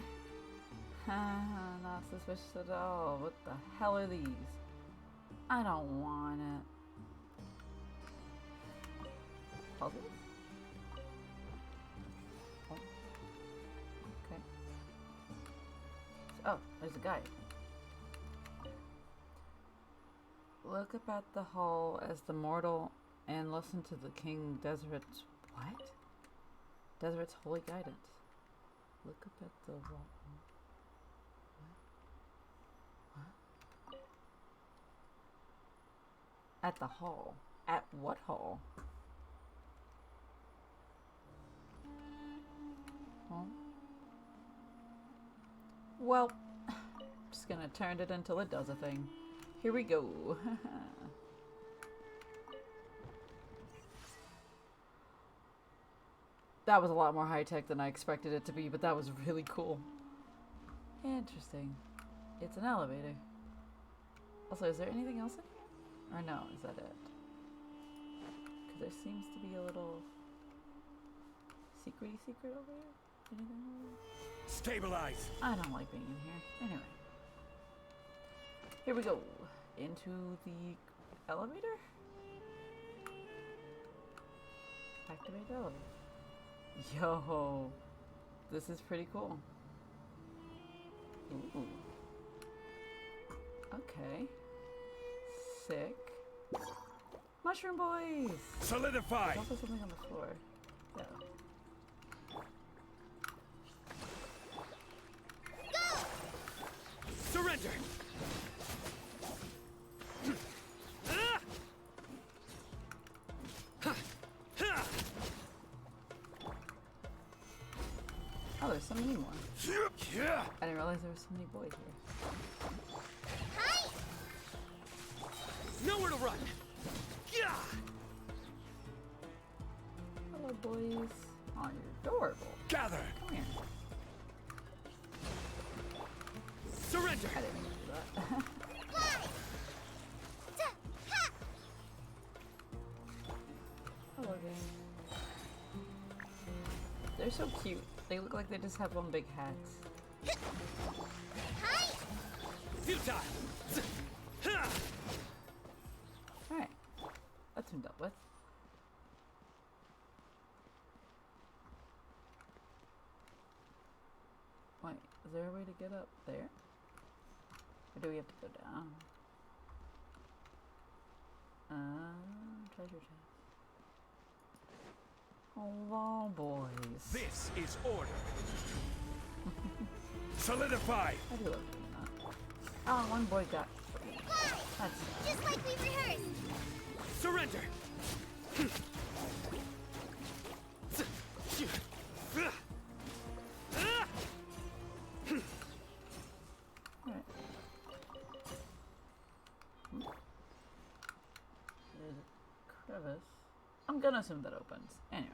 Not suspicious at all. What the hell are these? I don't want it. Puzzles? Oh. Okay. Oh, there's a guy. Look up at the hall as the mortal and listen to the King Deseret's what? Deseret's holy guidance. Look up at the wall. What? At the hall. At what hall? Oh. Well, just gonna turn it until it does a thing. Here we go. That was a lot more high-tech than I expected it to be, but that was really cool. Interesting. It's an elevator. Also, is there anything else in here? Or no, is that it? Because there seems to be a little secret over here. Anything over here? Stabilize! I don't like being in here. Anyway. Here we go. Into the elevator? Activate the elevator. Yo, this is pretty cool. Ooh. Okay. Sick. Mushroom boys! Solidify! There's also something on the floor. Yeah. Surrender! Oh, there's so many more. I didn't realize there were so many boys here. Nowhere to run! Hello, boys. Oh, you're adorable. Gather! Come here. Surrender! I didn't do that. Hello, game. They're so cute. They look like they just have one big hat. Futile! Alright. That's been dealt with. Wait, is there a way to get up there? Or do we have to go down? Treasure chest. Hello, boys. This is order. Solidify! I do love doing that. Oh, one boy got free. That's Just like we rehearsed. Surrender! Alright. There's a crevice. I'm gonna assume that opens. Anyway.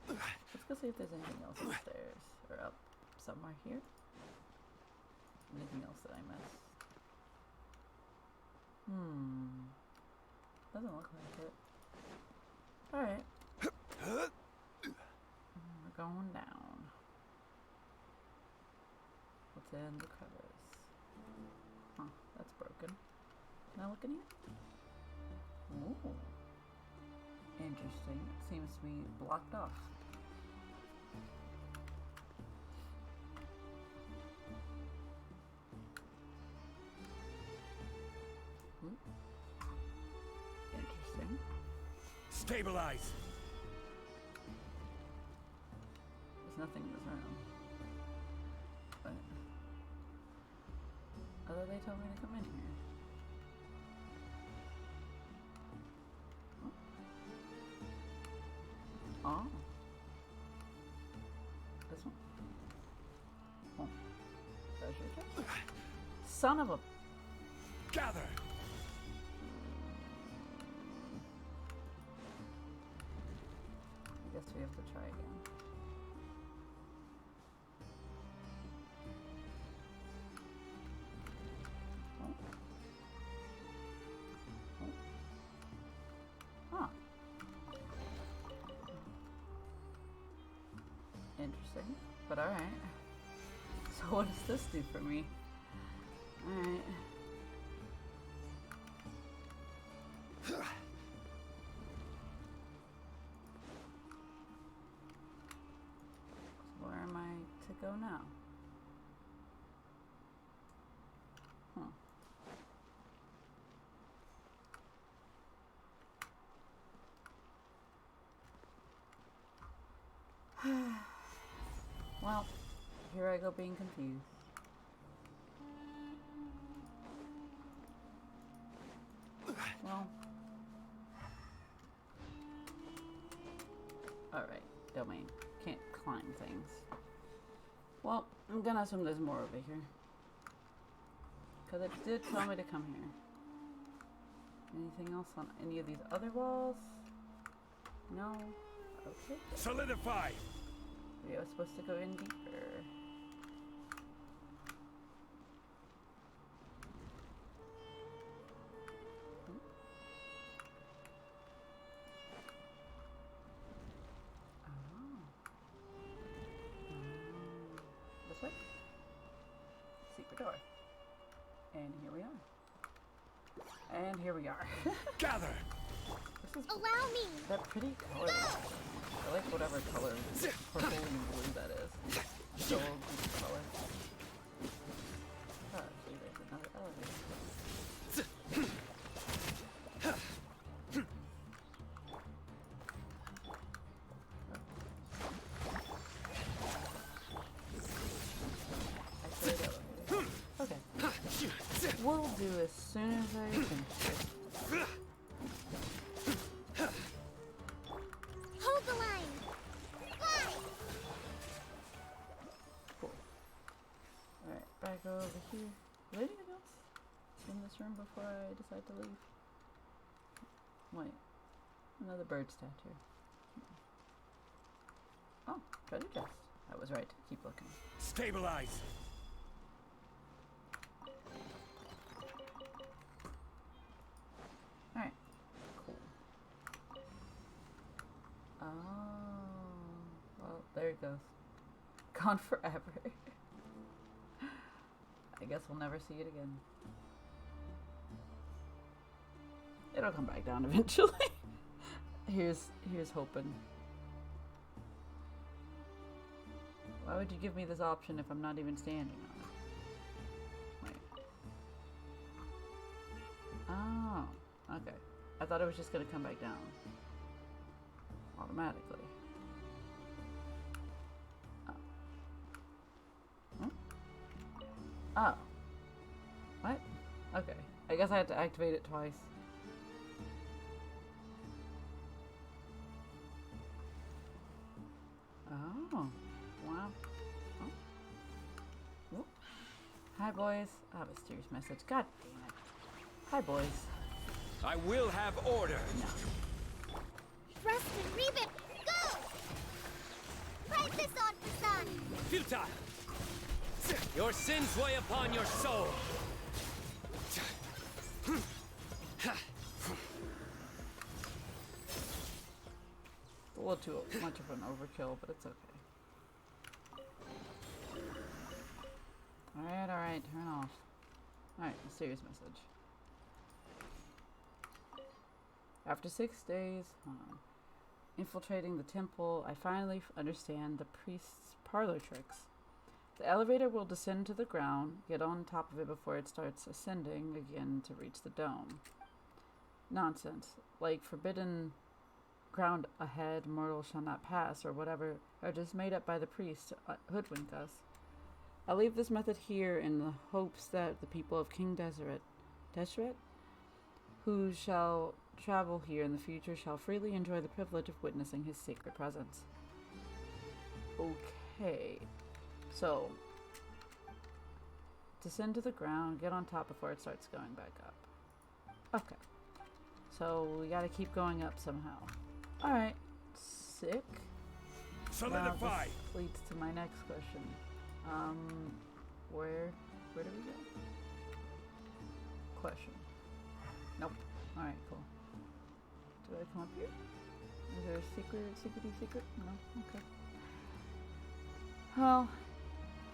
Let's go see if there's anything else upstairs. Or up somewhere here. Anything else that I missed? broken. Can I look in here? Oh. Interesting. It seems to be blocked off. Interesting. Stabilize! There's nothing in this room. But although they told me to come in here. Oh. This one. Oh. Treasure chest. Son of a... Gather! I guess we have to try again. Huh. Interesting, but alright. So what does this do for me? Alright. So where am I to go now? Well, here I go being confused. Well. Alright, domain. Can't climb things. Well, I'm gonna assume there's more over here. Because it did tell me to come here. Anything else on any of these other walls? No? Okay. Solidify! Maybe I was supposed to go in deeper. This way? Secret door. And here we are. And here we are. Gather! This is Allow me! that pretty color. I like whatever color, purple and blue that is. Gold color. Oh, actually, there's another elevator. Okay. We'll do as soon as I finish it. Hold the line! Fly! Cool. Alright, back over here. Is there anything else in this room before I decide to leave? Wait. Another bird statue. Oh, treasure chest. I was right. Keep looking. Stabilize! Alright. Cool. Oh. Well, there it goes. Gone forever. I guess we'll never see it again. It'll come back down eventually. Here's hoping. Why would you give me this option if I'm not even standing on it? Wait. Oh, okay. I thought it was just gonna come back down automatically. Oh. Hmm? Oh. What? Okay. I guess I had to activate it twice. Oh. Wow. Oh. Whoop. Hi, boys. I have a serious message. God damn it. Hi, boys. I will have order. No. Thrust and Rebit, go! Press this on for sun! Futile! Your sins weigh upon your soul! A little too much of an overkill, but it's okay. Alright, turn off. Alright, a serious message. After 6 days, infiltrating the temple, I finally understand the priest's parlor tricks. The elevator will descend to the ground, get on top of it before it starts ascending again to reach the dome. Nonsense. Like forbidden ground ahead, mortal shall not pass, or whatever, are just made up by the priest to hoodwink us. I leave this method here in the hopes that the people of King Deseret, who shall travel here in the future, shall freely enjoy the privilege of witnessing his sacred presence. Okay. So, descend to the ground, get on top before it starts going back up. Okay. So, we gotta keep going up somehow. Alright. Sick. Solidify! Now this leads to my next question. Where do we go? Question. Nope. Alright, cool. Do I come up here? Is there a secret? No? Okay. Well.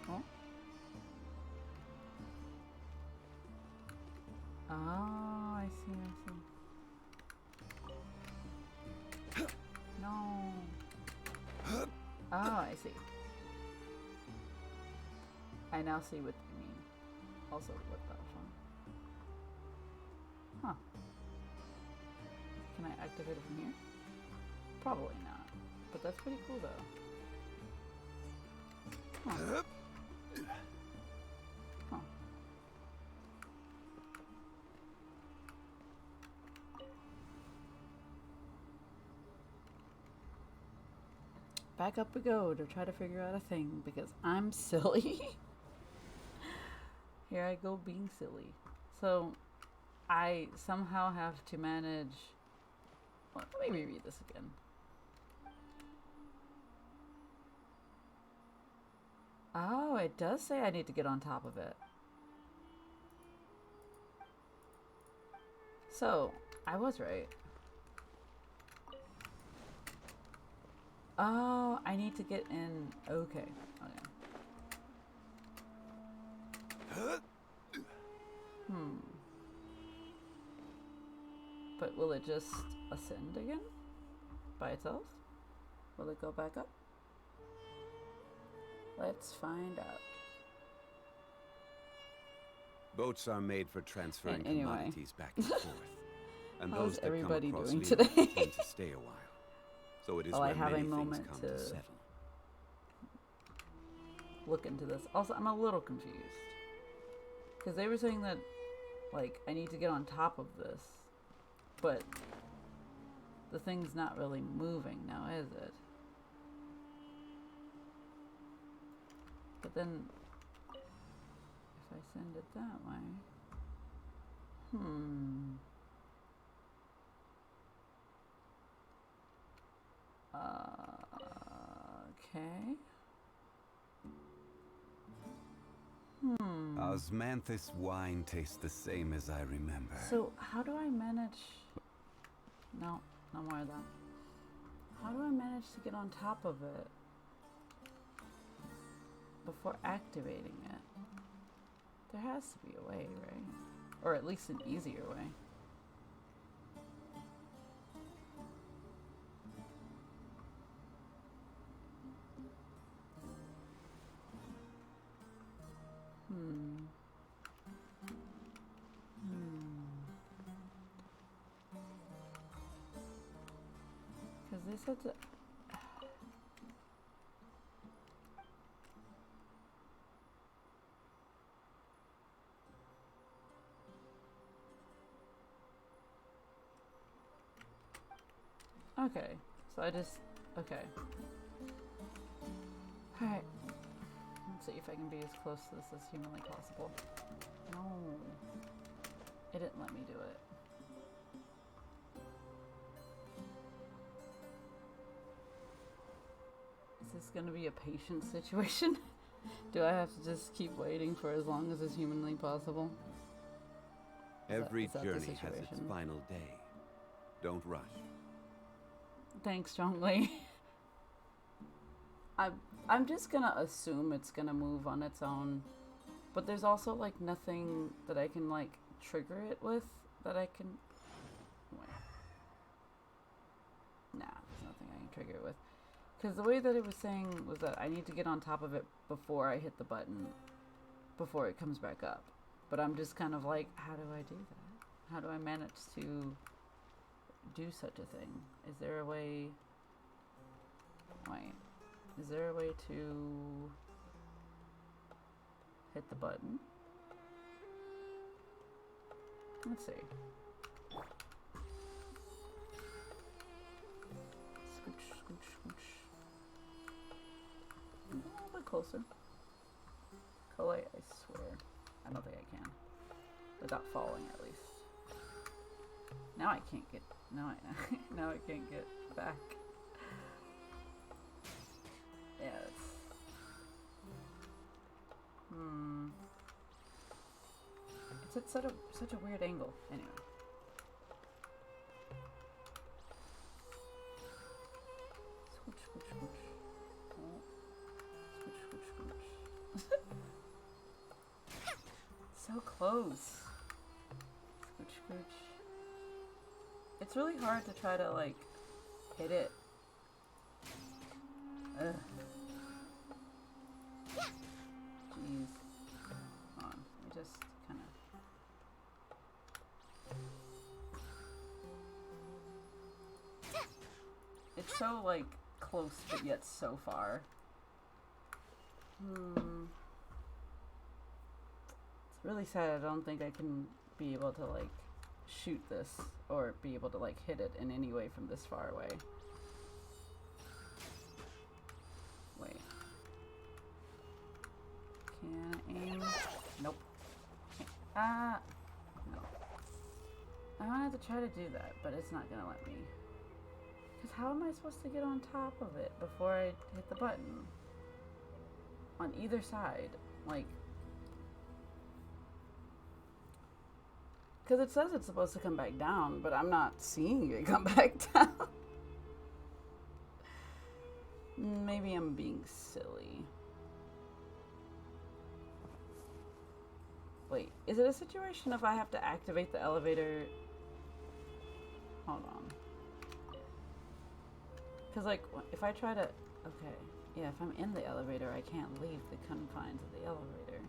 Oh. Oh, I see. No. Oh, I see. I now see what you mean. Also, what the fun. Huh. Can I activate it from here? Probably not. But that's pretty cool, though. Huh. Huh. Back up we go to try to figure out a thing because I'm silly. Here I go being silly. So, I somehow have to manage... Well, let me reread this again. Oh, it does say I need to get on top of it. So, I was right. Oh, I need to get in... Okay. But will it just ascend again? By itself? Will it go back up? Let's find out. Boats are made for transferring commodities back and forth. And How's those that everybody come across doing leave today? tend to stay a while. So it is Well, I where have many a things moment come to settle. look into this. Also, I'm a little confused. Because they were saying that, like, I need to get on top of this. But the thing's not really moving now, is it? But then, if I send it that way... Okay. Osmanthus wine tastes the same as I remember. So, how do I manage... No, no more of that. How do I manage to get on top of it before activating it? There has to be a way, right? Or at least an easier way. Because they said to... Okay, so I just... Okay. Alright. Let's see if I can be as close to this as humanly possible. No. It didn't let me do it. Is this gonna be a patient situation? Do I have to just keep waiting for as long as is humanly possible? Every is that journey has its final day. Don't rush. Thanks, strongly. I'm just gonna assume it's gonna move on its own, but there's also like nothing that I can like trigger it with that I can. Wait. Nah, there's nothing I can trigger it with. Because the way that it was saying was that I need to get on top of it before I hit the button, before it comes back up. But I'm just kind of like, how do I do that? How do I manage to do such a thing? Is there a way... Wait. Is there a way to hit the button? Let's see. Scooch, scooch, scooch. A little bit closer. Collate, I swear. I don't think I can. Without falling, at least. Now I can't get... Now I can't get back. Yeah, it's... It's at such a weird angle. Anyway. Scooch, scooch, scooch. Oh. Scooch, scooch, scooch. So close. Scooch, scooch. It's really hard to try to, like, hit it. Ugh. Jeez. Hold on. Let me just kind of... It's so, like, close, but yet so far. It's really sad. I don't think I can be able to, like, shoot this or be able to, like, hit it in any way from this far away. Wait. Can I aim? Nope. No. I wanted to try to do that, but it's not gonna let me. Because how am I supposed to get on top of it before I hit the button? On either side. Like... Because it says it's supposed to come back down, but I'm not seeing it come back down. Maybe I'm being silly. Wait, is it a situation if I have to activate the elevator? Hold on. Because, like, if I try to... Okay. Yeah, if I'm in the elevator, I can't leave the confines of the elevator.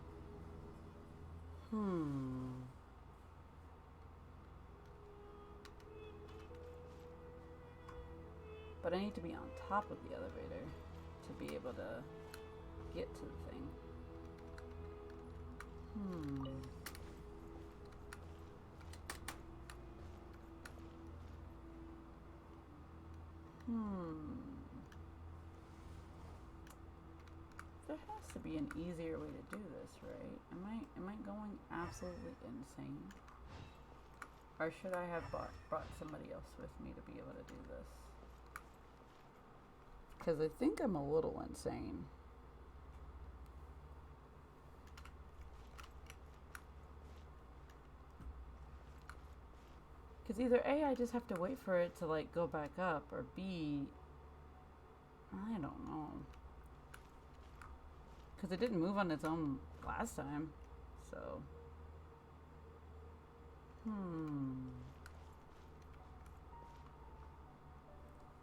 But I need to be on top of the elevator to be able to get to the thing. There has to be an easier way to do this, right? Am I going absolutely insane? Or should I have brought somebody else with me to be able to do this? Because I think I'm a little insane. Because either A, I just have to wait for it to, like, go back up, or B, I don't know. Because it didn't move on its own last time, so...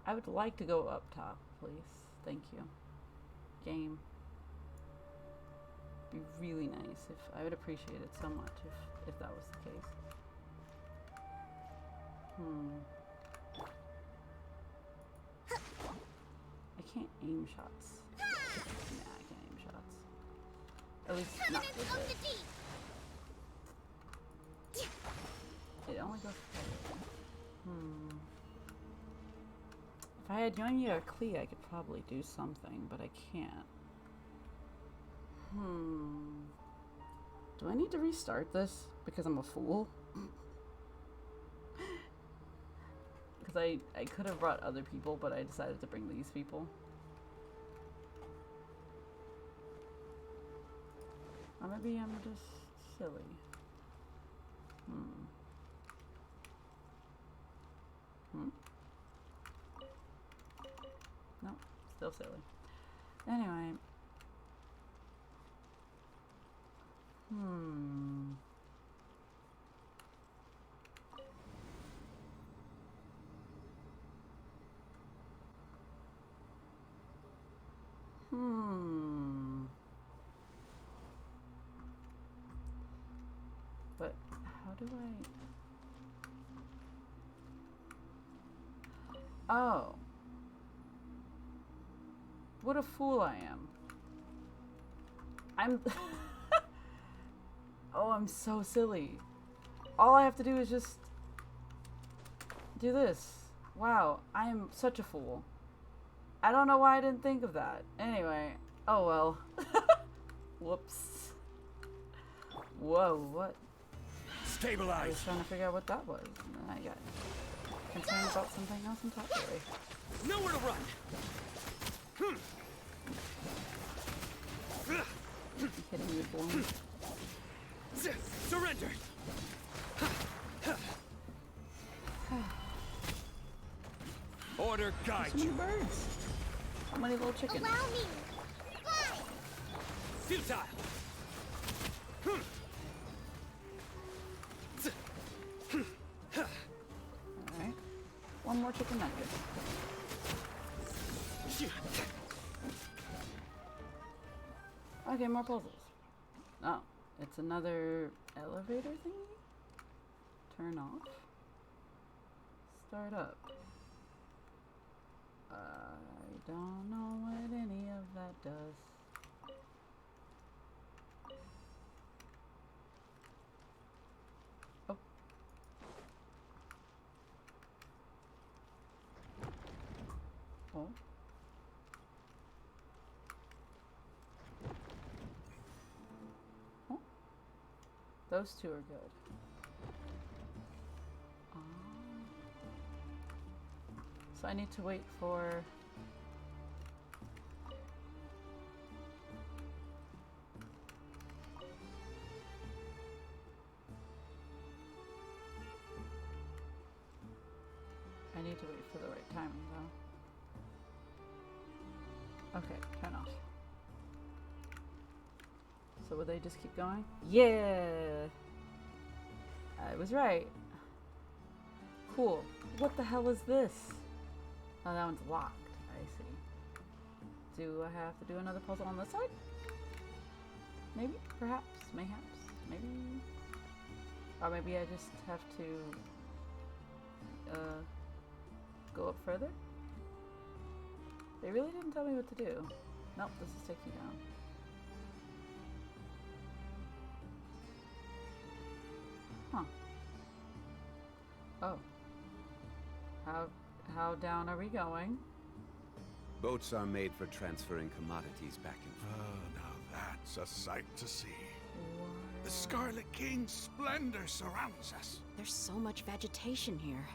I would like to go up top, please. Thank you. Game. Be really nice if... I would appreciate it so much if that was the case. I can't aim shots. Nah, I can't aim shots. At least not with it. It only goes forward. If I had Yonya or Klee, I could probably do something, but I can't. Do I need to restart this because I'm a fool? Because I could have brought other people, but I decided to bring these people. Or maybe I'm just silly. No, still silly. Anyway. But how do I... Oh. What a fool I am. Oh, I'm so silly. All I have to do is just do this. Wow, I am such a fool. I don't know why I didn't think of that. Anyway, oh well. Whoops. Whoa, what? Stabilize. I was trying to figure out what that was. And then I got concerned about something else entirely. Nowhere to run. You kidding me, boy? Surrender. Order guide So many you. birds. How many little chickens? Allow me. Fly. Futile. Alright. One more chicken nugget. Okay, more puzzles. Oh, it's another elevator thingy? Turn off. Start up. I don't know what any of that does. Oh. Oh. Oh. Those two are good. So I need to wait for... I need to wait for the right timing though. Okay, turn off. So will they just keep going? Yeah! I was right. Cool. What the hell is this? Oh, that one's locked. I see. Do I have to do another puzzle on this side? Maybe? Perhaps? Mayhaps? Maybe? Or maybe I just have to go up further? They really didn't tell me what to do. Nope, this is taking down. Huh. Oh. How down are we going? Boats are made for transferring commodities back and forth. Oh, now that's a sight to see. The Scarlet King's splendor surrounds us. There's so much vegetation here.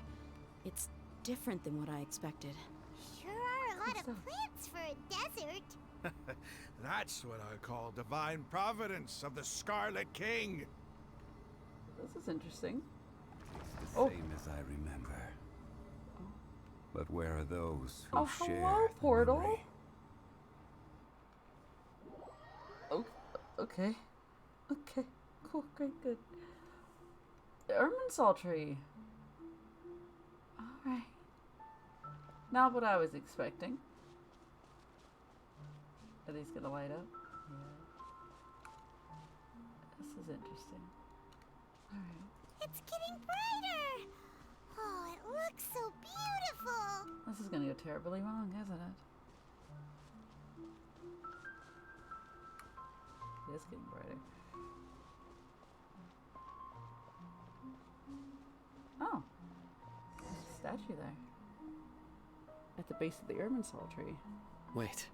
It's different than what I expected. Sure are a lot of plants for a desert. That's what I call divine providence of the Scarlet King. This is interesting. It's the same as I remember. But where are those who share hello, the portal. memory? Okay. Okay. Cool. Great. Good. The Irminsul tree. All right. Not what I was expecting. Are these gonna light up? Yeah. This is interesting. All right. It's getting brighter. Oh, it looks so beautiful. This is gonna go terribly wrong, isn't it? It is getting brighter. Oh, there's a statue there at the base of the Irminsul tree. Wait,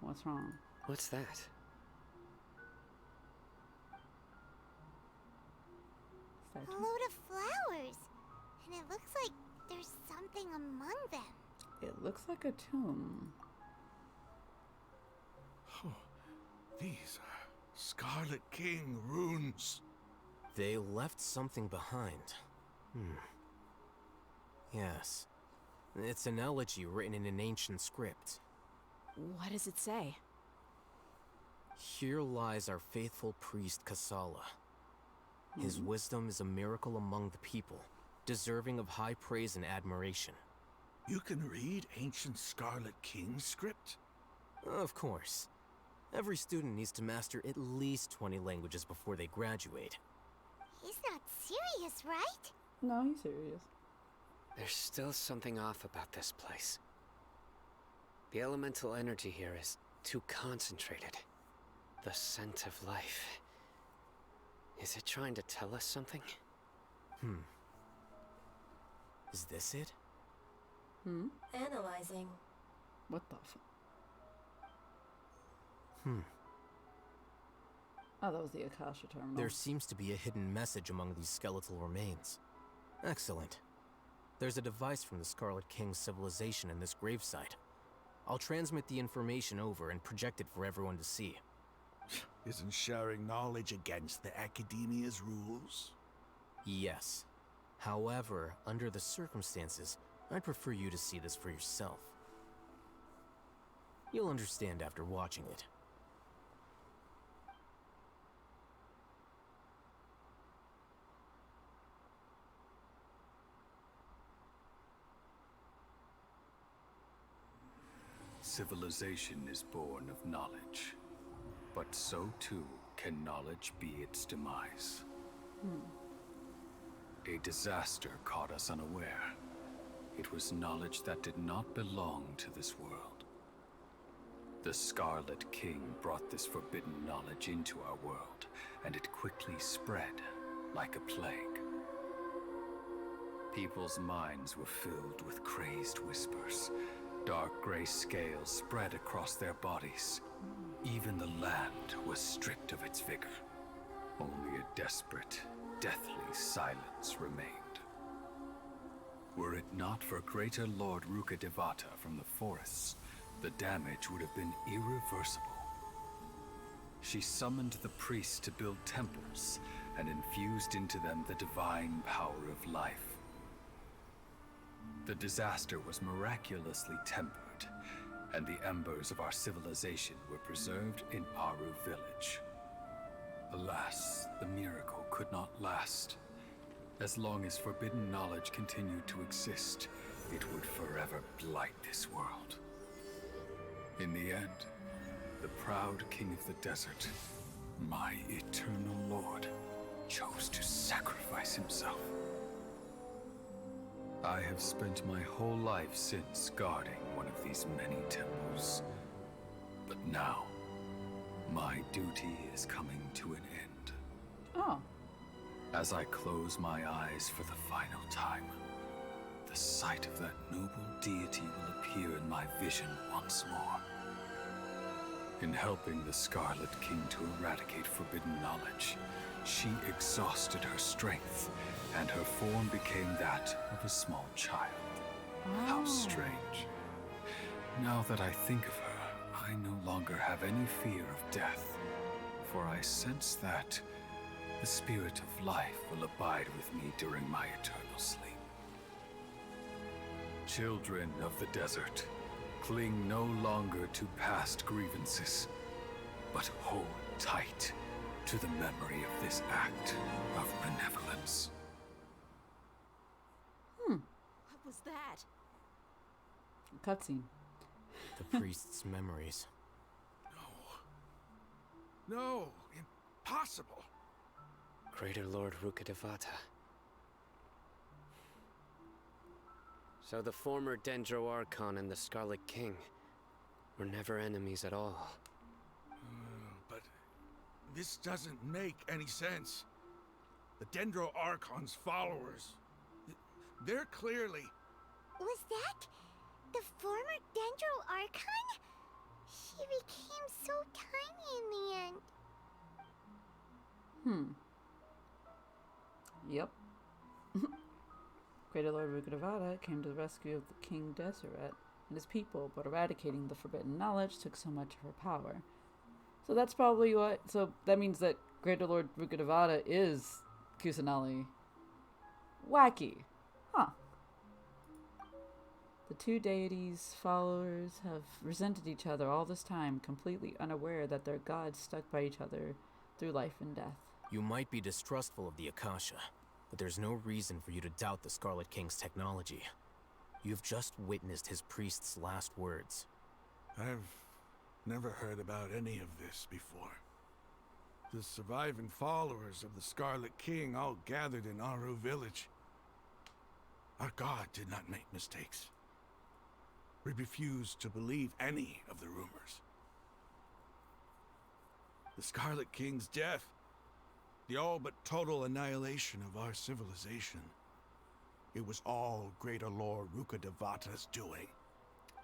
What's wrong? what's that? A load of flowers. And it looks like there's something among them. It looks like a tomb. Oh, these are Scarlet King runes. They left something behind. Yes. It's an elegy written in an ancient script. What does it say? Here lies our faithful priest Kasala. His wisdom is a miracle among the people, deserving of high praise and admiration. You can read ancient Scarlet King script? Of course. Every student needs to master at least 20 languages before they graduate. He's not serious, right? No, he's serious. There's still something off about this place. The elemental energy here is too concentrated. The scent of life. Is it trying to tell us something? Is this it? Analyzing. What the fuck? Oh, that was the Akasha terminal. There seems to be a hidden message among these skeletal remains. Excellent. There's a device from the Scarlet King's civilization in this gravesite. I'll transmit the information over and project it for everyone to see. Isn't sharing knowledge against the Academia's rules? Yes. However, under the circumstances, I'd prefer you to see this for yourself. You'll understand after watching it. Civilization is born of knowledge, but so too can knowledge be its demise. A disaster caught us unaware. It was knowledge that did not belong to this world. The Scarlet King brought this forbidden knowledge into our world, and it quickly spread like a plague. People's minds were filled with crazed whispers. Dark gray scales spread across their bodies. Even the land was stripped of its vigor. Only a desperate, deathly silence remained. Were it not for Greater Lord Rukkhadevata from the forests, the damage would have been irreversible. She summoned the priests to build temples and infused into them the divine power of life. The disaster was miraculously tempered, and the embers of our civilization were preserved in Aru village. Alas, the miracle could not last. As long as forbidden knowledge continued to exist, it would forever blight this world. In the end, the proud king of the desert, my eternal lord, chose to sacrifice himself. I have spent my whole life since guarding one of these many temples. But now, my duty is coming to an end. Oh. As I close my eyes for the final time, the sight of that noble deity will appear in my vision once more. In helping the Scarlet King to eradicate forbidden knowledge, she exhausted her strength, and her form became that of a small child. Oh. How strange. Now that I think of her, I no longer have any fear of death, for I sense that the spirit of life will abide with me during my eternal sleep. Children of the desert, cling no longer to past grievances, but hold tight to the memory of this act of benevolence. What was that? Cutscene. The priest's memories. No, impossible. Greater Lord Rukkhadevata. So the former Dendro Archon and the Scarlet King were never enemies at all. But this doesn't make any sense. The Dendro Archon's followers, they're clearly... Was that the former Dendro Archon? She became so tiny in the end. Yep. Greater Lord Rukkhadevata came to the rescue of the King Deseret and his people, but eradicating the forbidden knowledge took so much of her power. So that's probably what... So that means that Greater Lord Rukkhadevata is Kusanali. Wacky. Huh. The two deities' followers have resented each other all this time, completely unaware that their gods stuck by each other through life and death. You might be distrustful of the Akasha, but there's no reason for you to doubt the Scarlet King's technology. You've just witnessed his priest's last words. I've Never heard about any of this before. The surviving followers of the Scarlet King all gathered in Aru village. Our god did not make mistakes. We refused to believe any of the rumors. The Scarlet King's death, the all but total annihilation of our civilization, it was all Greater Lord Rukkhadevata's doing.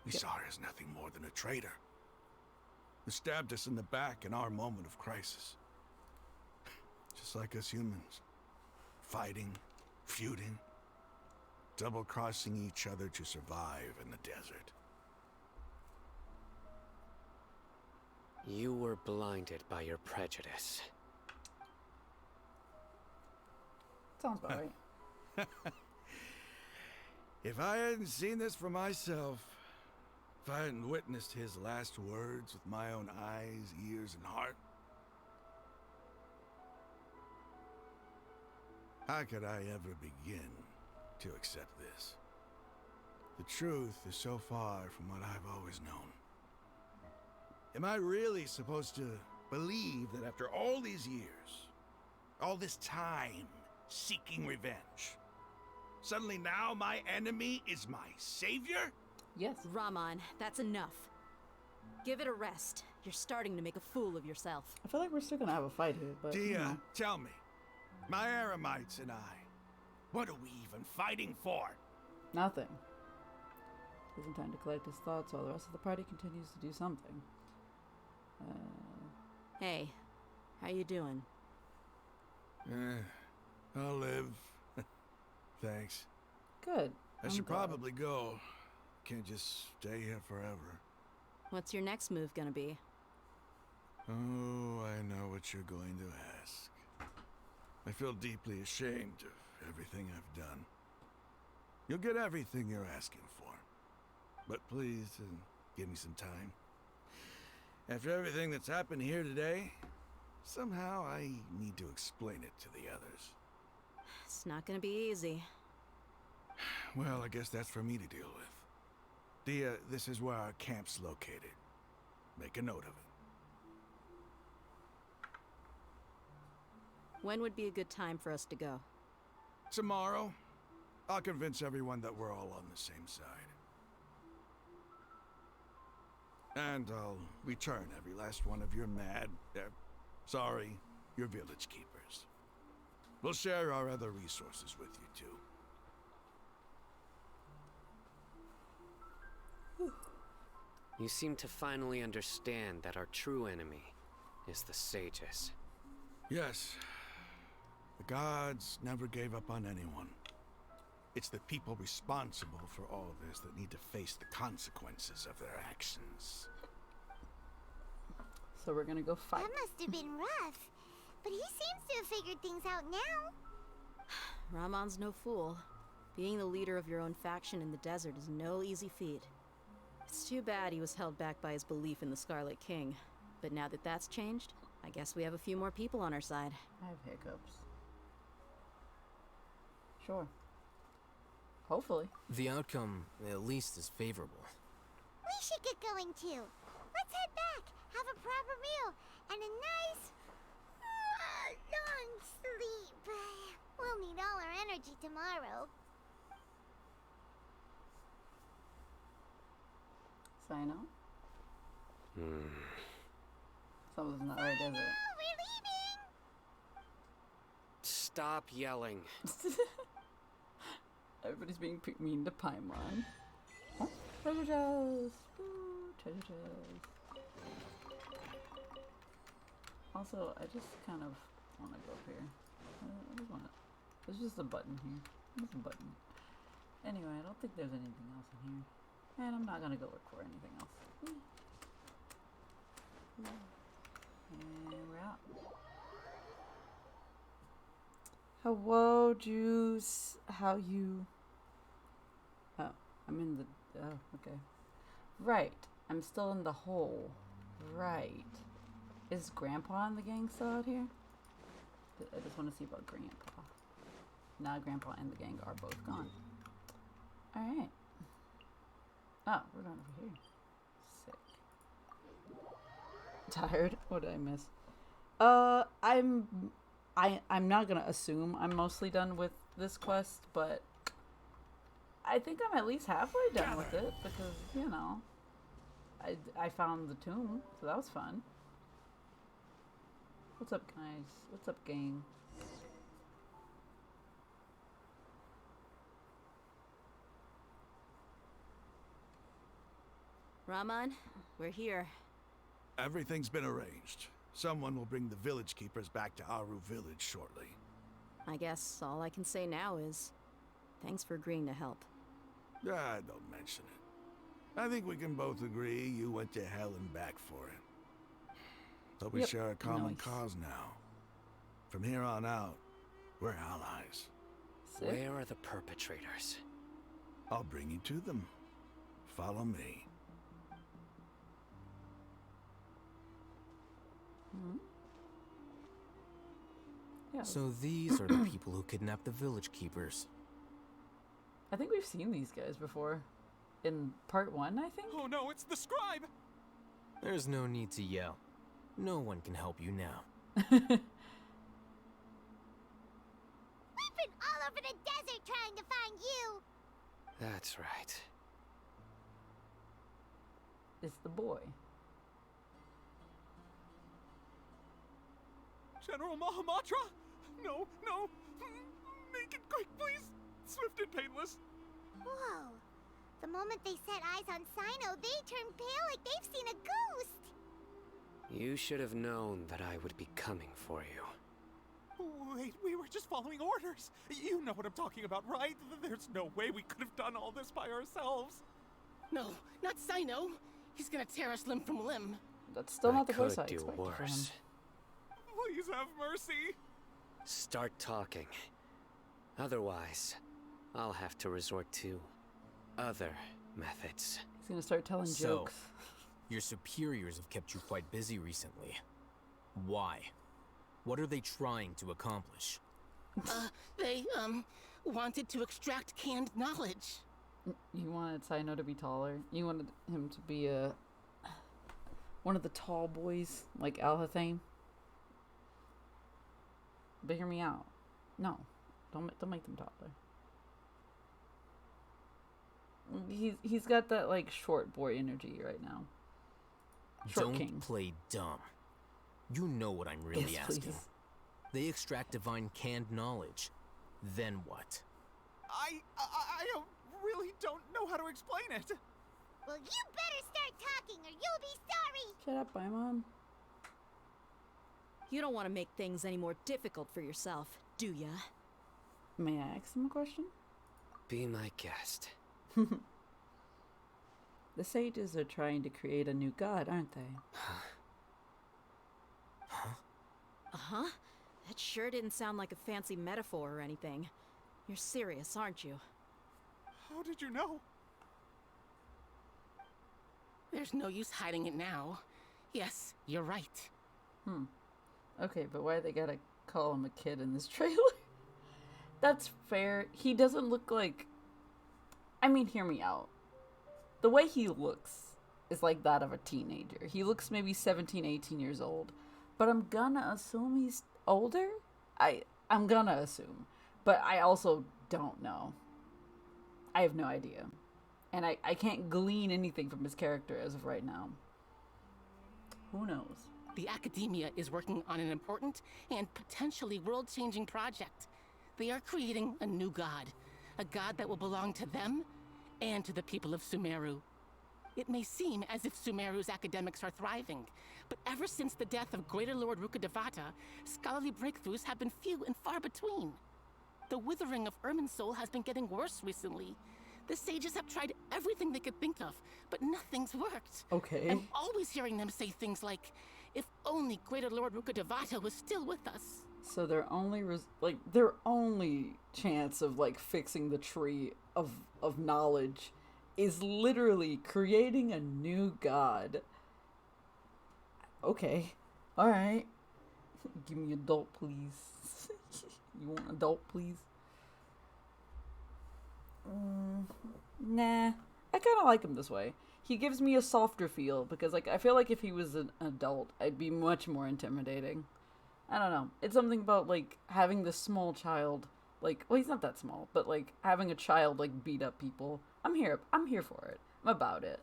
We saw her as nothing more than a traitor, who stabbed us in the back in our moment of crisis. Just like us humans. Fighting, feuding, double-crossing each other to survive in the desert. You were blinded by your prejudice. Sounds about right. If I hadn't seen this for myself, if I hadn't witnessed his last words with my own eyes, ears, and heart, how could I ever begin to accept this? The truth is so far from what I've always known. Am I really supposed to believe that after all these years, all this time seeking revenge, suddenly now my enemy is my savior? Yes. Rahman, that's enough. Give it a rest. You're starting to make a fool of yourself. I feel like we're still gonna have a fight here, but Dia, you know. tell me, my Aramites and I, what are we even fighting for? Nothing. Gives him time to collect his thoughts while the rest of the party continues to do something. Hey, how you doing? I'll live. Thanks. Good. I should probably go. Can't just stay here forever. What's your next move gonna be? Oh, I know what you're going to ask. I feel deeply ashamed of everything I've done. You'll get everything you're asking for. But please, give me some time. After everything that's happened here today, somehow I need to explain it to the others. It's not gonna be easy. Well, I guess that's for me to deal with. Dia, this is where our camp's located. Make a note of it. When would be a good time for us to go? Tomorrow, I'll convince everyone that we're all on the same side. And I'll return every last one of your your village keepers. We'll share our other resources with you too. You seem to finally understand that our true enemy is the sages. Yes. The gods never gave up on anyone. It's the people responsible for all this that need to face the consequences of their actions. So we're gonna go fight. That must have been rough, but he seems to have figured things out now. Rahman's no fool. Being the leader of your own faction in the desert is no easy feat. It's too bad he was held back by his belief in the Scarlet King. But now that that's changed, I guess we have a few more people on our side. I have hiccups. Sure. Hopefully. The outcome, at least, is favorable. We should get going too. Let's head back, have a proper meal, and a nice, long sleep. We'll need all our energy tomorrow. Sino? Something's not right, is it? We're leaving! Stop yelling. Everybody's being mean to Paimon. Oh, treasure chest! Ooh, treasure chest. Also, I just kind of want to go up here. I just want to... There's just a button here. There's a button. Anyway, I don't think there's anything else in here. And I'm not going to go look for anything else. And we're out. Hello, Juice. How you... Oh, I'm in the... Oh, okay. Right. I'm still in the hole. Right. Is Grandpa and the gang still out here? I just want to see about Grandpa. Now Grandpa and the gang are both gone. Alright. Oh, we're going over here. Sick. Tired? What did I miss? I'm not gonna assume I'm mostly done with this quest, but I think I'm at least halfway done with it because, you know, I found the tomb, so that was fun. What's up, guys? What's up, gang? Raman, we're here. Everything's been arranged. Someone will bring the village keepers back to Aru village shortly. I guess all I can say now is thanks for agreeing to help. Ah, don't mention it. I think we can both agree you went to hell and back for it. So we share a common cause now. From here on out, we're allies. Where are the perpetrators? I'll bring you to them. Follow me. Yeah. So these are the people who kidnapped the village keepers. I think we've seen these guys before. In part 1, I think? Oh no, it's the scribe! There's no need to yell. No one can help you now. We've been all over the desert trying to find you! That's right. It's the boy. General Mahamatra? No, no! Make it quick, please! Swift and painless! Whoa. The moment they set eyes on Sino, they turned pale like they've seen a ghost! You should have known that I would be coming for you. Wait, we were just following orders. You know what I'm talking about, right? There's no way we could have done all this by ourselves. No, not Sino. He's gonna tear us limb from limb. That's still not the voice I could do expected from him. worse. Please have mercy. Start talking. Otherwise, I'll have to resort to other methods. He's gonna start telling jokes. Your superiors have kept you quite busy recently. Why? What are they trying to accomplish? They, wanted to extract canned knowledge. You wanted Sino to be taller. You wanted him to be one of the tall boys, like Alhathane. But hear me out. No, don't make them taller. He's got that like short boy energy right now. Don't play dumb. You know what I'm really asking. Please. They extract divine canned knowledge. Then what? I really don't know how to explain it. Well, you better start talking or you'll be sorry! Shut up, Paimon. You don't want to make things any more difficult for yourself, do ya? May I ask him a question? Be my guest. The sages are trying to create a new god, aren't they? Uh-huh. That sure didn't sound like a fancy metaphor or anything. You're serious, aren't you? How did you know? There's no use hiding it now. Yes, you're right. Okay, but why they gotta call him a kid in this trailer? That's fair. He doesn't look like... I mean, hear me out. The way he looks is like that of a teenager. He looks maybe 17, 18 years old. But I'm gonna assume he's older? I'm gonna assume. But I also don't know. I have no idea. And I can't glean anything from his character as of right now. Who knows? The Academia is working on an important and potentially world-changing project. They are creating a new god. A god that will belong to them and to the people of Sumeru. It may seem as if Sumeru's academics are thriving, but ever since the death of Greater Lord Rukkhadevata, scholarly breakthroughs have been few and far between. The withering of Irminsul has been getting worse recently. The sages have tried everything they could think of, but nothing's worked. Okay. I'm always hearing them say things like, if only Greater Lord Rukkhadevata was still with us. So their only chance of like fixing the tree of knowledge is literally creating a new god. Okay. Alright. Give me adult, please. You want adult, please? Nah. I kind of like him this way. He gives me a softer feel because, like, I feel like if he was an adult, I'd be much more intimidating. I don't know. It's something about, like, having this small child, like, well, he's not that small, but, like, having a child, like, beat up people. I'm here for it. I'm about it.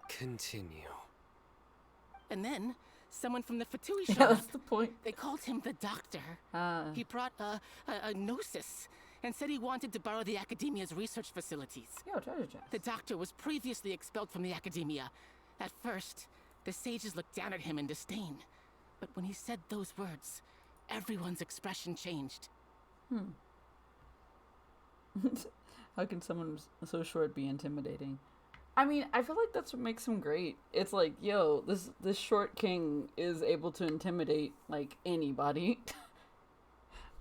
Continue. And then, someone from the Fatui Yeah, showed that's up. the point. They called him the Doctor. He brought a gnosis and said he wanted to borrow the Academia's research facilities. Yo, treasure chest. The Doctor was previously expelled from the Academia. At first, the sages looked down at him in disdain. But when he said those words, everyone's expression changed. How can someone so short be intimidating? I mean, I feel like that's what makes him great. It's like, yo, this short king is able to intimidate, like, anybody.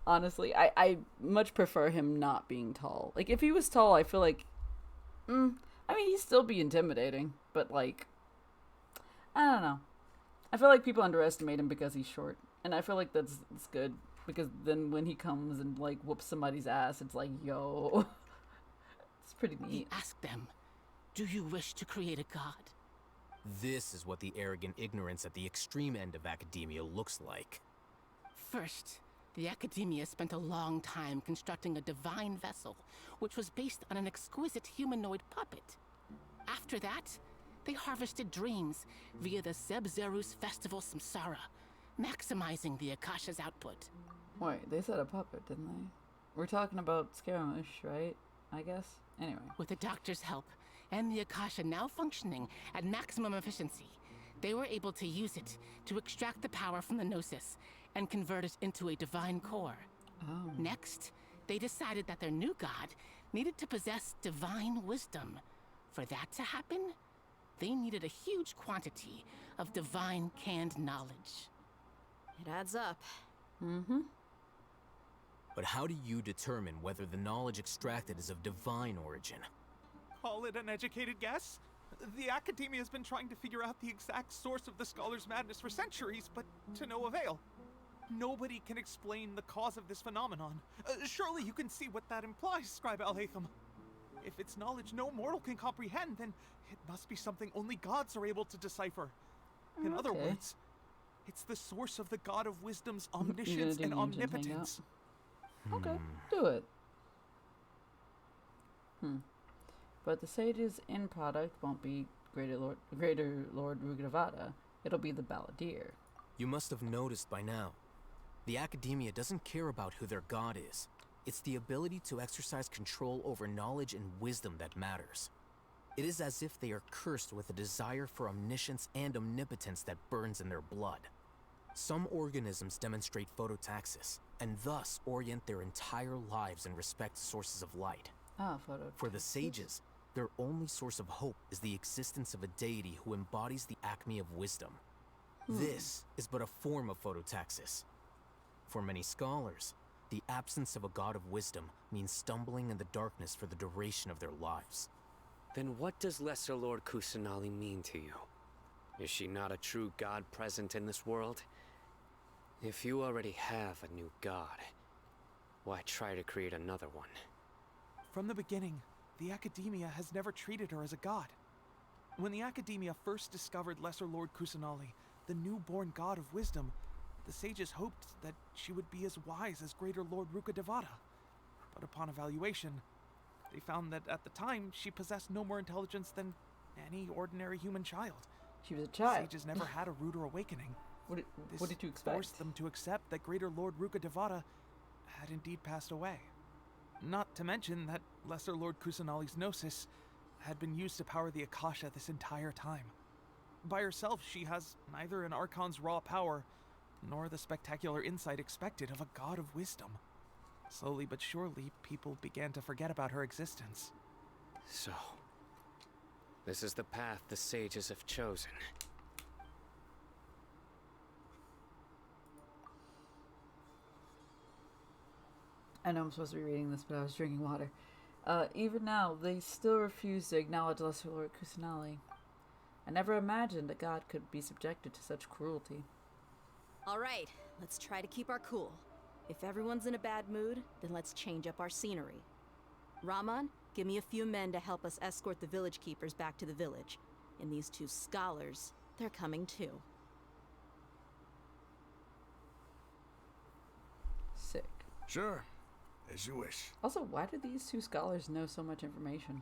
Honestly, I much prefer him not being tall. Like, if he was tall, I feel like, I mean, he'd still be intimidating, but, like, I don't know. I feel like people underestimate him because he's short, and I feel like that's good, because then when he comes and, like, whoops somebody's ass, it's like, yo, it's pretty neat. He asked them, do you wish to create a god? This is what the arrogant ignorance at the extreme end of academia looks like. First, the Academia spent a long time constructing a divine vessel, which was based on an exquisite humanoid puppet. After that, they harvested dreams via the Zeb-Zerus Festival Samsara, maximizing the Akasha's output. Wait, they said a puppet, didn't they? We're talking about Scaramouche, right? I guess? Anyway. With the Doctor's help, and the Akasha now functioning at maximum efficiency, they were able to use it to extract the power from the Gnosis and convert it into a divine core. Oh. Next, they decided that their new god needed to possess divine wisdom. For that to happen, they needed a huge quantity of divine canned knowledge. It adds up. But how do you determine whether the knowledge extracted is of divine origin? Call it an educated guess? The Academia has been trying to figure out the exact source of the Scholar's madness for centuries, but to no avail. Nobody can explain the cause of this phenomenon. Surely you can see what that implies, Scribe Al-Haytham. If it's knowledge no mortal can comprehend, then it must be something only gods are able to decipher. In other words, it's the source of the God of Wisdom's omniscience and omnipotence. Okay, do it. But the sage's end product won't be Greater Lord Rukkhadevata. It'll be the Balladeer. You must have noticed by now. The Academia doesn't care about who their god is. It's the ability to exercise control over knowledge and wisdom that matters. It is as if they are cursed with a desire for omniscience and omnipotence that burns in their blood. Some organisms demonstrate phototaxis, and thus orient their entire lives in respect to sources of light. Phototaxis. For the sages, their only source of hope is the existence of a deity who embodies the acme of wisdom. This is but a form of phototaxis. For many scholars, the absence of a god of wisdom means stumbling in the darkness for the duration of their lives. Then what does Lesser Lord Kusanali mean to you? Is she not a true god present in this world? If you already have a new god, why try to create another one? From the beginning, the Academia has never treated her as a god. When the Academia first discovered Lesser Lord Kusanali, the newborn god of wisdom, the sages hoped that she would be as wise as Greater Lord Rukkhadevata. But upon evaluation, they found that at the time she possessed no more intelligence than any ordinary human child. She was a child. The sages never had a ruder awakening. What did you expect? This forced them to accept that Greater Lord Rukkhadevata had indeed passed away. Not to mention that Lesser Lord Kusanali's Gnosis had been used to power the Akasha this entire time. By herself, she has neither an Archon's raw power, nor the spectacular insight expected of a god of wisdom. Slowly but surely, people began to forget about her existence. So, this is the path the sages have chosen. I know I'm supposed to be reading this, but I was drinking water. Even now, they still refuse to acknowledge Lesser Lord Kusanali. I never imagined a god could be subjected to such cruelty. All right, let's try to keep our cool. If everyone's in a bad mood, then let's change up our scenery. Rahman, Give me a few men to help us escort the village keepers back to the village. And these 2 scholars, they're coming too. Sick. Sure. As you wish. Also, why do these 2 scholars know so much information?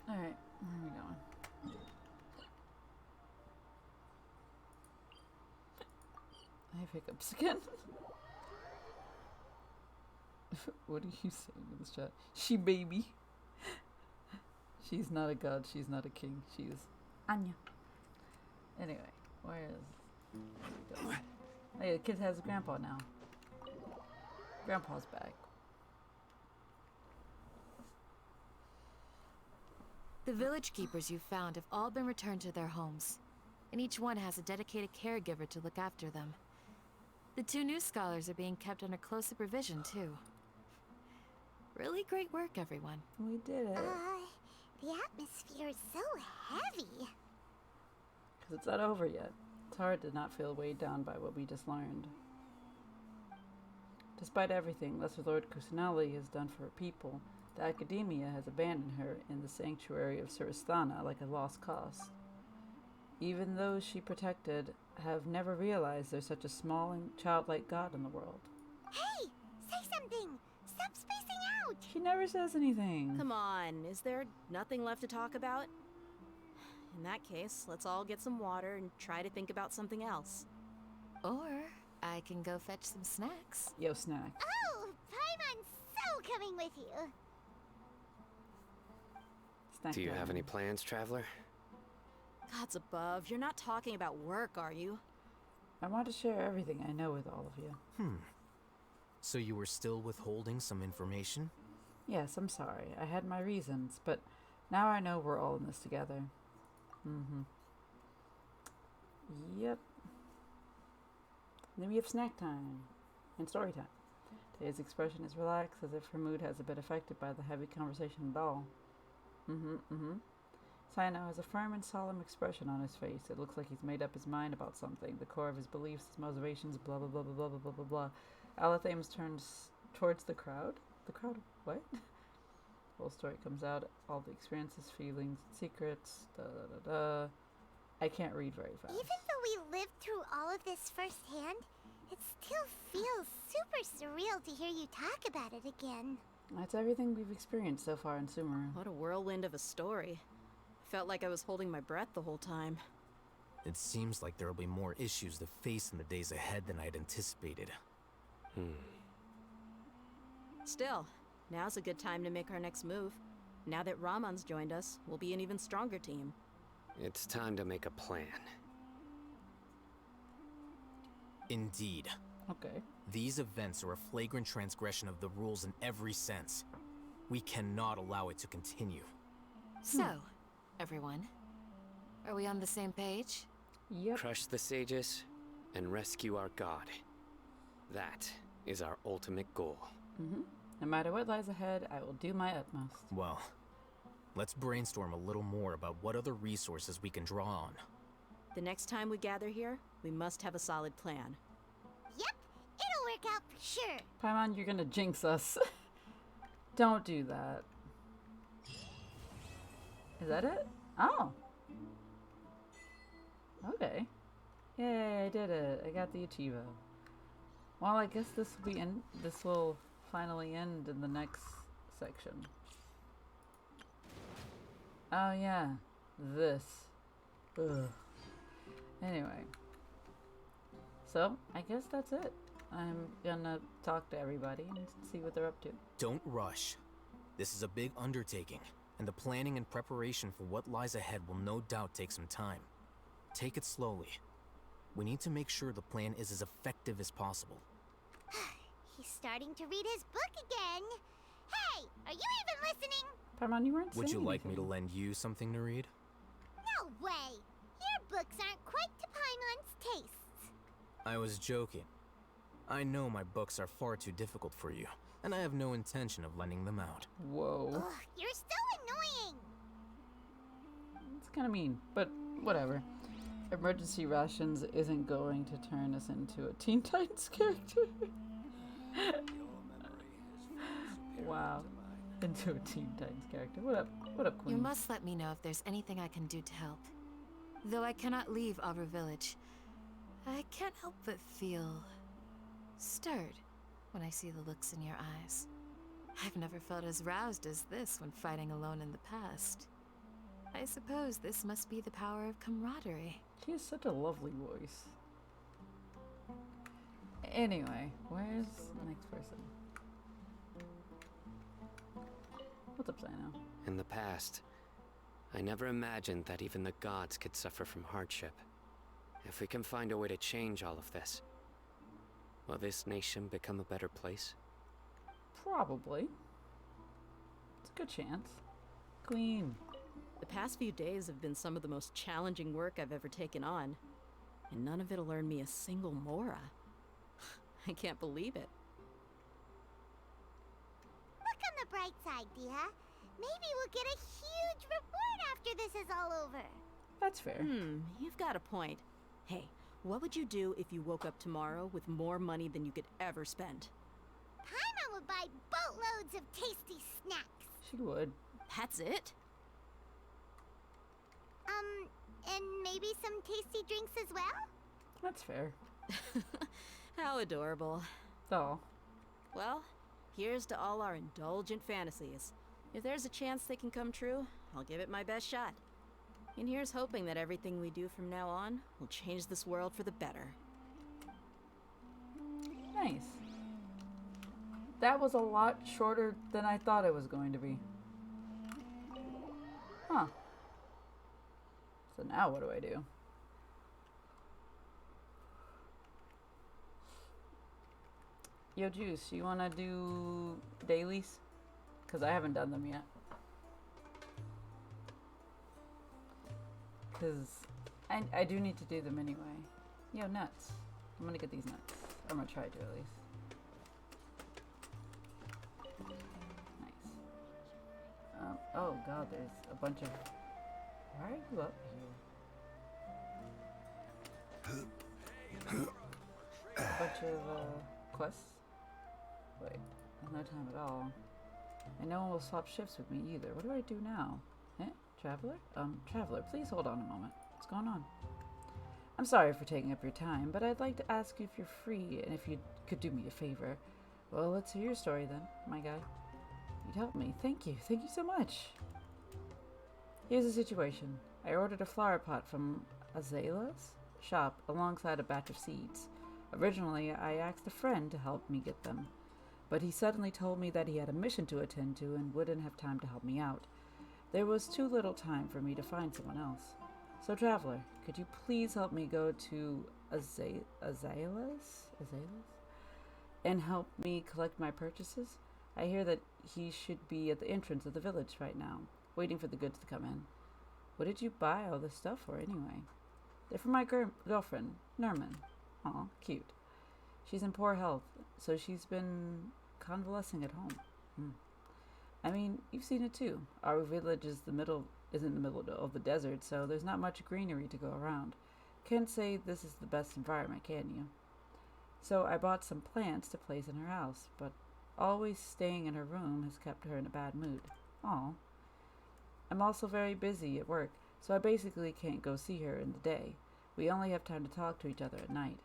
Alright, where are we going? I have hiccups again. What are you saying in this chat? She baby. She's not a god, she's not a king, she is Anya. Anyway, where is... Hey, the kid has a grandpa now. Grandpa's back. The village keepers you found have all been returned to their homes, and each one has a dedicated caregiver to look after them. The 2 new scholars are being kept under close supervision, too. Really great work, everyone. We did it. The atmosphere is so heavy. Because it's not over yet. It's hard to not feel weighed down by what we just learned. Despite everything Lesser Lord Kusanali has done for her people, the Academia has abandoned her in the sanctuary of Surasthana like a lost cause. Even those she protected have never realized there's such a small and childlike god in the world. Hey! Say something! Stop spacing out! She never says anything. Come on, is there nothing left to talk about? In that case, let's all get some water and try to think about something else. Or I can go fetch some snacks. Yo, snack. Oh! Paimon's so coming with you! Snack Do you time. have any plans, traveler? Gods above, you're not talking about work, are you? I want to share everything I know with all of you. So you were still withholding some information? Yes, I'm sorry. I had my reasons, but now I know we're all in this together. Yep. Then we have snack time and story time. Today's expression is relaxed, as if her mood hasn't been affected by the heavy conversation at all. Sino has a firm and solemn expression on his face. It looks like he's made up his mind about something. The core of his beliefs, his motivations, blah blah blah blah blah blah blah blah. Alathames turns towards the crowd. The crowd? What? The whole story comes out. All the experiences, feelings, secrets. Da da da da. I can't read very fast. Even though we lived through all of this firsthand, it still feels super surreal to hear you talk about it again. That's everything we've experienced so far in Sumeru. What a whirlwind of a story. Felt like I was holding my breath the whole time. It seems like there will be more issues to face in the days ahead than I'd anticipated. Still, now's a good time to make our next move. Now that Ramon's joined us, we'll be an even stronger team. It's time to make a plan. Indeed. Okay. These events are a flagrant transgression of the rules in every sense. We cannot allow it to continue. So, everyone, are we on the same page? Yep. Crush the sages and rescue our god. That is our ultimate goal. No matter what lies ahead, I will do my utmost. Well, let's brainstorm a little more about what other resources we can draw on. The next time we gather here, we must have a solid plan. Yep, it'll work out for sure. Paimon, you're gonna jinx us. Don't do that. Is that it? Oh. Okay. Yay, I did it. I got the Achievo. Well, I guess this will finally end in the next section. Oh yeah. This. Ugh. Anyway. So, I guess that's it. I'm gonna talk to everybody and see what they're up to. Don't rush. This is a big undertaking, and the planning and preparation for what lies ahead will no doubt take some time. Take it slowly. We need to make sure the plan is as effective as possible. He's starting to read his book again. Hey, are you even listening? Paimon, you weren't Would you saying like me to anything. lend you something to read? No way. Your books aren't quite to Paimon's tastes. I was joking. I know my books are far too difficult for you, and I have no intention of lending them out. Whoa. Ugh, you're so annoying. It's kind of mean, but whatever. Emergency rations isn't going to turn us into a Teen Titans character. into a Teen Titans character. What up? What up, Queen? You must let me know if there's anything I can do to help. Though I cannot leave Aru Village, I can't help but feel stirred when I see the looks in your eyes. I've never felt as roused as this when fighting alone in the past. I suppose this must be the power of camaraderie. She has such a lovely voice. Anyway, where's the next person? What's up, Sino? In the past, I never imagined that even the gods could suffer from hardship. If we can find a way to change all of this, will this nation become a better place? Probably. It's a good chance. Queen. The past few days have been some of the most challenging work I've ever taken on, and none of it'll earn me a single mora. I can't believe it. Look on the bright side, Dia. Maybe we'll get a huge reward after this is all over. That's fair. You've got a point. Hey, what would you do if you woke up tomorrow with more money than you could ever spend? Paimon would buy boatloads of tasty snacks. She would. That's it? And maybe some tasty drinks as well? That's fair. How adorable. Oh. Well, here's to all our indulgent fantasies. If there's a chance they can come true, I'll give it my best shot. And here's hoping that everything we do from now on will change this world for the better. Nice. That was a lot shorter than I thought it was going to be. Huh. So now what do I do? Yo, Juice, you wanna do dailies? Because I haven't done them yet. Because I do need to do them anyway. Yo, nuts. I'm gonna get these nuts. I'm gonna try to at least. Nice. Oh god, there's a bunch of... Why are you up here? A bunch of quests? Wait, there's no time at all. And no one will swap shifts with me either. What do I do now? Eh? Traveler? Traveler, please hold on a moment. What's going on? I'm sorry for taking up your time, but I'd like to ask you if you're free and if you could do me a favor. Well, let's hear your story then, my guy. You'd help me. Thank you. Thank you so much. Here's the situation. I ordered a flower pot from Azalea's shop alongside a batch of seeds. Originally, I asked a friend to help me get them, but he suddenly told me that he had a mission to attend to and wouldn't have time to help me out. There was too little time for me to find someone else. So, Traveler, could you please help me go to Azalea's and help me collect my purchases? I hear that he should be at the entrance of the village right now, waiting for the goods to come in. What did you buy all this stuff for anyway? They're for my girlfriend, Nerman. Aw, cute. She's in poor health, so she's been convalescing at home. I mean, you've seen it too. Our village is in the middle of the desert, so there's not much greenery to go around. Can't say this is the best environment, can you? So I bought some plants to place in her house, but always staying in her room has kept her in a bad mood. Aw. I'm also very busy at work, so I basically can't go see her in the day. We only have time to talk to each other at night.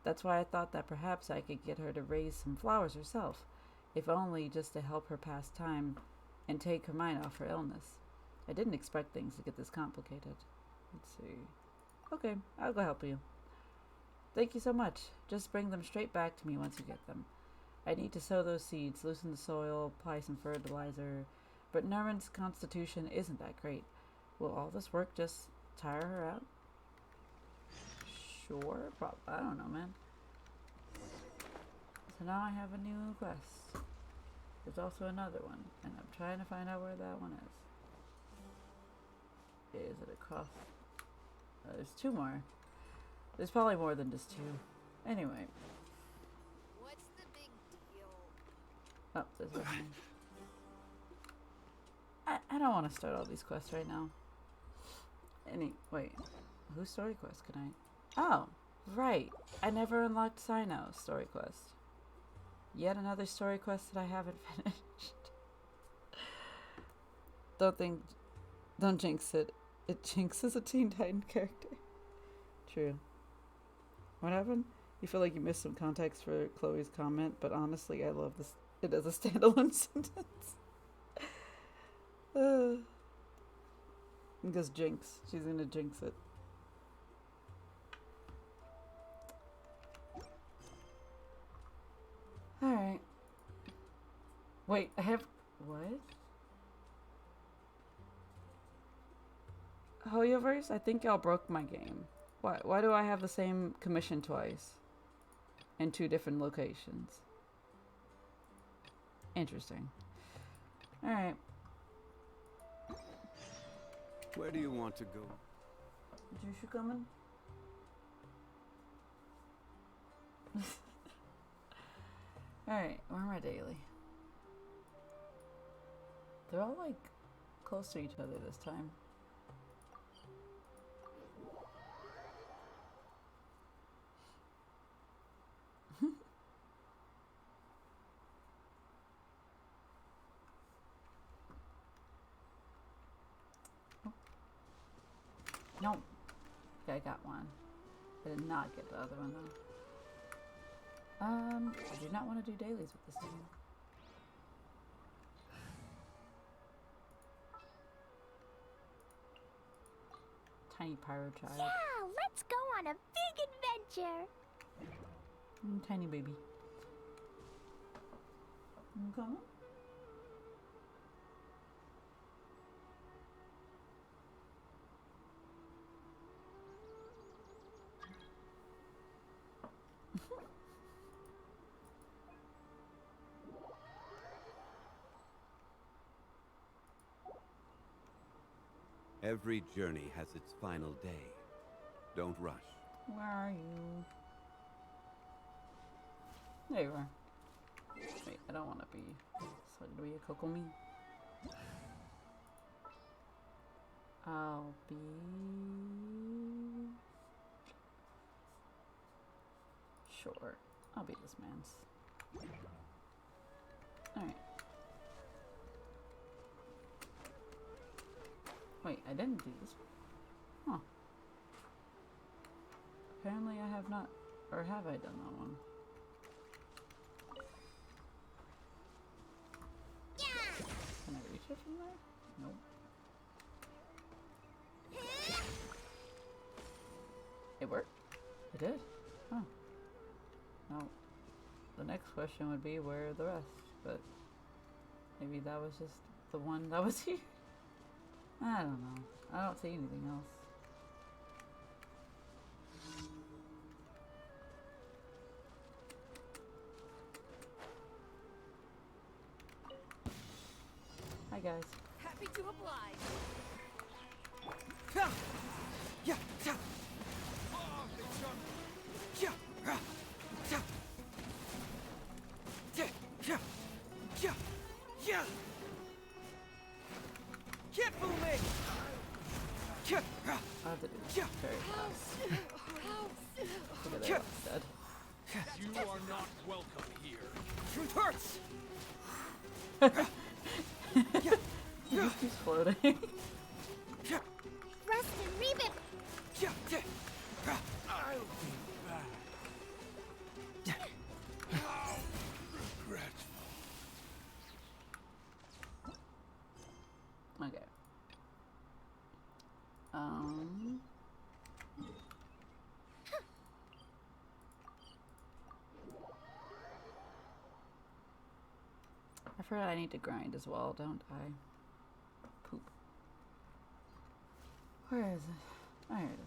That's why I thought that perhaps I could get her to raise some flowers herself, if only just to help her pass time and take her mind off her illness. I didn't expect things to get this complicated. Let's see. Okay, I'll go help you. Thank you so much. Just bring them straight back to me once you get them. I need to sow those seeds, loosen the soil, apply some fertilizer, but Nerman's constitution isn't that great. Will all this work just tire her out? Sure, I don't know, man. So now I have a new quest. There's also another one, and I'm trying to find out where that one is. Is it across? There's two more. There's probably more than just two. Anyway. What's the big deal? Oh, there's one. I don't want to start all these quests right now. Wait. Whose story quest can I... Oh, right. I never unlocked Sino's story quest. Yet another story quest that I haven't finished. don't jinx it. It jinxes a Teen Titan character. True. What happened? You feel like you missed some context for Chloe's comment, but honestly, I love this. It as a standalone sentence. Because jinx. She's gonna jinx it. Alright. Wait, I have... What? Hoyoverse? I think y'all broke my game. Why do I have the same commission twice? In 2 different locations. Interesting. Alright. Where do you want to go? Jushu coming? Alright, where am I daily? They're all like close to each other this time. No. Okay, I got one. I did not get the other one though. I do not want to do dailies with this team. Tiny pyro child. Yeah, let's go on a big adventure. Tiny baby. You coming? Every journey has its final day. Don't rush. Where are you? There you are. Wait, I don't want to be. So to be a Kokomi. I'll be. Sure. I'll be this man's. Alright. Wait, I didn't do this one. Huh. Apparently I have not. Or have I done that one? Yeah. Can I reach it from there? Nope. It worked? It did? Huh. No. The next question would be where are the rest? But maybe that was just the one that was here. I don't know. I don't see anything else. Hi guys. Happy to oblige. Can't fool me! I have to do this very fast. Look at that, dead. You are not welcome here. Truth hurts! He just keeps floating. Rust and rebit. I'll be back. How regretful. Okay. I forgot I need to grind as well, don't I? Poop. Where is it? Oh, here it is.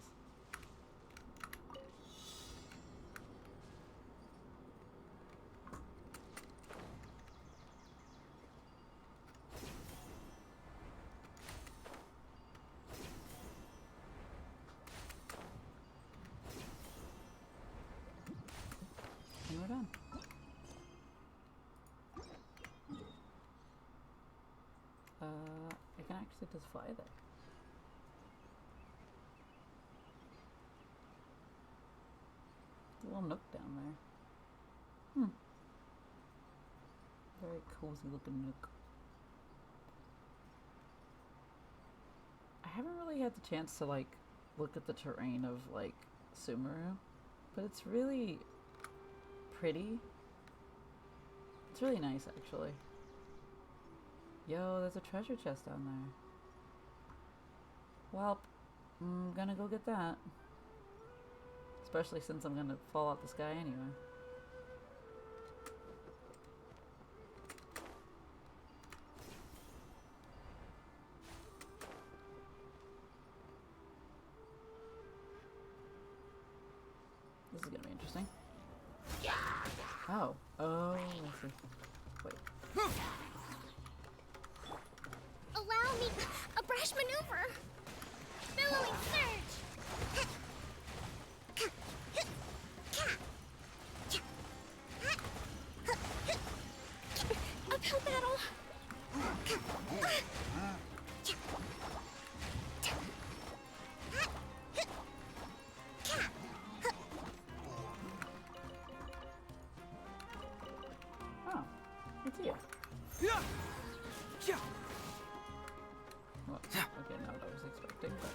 And we're done. I can actually just fly there. A little nook down there. Very cozy looking nook. haven't really had the chance to like look at the terrain of like Sumeru, but it's really pretty. It's really nice, actually. Yo, there's a treasure chest down there. Well, I'm gonna go get that. Especially since I'm gonna fall out the sky anyway. This is gonna be interesting. Oh. Oh, I see. Wait. Allow me a brash maneuver. Billowing surge. Uphill battle. Oh, it's you. Well, okay, not what I was expecting, but...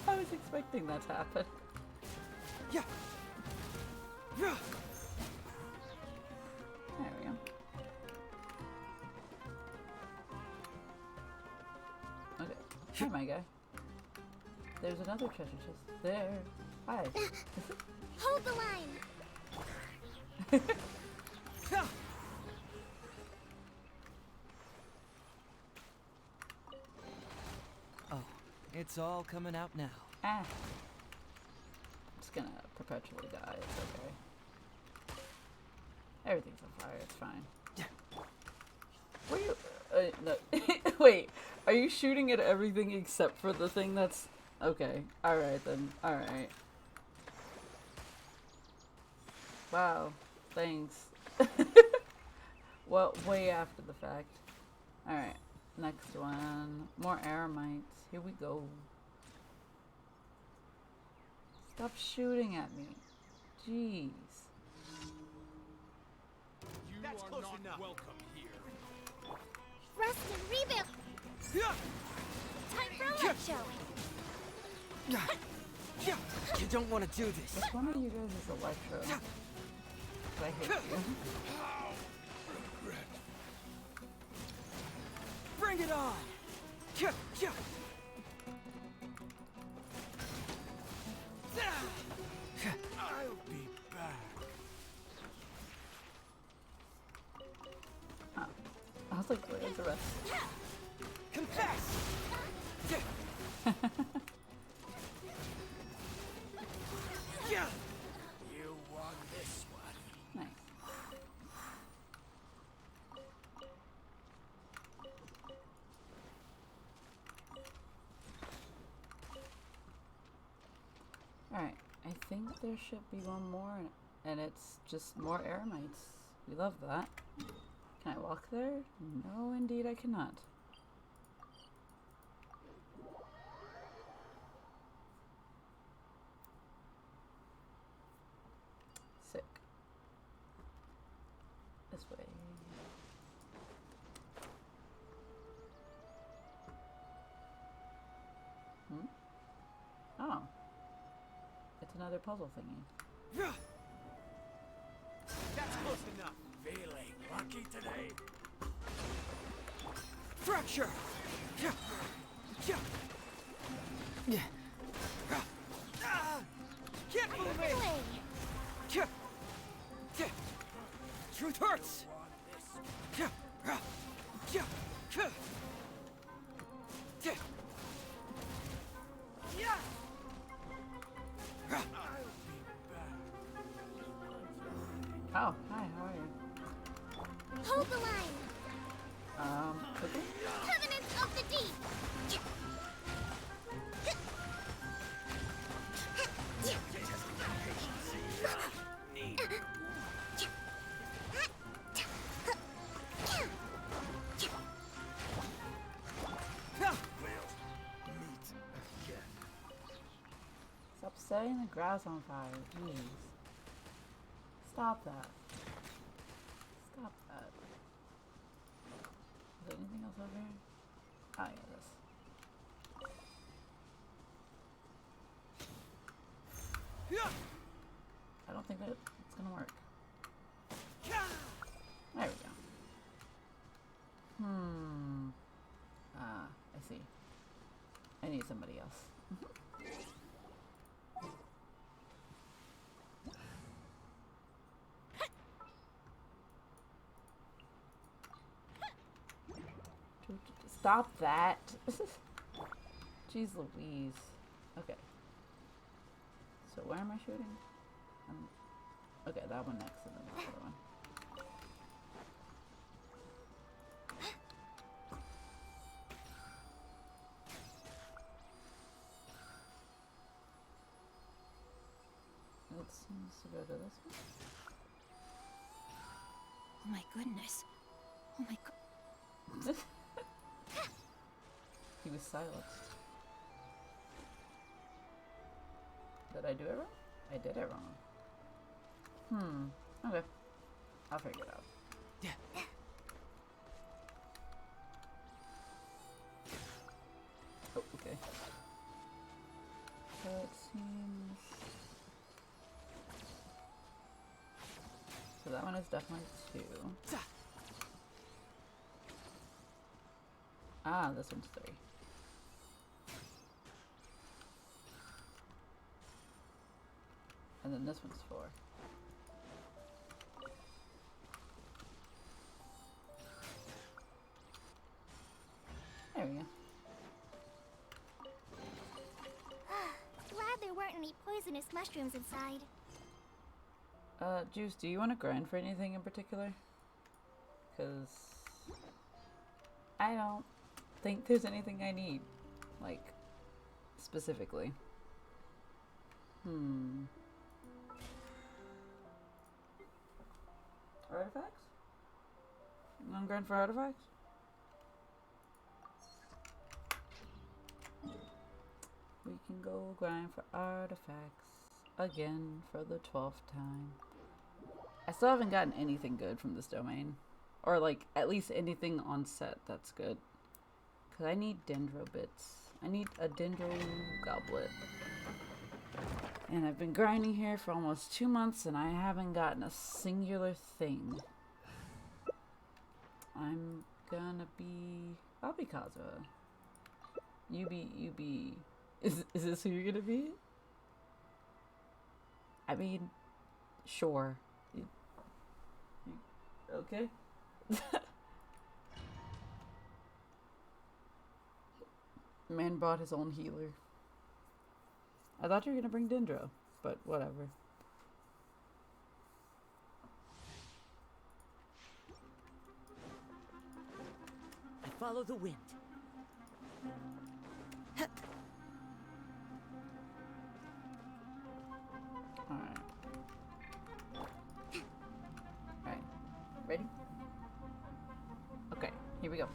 I was expecting that to happen. There we go. Okay. Hi, my guy. There's another treasure chest. There. Hi. Hold the line. Oh, it's all coming out now. Ah. It's gonna perpetually die. It's okay. Everything's on fire. It's fine. Were you? No. Wait. Are you shooting at everything except for the thing that's... Okay. Alright then. Alright. Wow. Thanks. Well, way after the fact. Alright. Next one. More aramites. Here we go. Stop shooting at me. Jeez. That's close enough. Welcome here. Rest and rebuild. Time for a light show. You don't want to do this. Which one of you guys is Electro? I hate you. Bring it on. I'll be back. Oh. I was like, where's the rest? Confess. You won this one. Nice. Alright, I think there should be one more, and it's just more aramites. We love that. Can I walk there? No, indeed I cannot. Sick. This way. Hmm? Oh. It's another puzzle thingy. That's close enough. Feeling lucky today. Fracture. Get moving. Truth hurts. Oh, hi, how are you? Hold the line. Okay. Covenants of the Deep. Stop setting the grass on fire, jeez. Stop that. Stop that. Is there anything else over here? Ah, yeah, this. I don't think that it's gonna work. There we go. Ah, I see. I need somebody else. Stop that. Jeez Louise. Okay. So where am I shooting? Okay, that one next and then the other one. It seems to go to this one. Oh my goodness. Oh my god. He was silenced. Did I do it wrong? I did it wrong. Okay. I'll figure it out. Yeah. Oh, okay. So it seems... So that one is definitely 2. Ah, this one's 3. And then this one's 4. There we go. Glad there weren't any poisonous mushrooms inside. Juice, do you want to grind for anything in particular? Because I don't think there's anything I need, like, specifically. Artifacts? You want to grind for artifacts? We can go grind for artifacts again for the 12th time. I still haven't gotten anything good from this domain. Or, like, at least anything on set that's good. Because I need dendro bits. I need a dendro goblet. And I've been grinding here for almost 2 months and I haven't gotten a singular thing. I'm gonna be... I'll be Kazuha. You be... Is this who you're gonna be? I mean, sure. Okay? Man brought his own healer. I thought you were gonna bring Dendro, but whatever. I follow the wind. Alright. Alright. Ready? Okay, here we go.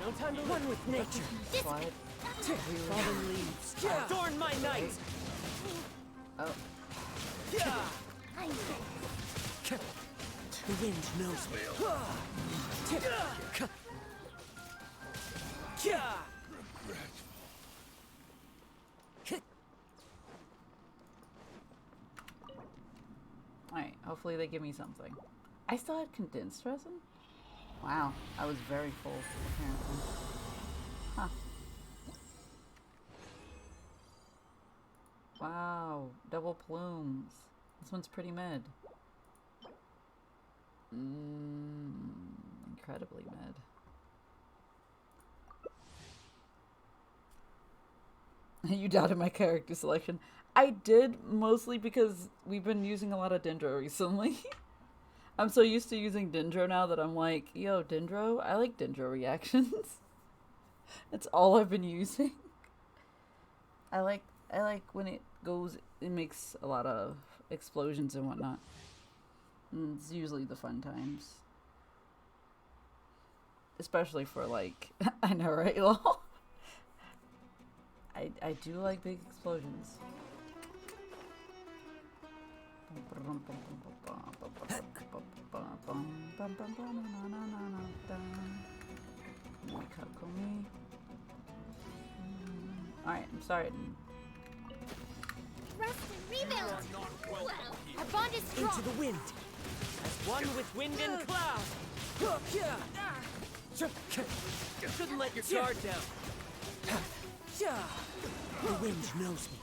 No time to run with nature. Slide. Fallen leaves. Adorn my night. Oh. The wind knows me. Alright, hopefully they give me something. I still had condensed resin? Wow, I was very full, apparently. Huh. Wow, double plumes. This one's pretty mid. Incredibly mid. You doubted my character selection. I did, mostly because we've been using a lot of Dendro recently. I'm so used to using Dendro now that I'm like, yo, Dendro? I like Dendro reactions. That's all I've been using. I like when it goes, it makes a lot of explosions and whatnot. And it's usually the fun times. Especially for like, I know, right, lol? I do like big explosions. Alright, I'm sorry. Rest and rebuild! Wow, our bond is strong! Into the wind! As one with wind and cloud! Shouldn't let your guard down. The wind knows me.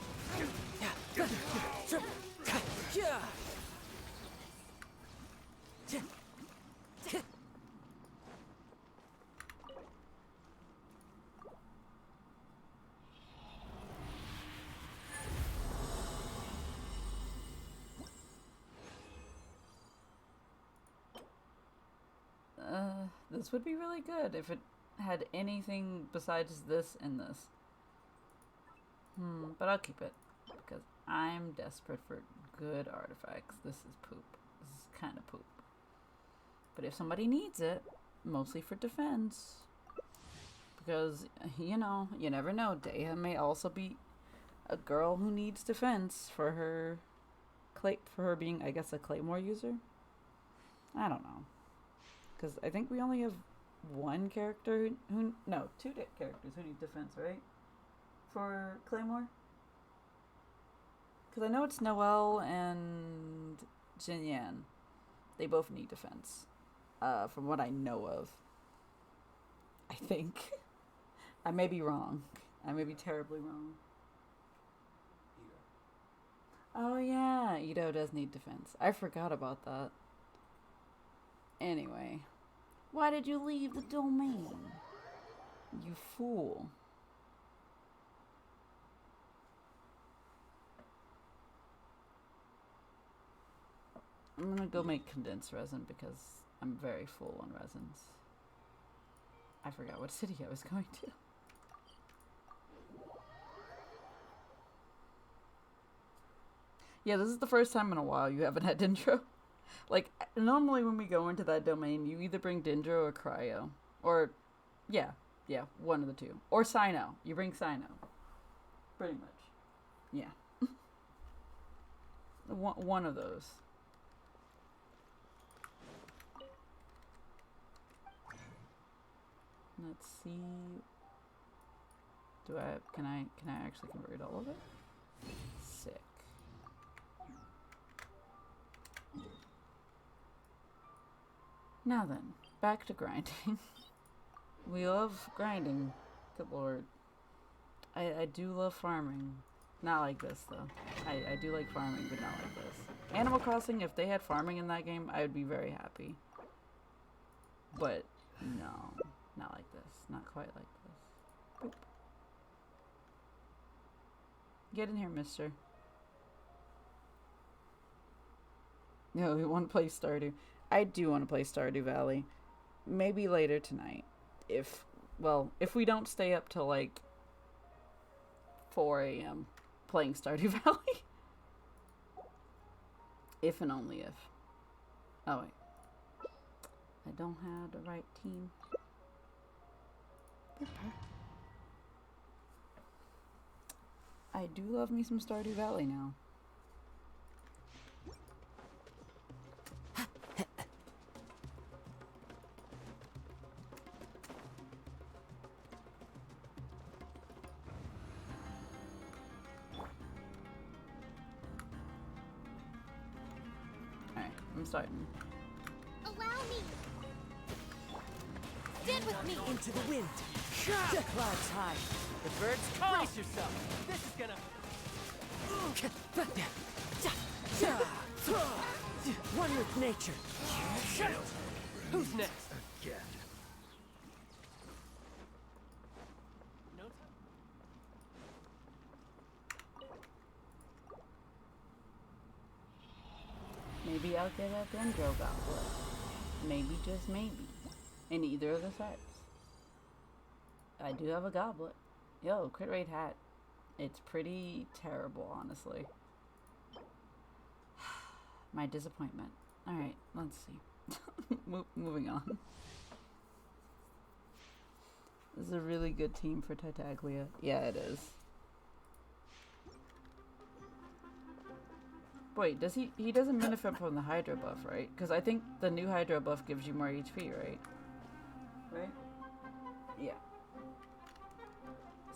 This would be really good if it had anything besides this and this. But I'll keep it because I'm desperate for good artifacts. This is poop. This is kind of poop. But if somebody needs it, mostly for defense, because, you know, you never know. Daya may also be a girl who needs defense for her being, I guess, a Claymore user. I don't know. Because I think we only have one character no, two characters who need defense, right? For Claymore? Because I know it's Noelle and Jinyan. They both need defense. From what I know of. I think. I may be wrong. I may be terribly wrong. Oh yeah, Ito does need defense. I forgot about that. Anyway. Why did you leave the domain? You fool. I'm gonna go make condensed resin because I'm very full on resins. I forgot what city I was going to. Yeah, this is the first time in a while you haven't had Dendro. Like, normally when we go into that domain, you either bring Dendro or Cryo. Or, yeah, one of the two. Or Cyno. You bring Cyno. Pretty much. Yeah. One of those. Let's see. Can I actually convert all of it? Sick. Now then, back to grinding. We love grinding. Good lord. I do love farming. Not like this, though. I do like farming, but not like this. Animal Crossing, if they had farming in that game, I would be very happy. But, no. Not like this. Not quite like this. Boop. Get in here, mister. No, we want to play Stardew. I do want to play Stardew Valley. Maybe later tonight. If we don't stay up till like 4 a.m. playing Stardew Valley. If and only if. Oh, wait. I don't have the right team. I do love me some Stardew Valley now. Alright, I'm starting. Allow me! Stand with me! Into the wind! The clouds high! The birds call! Brace yourself! This is gonna... One with nature! Who's next? Again. No time. Maybe I'll get a Dendro Goblet. Maybe, just maybe. In either of the sets. I do have a goblet. Yo, crit rate hat. It's pretty terrible, honestly. My disappointment. Alright, let's see. Moving on. This is a really good team for Titaglia. Yeah, it is. Wait, does he doesn't benefit from the Hydro buff, right? Because I think the new Hydro buff gives you more HP, right? Right? Yeah.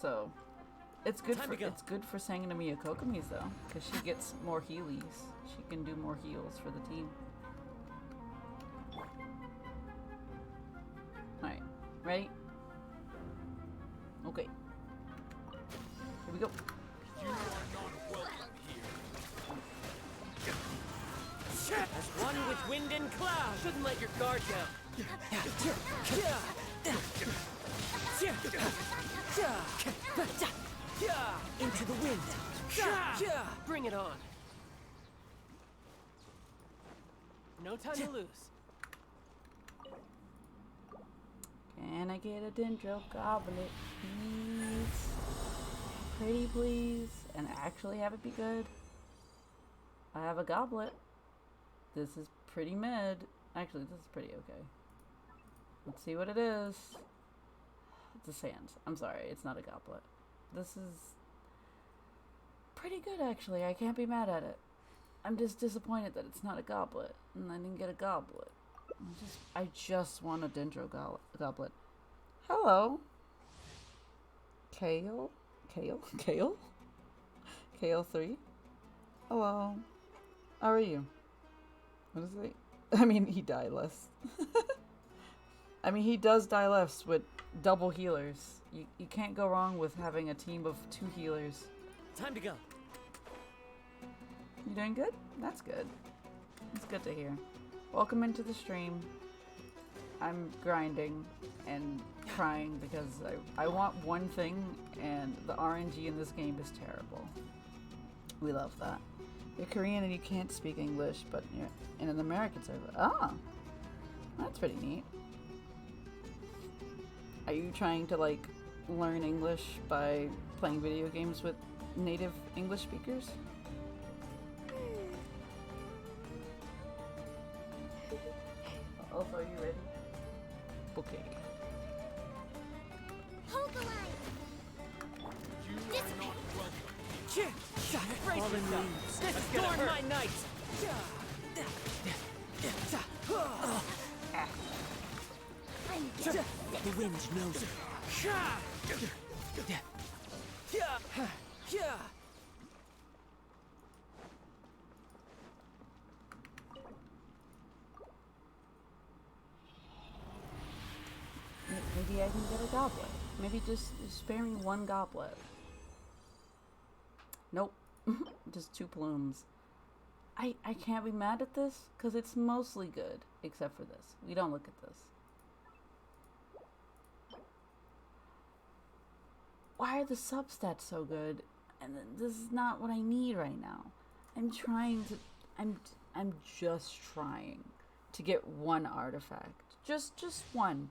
So, it's good for Sangonomiya Kokomis though, because she gets more healies. She can do more heals for the team. Alright, ready? Okay. Here we go. You are not welcome here. As one with wind and cloud, shouldn't let your guard down. Into the wind. Bring it on. No time to lose. Can I get a Dendro Goblet, please? Pretty please? And actually have it be good? I have a goblet. This is pretty mid. Actually, this is pretty okay. Let's see what it is. It's a sand. I'm sorry, it's not a goblet. This is pretty good, actually. I can't be mad at it. I'm just disappointed that it's not a goblet, and I didn't get a goblet. I just want a Dendro goblet. Hello. Kale? 3? Hello. How are you? What is it? I mean, he die less. I mean, he does die less with double healers. You can't go wrong with having a team of 2 healers. Time to go. You doing good? That's good. It's good to hear. Welcome into the stream. I'm grinding and crying because I want one thing, and the RNG in this game is terrible. We love that. You're Korean and you can't speak English, but you're in an American server. Ah, that's pretty neat. Are you trying to like learn English by playing video games with native English speakers? Also, are you ready? Okay. Hold the line. You are not welcome. Brace yourself. This is storm my night. The wind knows it. Maybe I can get a goblet. Maybe just spare me one goblet. Nope. Just 2 plumes. I can't be mad at this because it's mostly good, except for this. We don't look at this. Why are the substats so good? And this is not what I need right now. I'm just trying to get one artifact. Just one.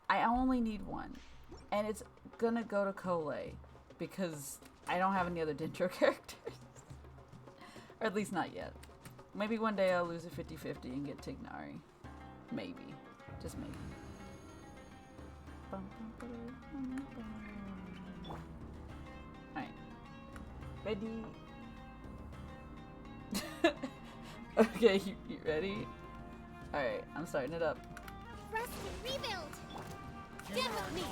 I only need one. And it's gonna go to Kole because I don't have any other Dendro characters. Or at least not yet. Maybe one day I'll lose a 50-50 and get Tignari. Maybe. Just maybe. Alright. Ready? Okay, you ready? Alright, I'm starting it up. Rest and rebuild. Get with me.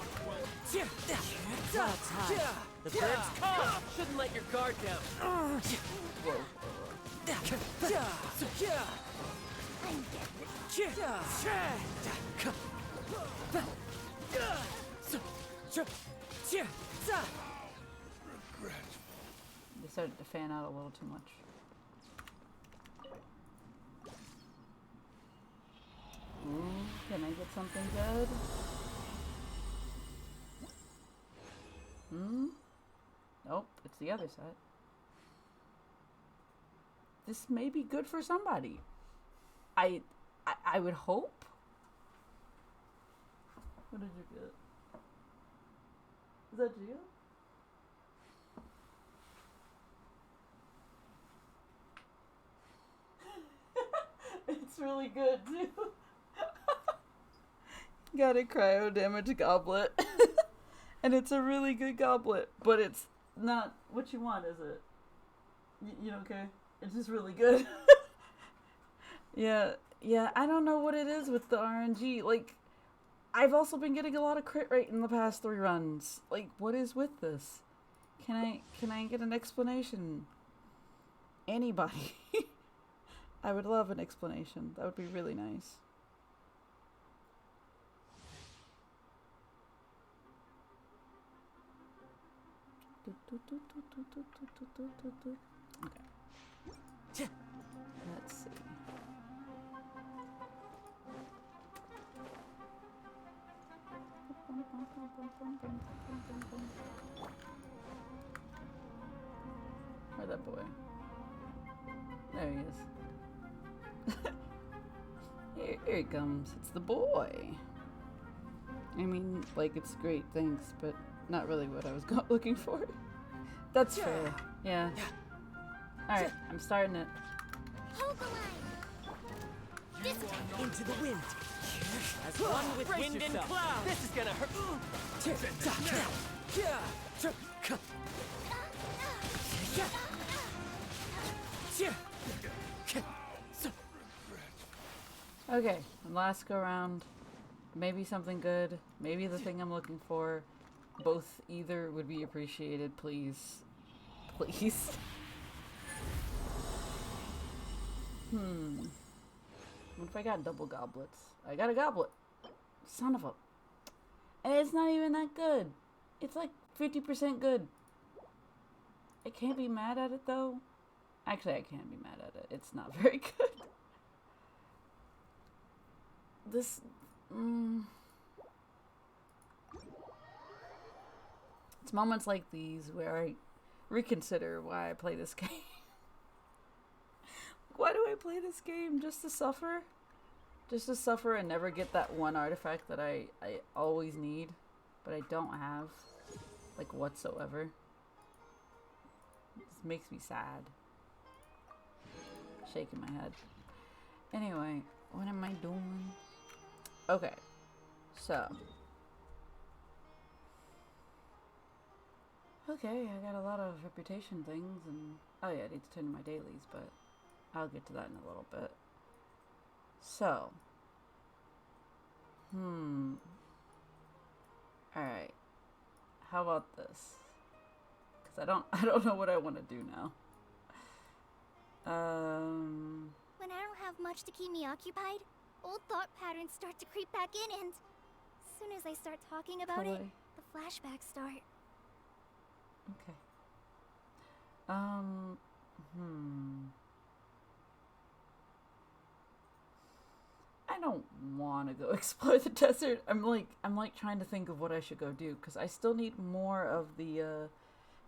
The birds call. Shouldn't let your guard down. Whoa. They started to fan out a little too much. Can I get something good? Nope, it's the other side. This may be good for somebody. I would hope. What did you get? Is that you? It's really good too. Got a cryo damage goblet. And it's a really good goblet, but it's not what you want, is it? You don't care? It's just really good. Yeah, I don't know what it is with the RNG. Like, I've also been getting a lot of crit rate in the past 3 runs. Like, what is with this? Can I get an explanation? Anybody? I would love an explanation. That would be really nice. Okay. Let's see. Where's that boy? There he is. Here he comes. It's the boy. I mean, like, it's great, thanks, but not really what I was looking for. That's fair. Yeah. Alright, I'm starting it. Hold the line. This into the wind. As one with Brace wind and yourself. cloud. This is gonna hurt. Okay, last go round. Maybe something good. Maybe the thing I'm looking for. Both either would be appreciated, please. Please. What if I got double goblets? I got a goblet. Son of a... And it's not even that good. It's like 50% good. I can't be mad at it, though. Actually, I can't be mad at it. It's not very good. This... It's moments like these where I reconsider why I play this game. Why do I play this game? Just to suffer? Just to suffer and never get that one artifact that I always need, but I don't have, like, whatsoever. This makes me sad. Shaking my head. Anyway, what am I doing? Okay, so. Okay, I got a lot of reputation things, and oh yeah, I need to turn to my dailies, but I'll get to that in a little bit. So, alright, how about this? Because I don't know what I want to do now. When I don't have much to keep me occupied, old thought patterns start to creep back in, and as soon as I start talking about it, the flashbacks start. Okay. I don't want to go explore the desert. I'm like trying to think of what I should go do, because I still need more of the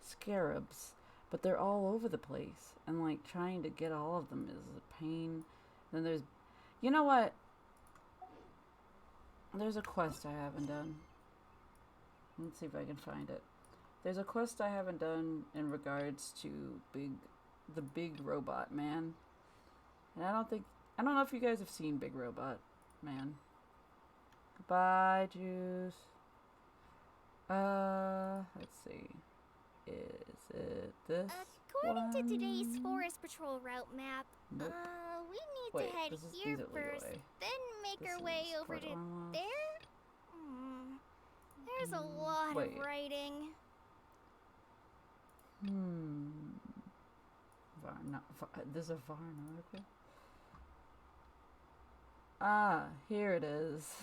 scarabs, but they're all over the place, and like trying to get all of them is a pain. Then there's, you know what? There's a quest I haven't done. Let's see if I can find it. There's a quest I haven't done in regards to the big robot man. And I don't know if you guys have seen Big Robot Man. Goodbye, Juice. Let's see. Is it this According one? to today's Forest Patrol route map, Nope. we need Wait, to head these here are legal first, way. then make This our way is over part to almost. there? There's a lot wait. of writing. There's a Varn article. Ah, here it is.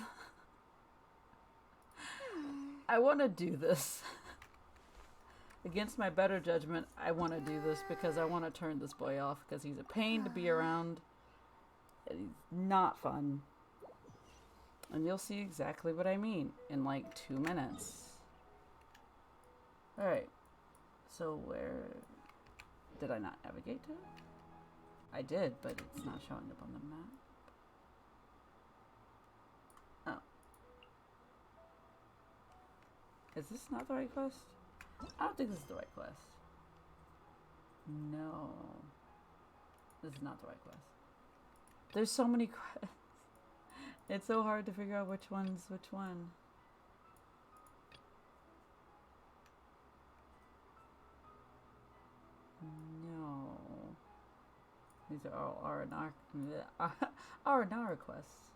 I want to do this. Against my better judgment, I want to do this because I want to turn this boy off, because he's a pain to be around. And he's not fun. And you'll see exactly what I mean in like 2 minutes. Alright. So where... Did I not navigate to it? I did, but it's not showing up on the map. Oh. Is this not the right quest? I don't think this is the right quest. No. This is not the right quest. There's so many quests. It's so hard to figure out which one's which one. No. These are all R&R quests.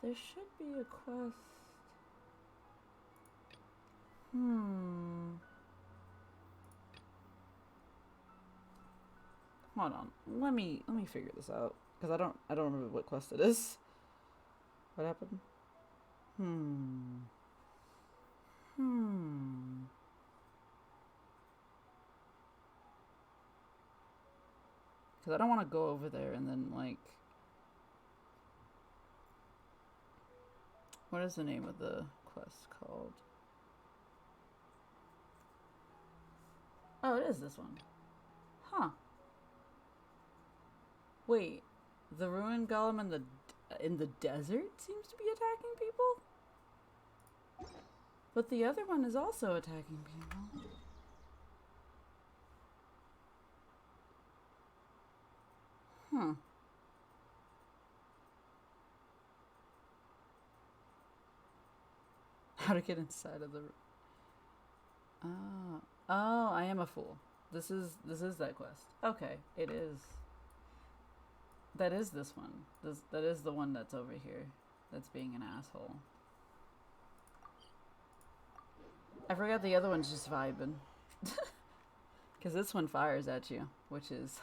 There should be a quest. Hold on. Let me figure this out, because I don't remember what quest it is. What happened? Because I don't want to go over there and then, like... What is the name of the quest called? Oh, it is this one. Huh. Wait. The ruined golem in the desert seems to be attacking people? But the other one is also attacking people. How to get inside of the... Oh, I am a fool. This is that quest. Okay, it is. That is this one. That is the one that's over here. That's being an asshole. I forgot the other one's just vibing. Because this one fires at you, which is...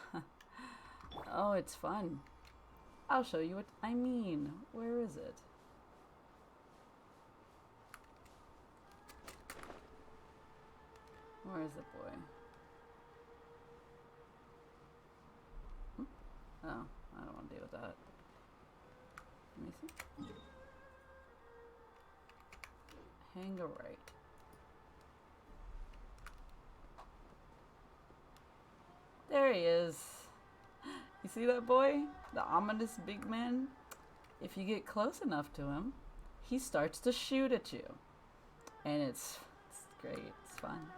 Oh, it's fun. I'll show you what I mean. Where is it? Where is it, boy? Oh, I don't want to deal with that. Let me see. Hang a right. There he is. You see that boy? The ominous big man? If you get close enough to him, he starts to shoot at you. And it's great. It's fun.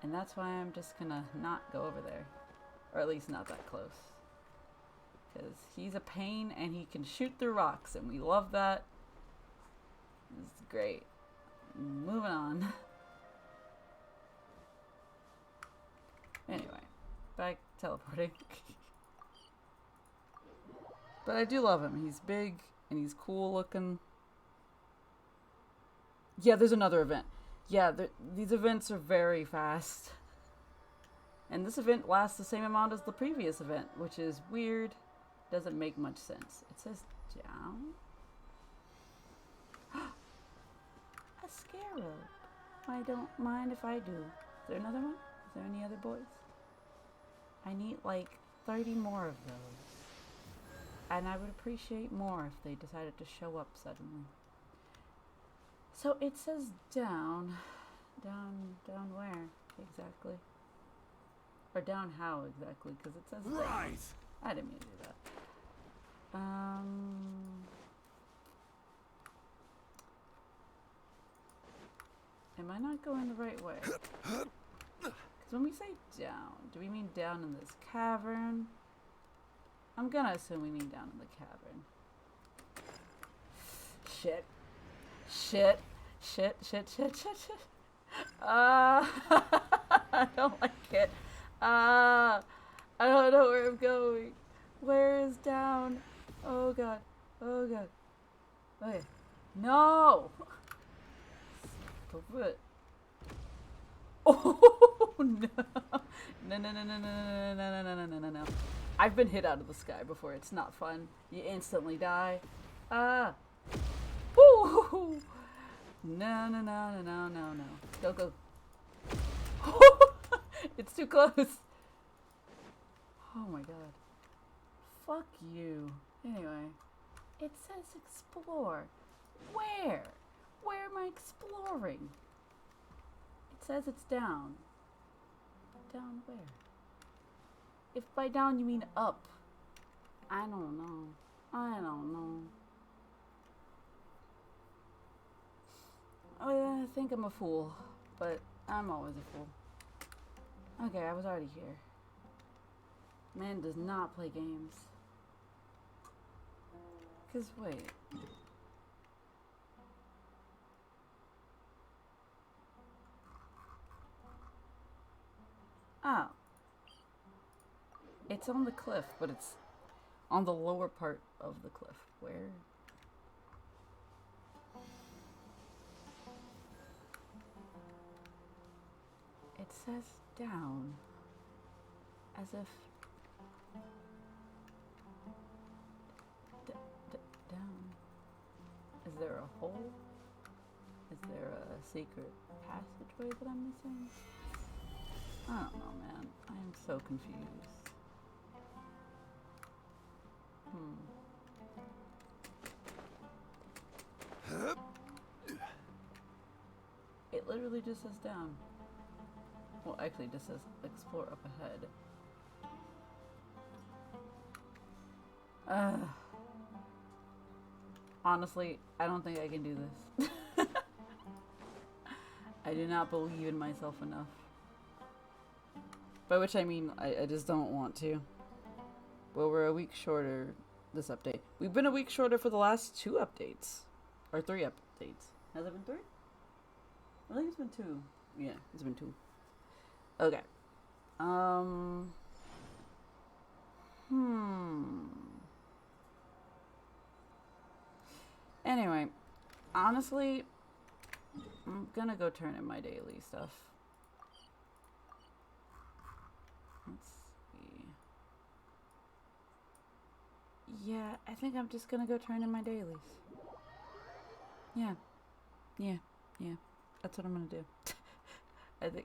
And that's why I'm just gonna not go over there. Or at least not that close. Because he's a pain and he can shoot through rocks, and we love that. It's great. Moving on. Anyway, back teleporting. But I do love him. He's big and he's cool looking. Yeah, there's another event. Yeah, these events are very fast. And this event lasts the same amount as the previous event, which is weird. Doesn't make much sense. It says down. A scarab. I don't mind if I do. Is there another one? Is there any other boys? I need like 30 more of those. And I would appreciate more if they decided to show up suddenly. So it says down. Down where exactly? Or down how exactly? Because it says right. Down. I didn't mean to do that. Am I not going the right way? Because when we say down, do we mean down in this cavern? I'm gonna assume we mean down in the cavern. Shit. I don't like it. I don't know where I'm going. Where is down? Oh god. Okay. No! Stop it. Oh no. No. I've been hit out of the sky before. It's not fun. You instantly die. Woo! No. Go. It's too close. Oh my god. Fuck you. Anyway, it says explore. Where? Where am I exploring? It says it's down. Down where? If by down you mean up. I don't know. I think I'm a fool, but I'm always a fool. Okay, I was already here. Man does not play games. 'Cause wait. Oh. It's on the cliff, but it's On the lower part of the cliff. Where? It says down. As if... down. Is there a hole? Is there a secret passageway that I'm missing? I don't know, man. I am so confused. It literally just says down. Well, actually, it just says explore up ahead. Honestly, I don't think I can do this. I do not believe in myself enough. By which I mean, I just don't want to. Well, we're a week shorter this update. We've been a week shorter for the last 2 updates. Or 3 updates. Has it been 3? I think it's been 2. Yeah, it's been 2. Okay. Anyway, honestly, I'm gonna go turn in my daily stuff. Let's see. Yeah, I think I'm just gonna go turn in my dailies. Yeah. That's what I'm gonna do.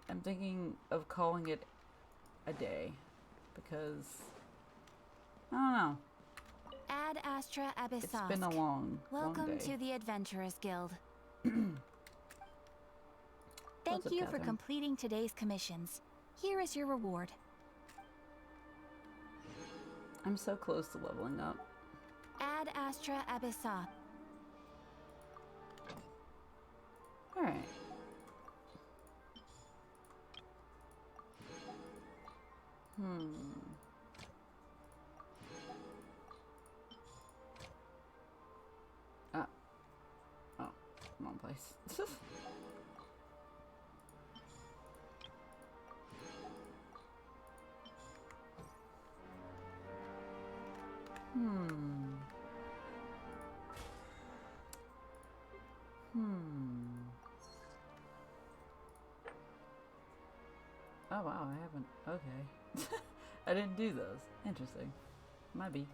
I'm thinking of calling it a day because I don't know. Ad Astra Abyssosque. It's been a long Welcome day. to the Adventurers Guild. Thank you for completing today's commissions. Here is your reward. I'm so close to leveling up. Ad Astra Abyssosque. Alright. Oh, wrong place. Oh wow, I haven't. Okay. I didn't do those. Interesting. Might be.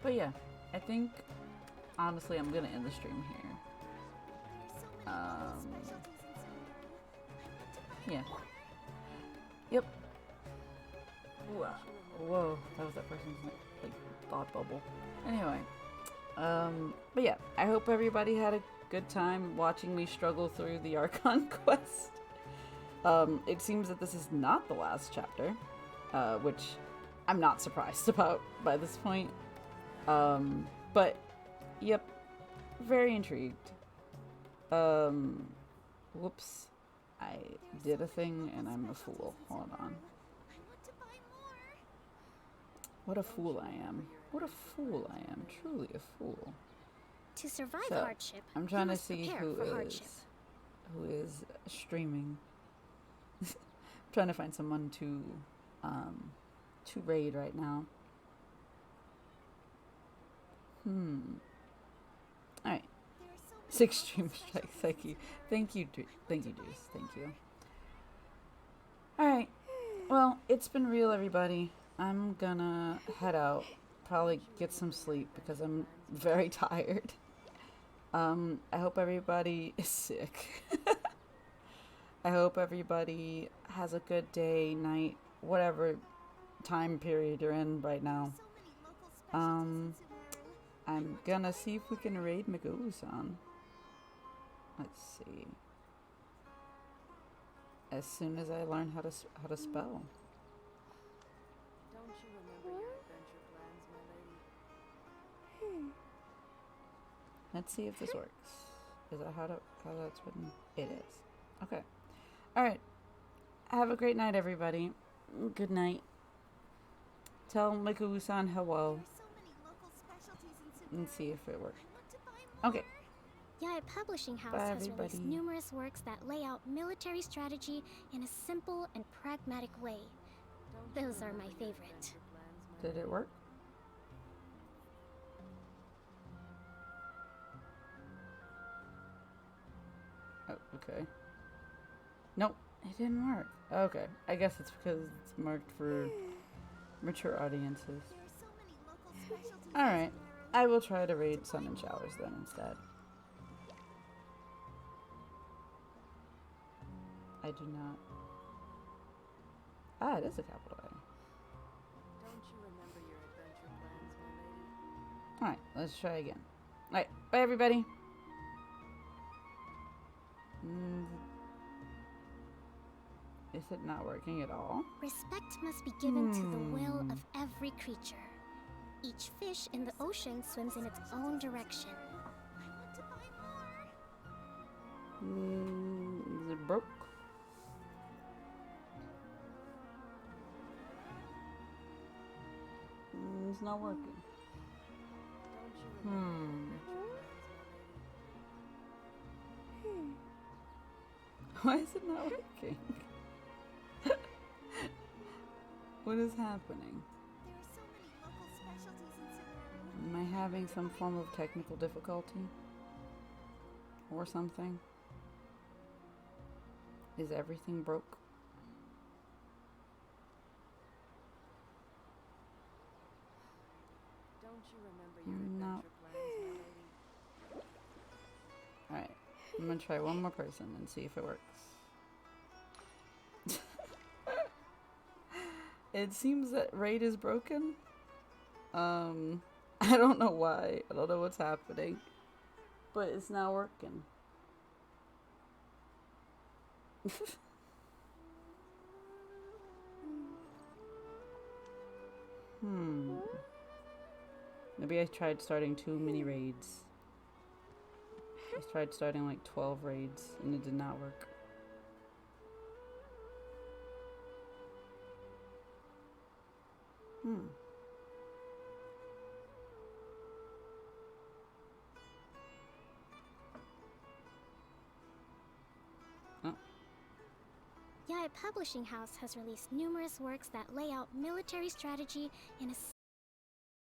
But yeah, I think honestly I'm gonna end the stream here. Yeah. Yep. Whoa, that was that person's like thought bubble. Anyway, but yeah, I hope everybody had a good time watching me struggle through the Archon Quest. It seems that this is not the last chapter, which I'm not surprised about by this point. But, yep, very intrigued. Whoops, I did a thing and I'm a fool. Hold on. What a fool I am. What a fool I am. Truly a fool. To survive So, hardship, I'm trying you to must see prepare who for is hardship. streaming. Trying to find someone to raid right now. All right. 6 stream strikes. Thank you. Thank you, Deuce. Thank you. All right. Well, it's been real, everybody. I'm gonna head out. Probably get some sleep because I'm very tired. I hope everybody is sick. I hope everybody has a good day, night, whatever time period you're in right now. I'm gonna see if we can raid Meguro-san. Let's see. As soon as I learn how to spell. Don't you remember your adventure plans, my lady? Let's see if this works. Is that how that's written? It is. Okay. Alright. Have a great night, everybody. Good night. Tell Meguro-san hello. And see if it works. Okay. Yaya Publishing House Bye, has released everybody. numerous works that lay out military strategy in a simple and pragmatic way. Those are my favorite. Did it work? Oh, okay. Nope, it didn't work. Okay, I guess it's because it's marked for mature audiences. Alright, I will try to raid Sun and Showers then instead. I do not. Ah, it is a capital A. Don't you remember your adventure plans, my lady? Alright, let's try again. Alright, bye everybody. Is it not working at all? Respect must be given to the will of every creature. Each fish in the ocean swims in its own direction. Is it broke? It's not working. Why is it not working? What is happening? Am I having some form of technical difficulty? Or something? Is everything broke? Don't you remember your adventure plans, my lady? Alright, I'm gonna try one more person and see if it works. It seems that raid is broken. I don't know why. I don't know what's happening. But it's not working. Maybe I tried starting too many raids. I tried starting like 12 raids and it did not work. Yae Publishing House has released numerous works that lay out military strategy in a